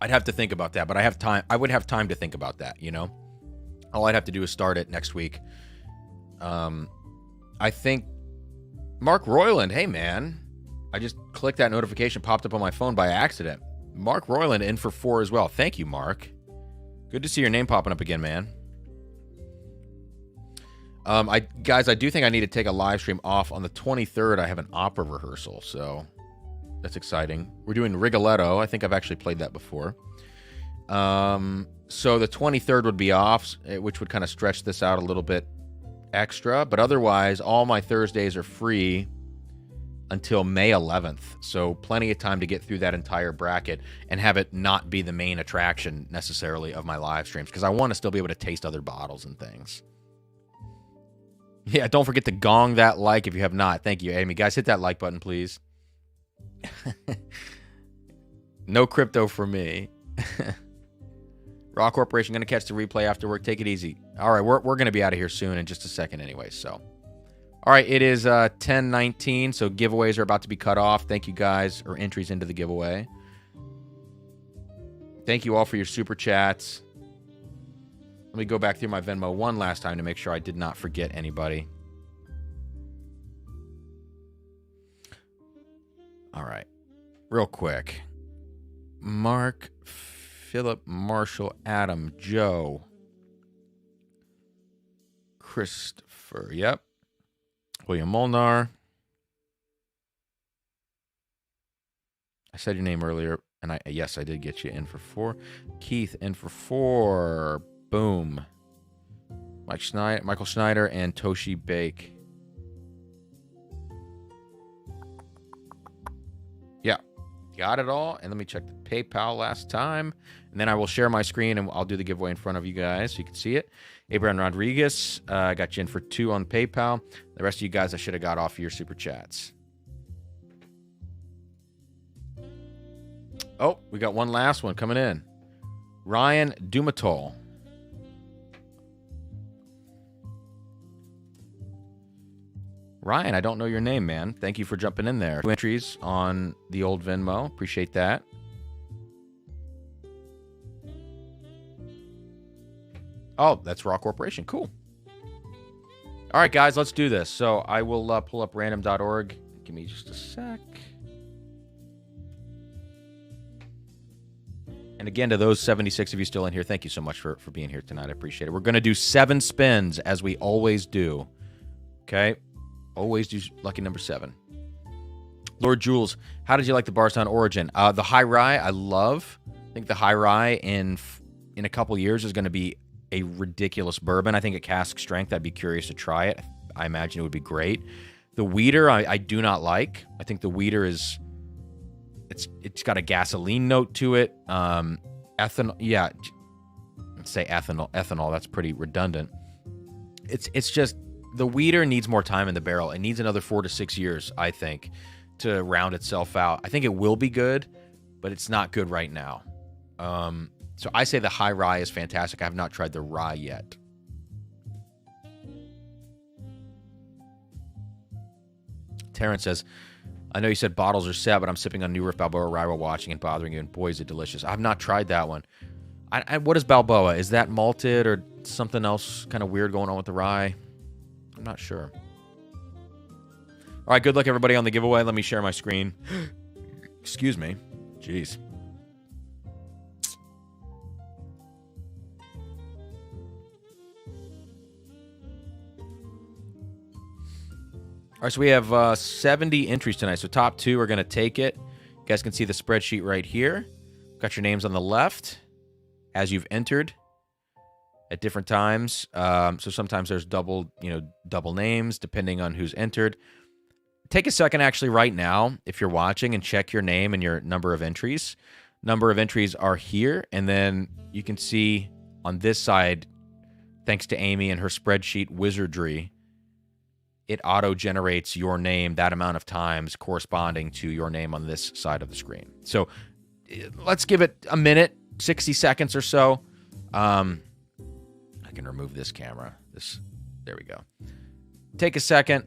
I'd have to think about that, but I have time. I would have time to think about that, you know? All I'd have to do is start it next week. I think Mark Royland, hey man, I just clicked that notification, popped up on my phone by accident. Mark Royland in for 4 as well. Thank you, Mark. Good to see your name popping up again, man. Guys, I do think I need to take a live stream off on the 23rd. I have an opera rehearsal, so that's exciting. We're doing Rigoletto. I think I've actually played that before. So the 23rd would be off, which would kind of stretch this out a little bit extra, but otherwise all my Thursdays are free until May 11th, so plenty of time to get through that entire bracket and have it not be the main attraction necessarily of my live streams, because I want to still be able to taste other bottles and things. Yeah, don't forget to gong that like if you have not. Thank you, Amy. Guys, hit that like button, please. No crypto for me. Raw Corporation going to catch the replay after work. Take it easy. All right, we're going to be out of here soon in just a second anyway, so All right, it is 10:19, so giveaways are about to be cut off. Thank you guys, or entries into the giveaway. Thank you all for your super chats. Let me go back through my Venmo one last time to make sure I did not forget anybody. All right, real quick. Mark, Philip, Marshall, Adam, Joe, Christopher, yep. William Molnar. I said your name earlier, and yes, I did get you in for 4. Keith in for 4. Boom. Michael Schneider and Toshi Bake. Yeah, got it all. And let me check the PayPal last time. And then I will share my screen, and I'll do the giveaway in front of you guys so you can see it. Abraham Rodriguez, I got you in for 2 on PayPal. The rest of you guys I should have got off your super chats. Oh, we got one last one coming in. Ryan Dumatol. Ryan, I don't know your name, man. Thank you for jumping in there. 2 entries on the old Venmo. Appreciate that. Oh, that's Raw Corporation. Cool. All right, guys, let's do this. So I will pull up random.org. Give me just a sec. And again, to those 76 of you still in here, thank you so much for being here tonight. I appreciate it. We're going to do 7 spins, as we always do. Okay? Always do lucky number 7. Lord Jules, how did you like the Bardstown Origin? The High Rye, I love. I think the High Rye in a couple years is going to be a ridiculous bourbon. I think at cask strength, I'd be curious to try it. I imagine it would be great. The Weeder, I do not like. I think the Weeder is... It's got a gasoline note to it. Ethanol, yeah. Let's say ethanol. That's pretty redundant. It's just the Weeder needs more time in the barrel. It needs another 4 to 6 years, I think, to round itself out. I think it will be good, but it's not good right now. So I say the High Rye is fantastic. I have not tried the Rye yet. Terrence says, I know you said bottles are set, but I'm sipping on New Riff Balboa Rye while watching and bothering you, and boy, is it delicious. I've not tried that one. What is Balboa? Is that malted or something else kind of weird going on with the rye? I'm not sure. All right, good luck, everybody, on the giveaway. Let me share my screen. Excuse me. Jeez. All right, so we have 70 entries tonight. So top 2 are going to take it. You guys can see the spreadsheet right here. Got your names on the left as you've entered at different times. So sometimes there's double names depending on who's entered. Take a second actually right now if you're watching and check your name and your number of entries. Number of entries are here, and then you can see on this side, thanks to Amy and her spreadsheet wizardry, it auto-generates your name that amount of times corresponding to your name on this side of the screen. So let's give it a minute, 60 seconds or so. I can remove this camera. There we go. Take a second.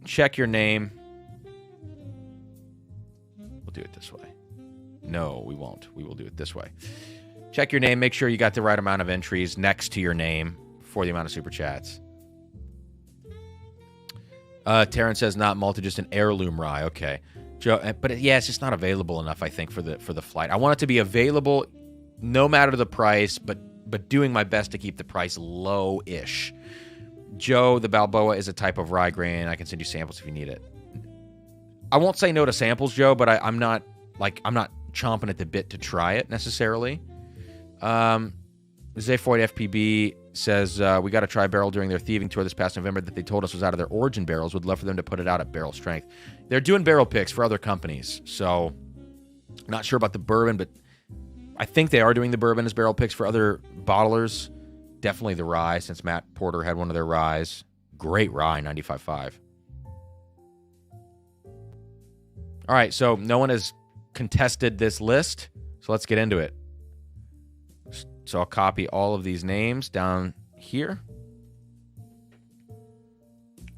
Check your name. We'll do it this way. No, we won't. We will do it this way. Check your name. Make sure you got the right amount of entries next to your name for the amount of super chats. Terrence says not malted, just an heirloom rye. Okay, Joe, but yeah, it's just not available enough, I think, for the flight. I want it to be available, no matter the price, but doing my best to keep the price low-ish. Joe, the Balboa is a type of rye grain. I can send you samples if you need it. I won't say no to samples, Joe, but I'm not chomping at the bit to try it necessarily. Zayfoid FPB says, we got to try barrel during their thieving tour this past November that they told us was out of their origin barrels. Would love for them to put it out at barrel strength. They're doing barrel picks for other companies, so not sure about the bourbon, but I think they are doing the bourbon as barrel picks for other bottlers. Definitely the rye, since Matt Porter had one of their ryes. Great rye, 95.5. All right, so no one has contested this list, so let's get into it. So I'll copy all of these names down here.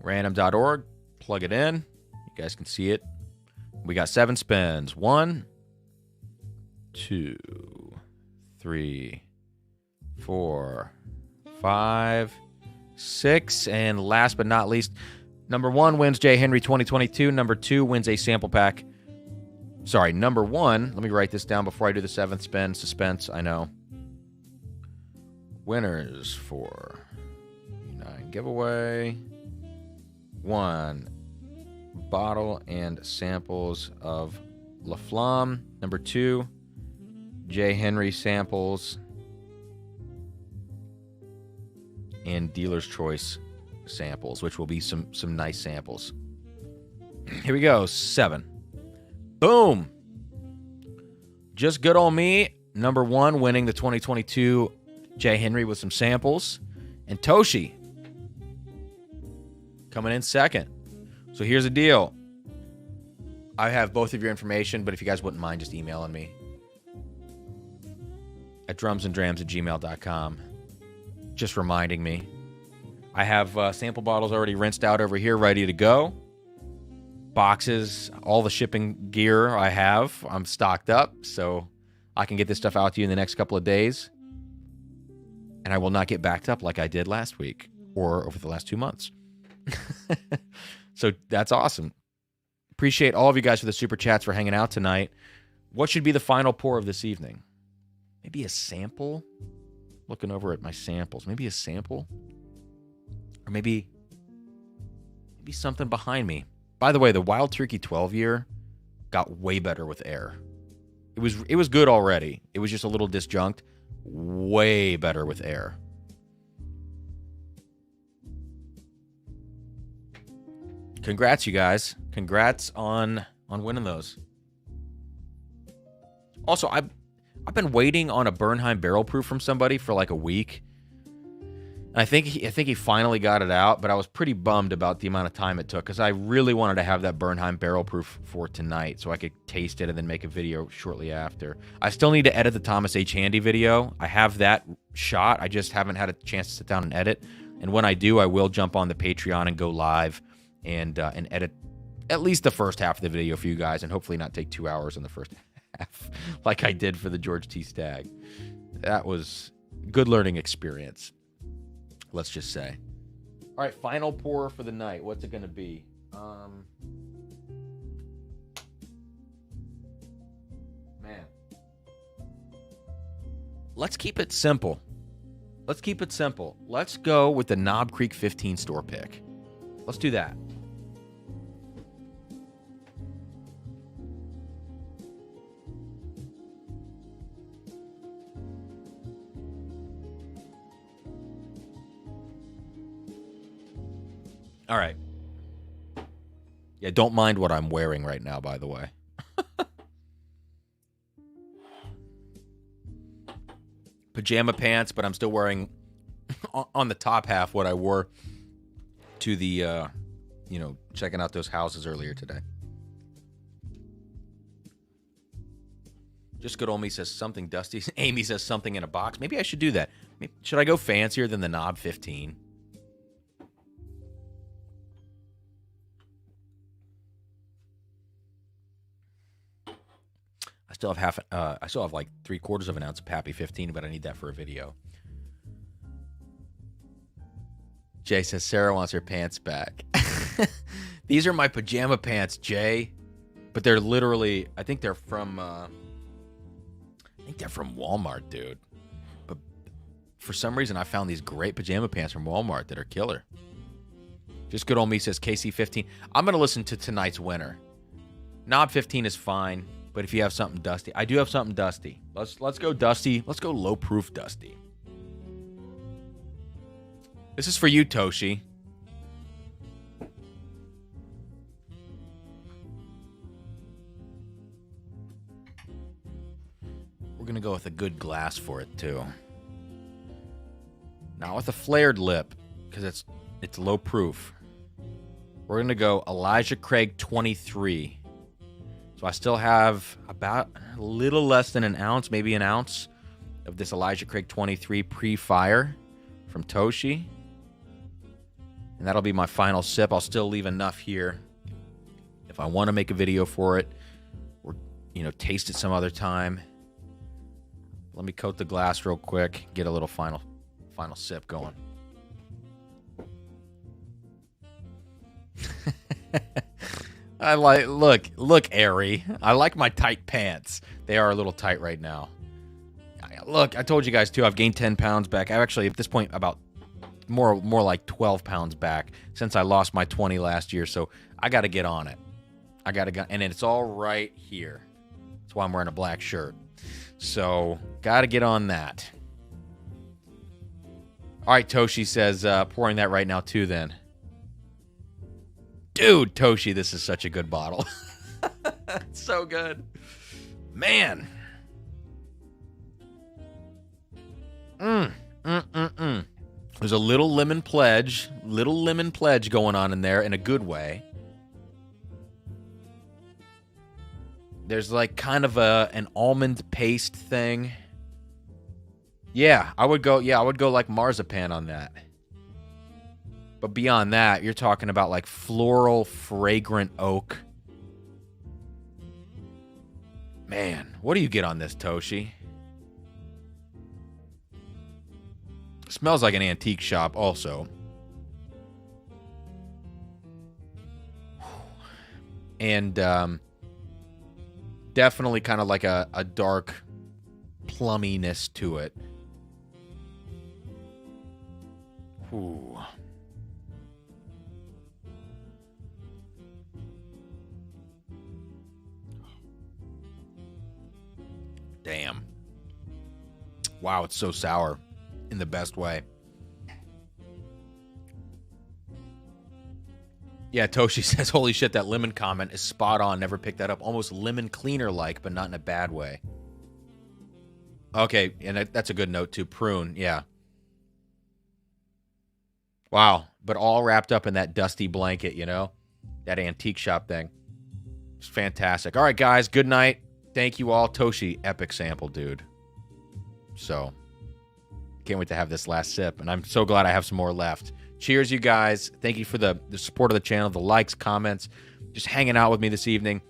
Random.org. Plug it in. You guys can see it. We got 7 spins. 1, 2, 3, 4, 5, 6. And last but not least, number 1 wins J. Henry 2022. Number 2 wins a sample pack. Sorry, number 1. Let me write this down before I do the 7th spin. Suspense, I know. Winners for 9 giveaway. 1 bottle and samples of La Flamme. Number 2, J. Henry samples and Dealer's Choice samples, which will be some nice samples. Here we go. 7. Boom. Just good old me. Number 1 winning the 2022 J. Henry with some samples. And Toshi coming in second. So here's the deal. I have both of your information, but if you guys wouldn't mind just emailing me at drumsanddrams@gmail.com, just reminding me. I have sample bottles already rinsed out over here, ready to go. Boxes, all the shipping gear I have, I'm stocked up, so I can get this stuff out to you in the next couple of days. And I will not get backed up like I did last week or over the last 2 months. So that's awesome. Appreciate all of you guys for the super chats, for hanging out tonight. What should be the final pour of this evening? Maybe a sample? Looking over at my samples. Maybe a sample? Or maybe something behind me. By the way, the Wild Turkey 12-year got way better with air. It was good already. It was just a little disjunct. Way better with air. Congrats, you guys. Congrats on winning those. Also, I've been waiting on a Bernheim barrel proof from somebody for like a week. And I think he finally got it out, but I was pretty bummed about the amount of time it took because I really wanted to have that Bernheim barrel proof for tonight so I could taste it and then make a video shortly after. I still need to edit the Thomas H. Handy video. I have that shot. I just haven't had a chance to sit down and edit. And when I do, I will jump on the Patreon and go live and edit at least the first half of the video for you guys, and hopefully not take 2 hours in the first half like I did for the George T. Stagg. That was a good learning experience, let's just say. All right, final pour for the night. What's it going to be? Man. Let's keep it simple. Let's go with the Knob Creek 15 store pick. Let's do that. All right. Yeah, don't mind what I'm wearing right now, by the way. Pajama pants, but I'm still wearing on the top half what I wore to the, checking out those houses earlier today. Just good old me says something dusty. Amy says something in a box. Maybe I should do that. Should I go fancier than the Knob 15? I still have like 3/4 of an ounce of Pappy 15, but I need that for a video. Jay says Sarah wants her pants back. These are my pajama pants, Jay, but they're literally, I think they're from Walmart, dude. But for some reason, I found these great pajama pants from Walmart that are killer. Just good old me says KC15. I'm gonna listen to tonight's winner. Knob 15 is fine. But if you have something dusty, I do have something dusty. Let's go dusty. Let's go low proof dusty. This is for you, Toshi. We're gonna go with a good glass for it too. Not with a flared lip, because it's low proof. We're gonna go Elijah Craig 23. So I still have about a little less than an ounce, maybe an ounce, of this Elijah Craig 23 pre-fire from Toshi. And that'll be my final sip. I'll still leave enough here if I want to make a video for it or, you know, taste it some other time. Let me coat the glass real quick, get a little final sip going. I like, look, Airy. I like my tight pants. They are a little tight right now. Look, I told you guys too, I've gained 10 pounds back. I've actually, at this point, about more like 12 pounds back since I lost my 20 last year. So I got to get on it. I got to go, and it's all right here. That's why I'm wearing a black shirt. So got to get on that. All right, Toshi says, pouring that right now too then. Dude, Toshi, this is such a good bottle. It's so good. Man. There's a little lemon pledge going on in there in a good way. There's like kind of an almond paste thing. Yeah, I would go like marzipan on that. But beyond that, you're talking about like floral, fragrant oak. Man, what do you get on this, Toshi? Smells like an antique shop also. And definitely kind of like a dark plumminess to it. Ooh. Damn. Wow, it's so sour in the best way. Yeah, Toshi says, holy shit, that lemon comment is spot on. Never picked that up. Almost lemon cleaner-like, but not in a bad way. Okay, and that's a good note, too. Prune, yeah. Wow, but all wrapped up in that dusty blanket, you know? That antique shop thing. It's fantastic. All right, guys, good night. Thank you all. Toshi, epic sample, dude. So, can't wait to have this last sip, and I'm so glad I have some more left. Cheers, you guys. Thank you for the support of the channel, the likes, comments, just hanging out with me this evening.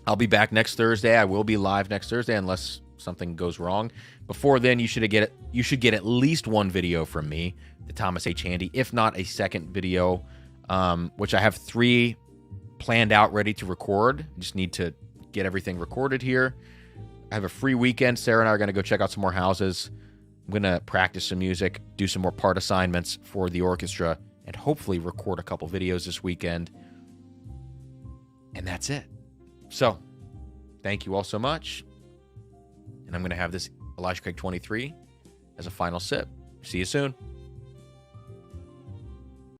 I'll be back next Thursday. I will be live next Thursday unless something goes wrong. Before then, you should get at least one video from me, the Thomas H. Handy, if not a second video, which I have 3 planned out, ready to record. Just need to get everything recorded here. I have a free weekend. Sarah and I are going to go check out some more houses. I'm going to practice some music, do some more part assignments for the orchestra, and hopefully record a couple videos this weekend. And that's it. So, thank you all so much. And I'm going to have this Elijah Craig 23 as a final sip. See you soon.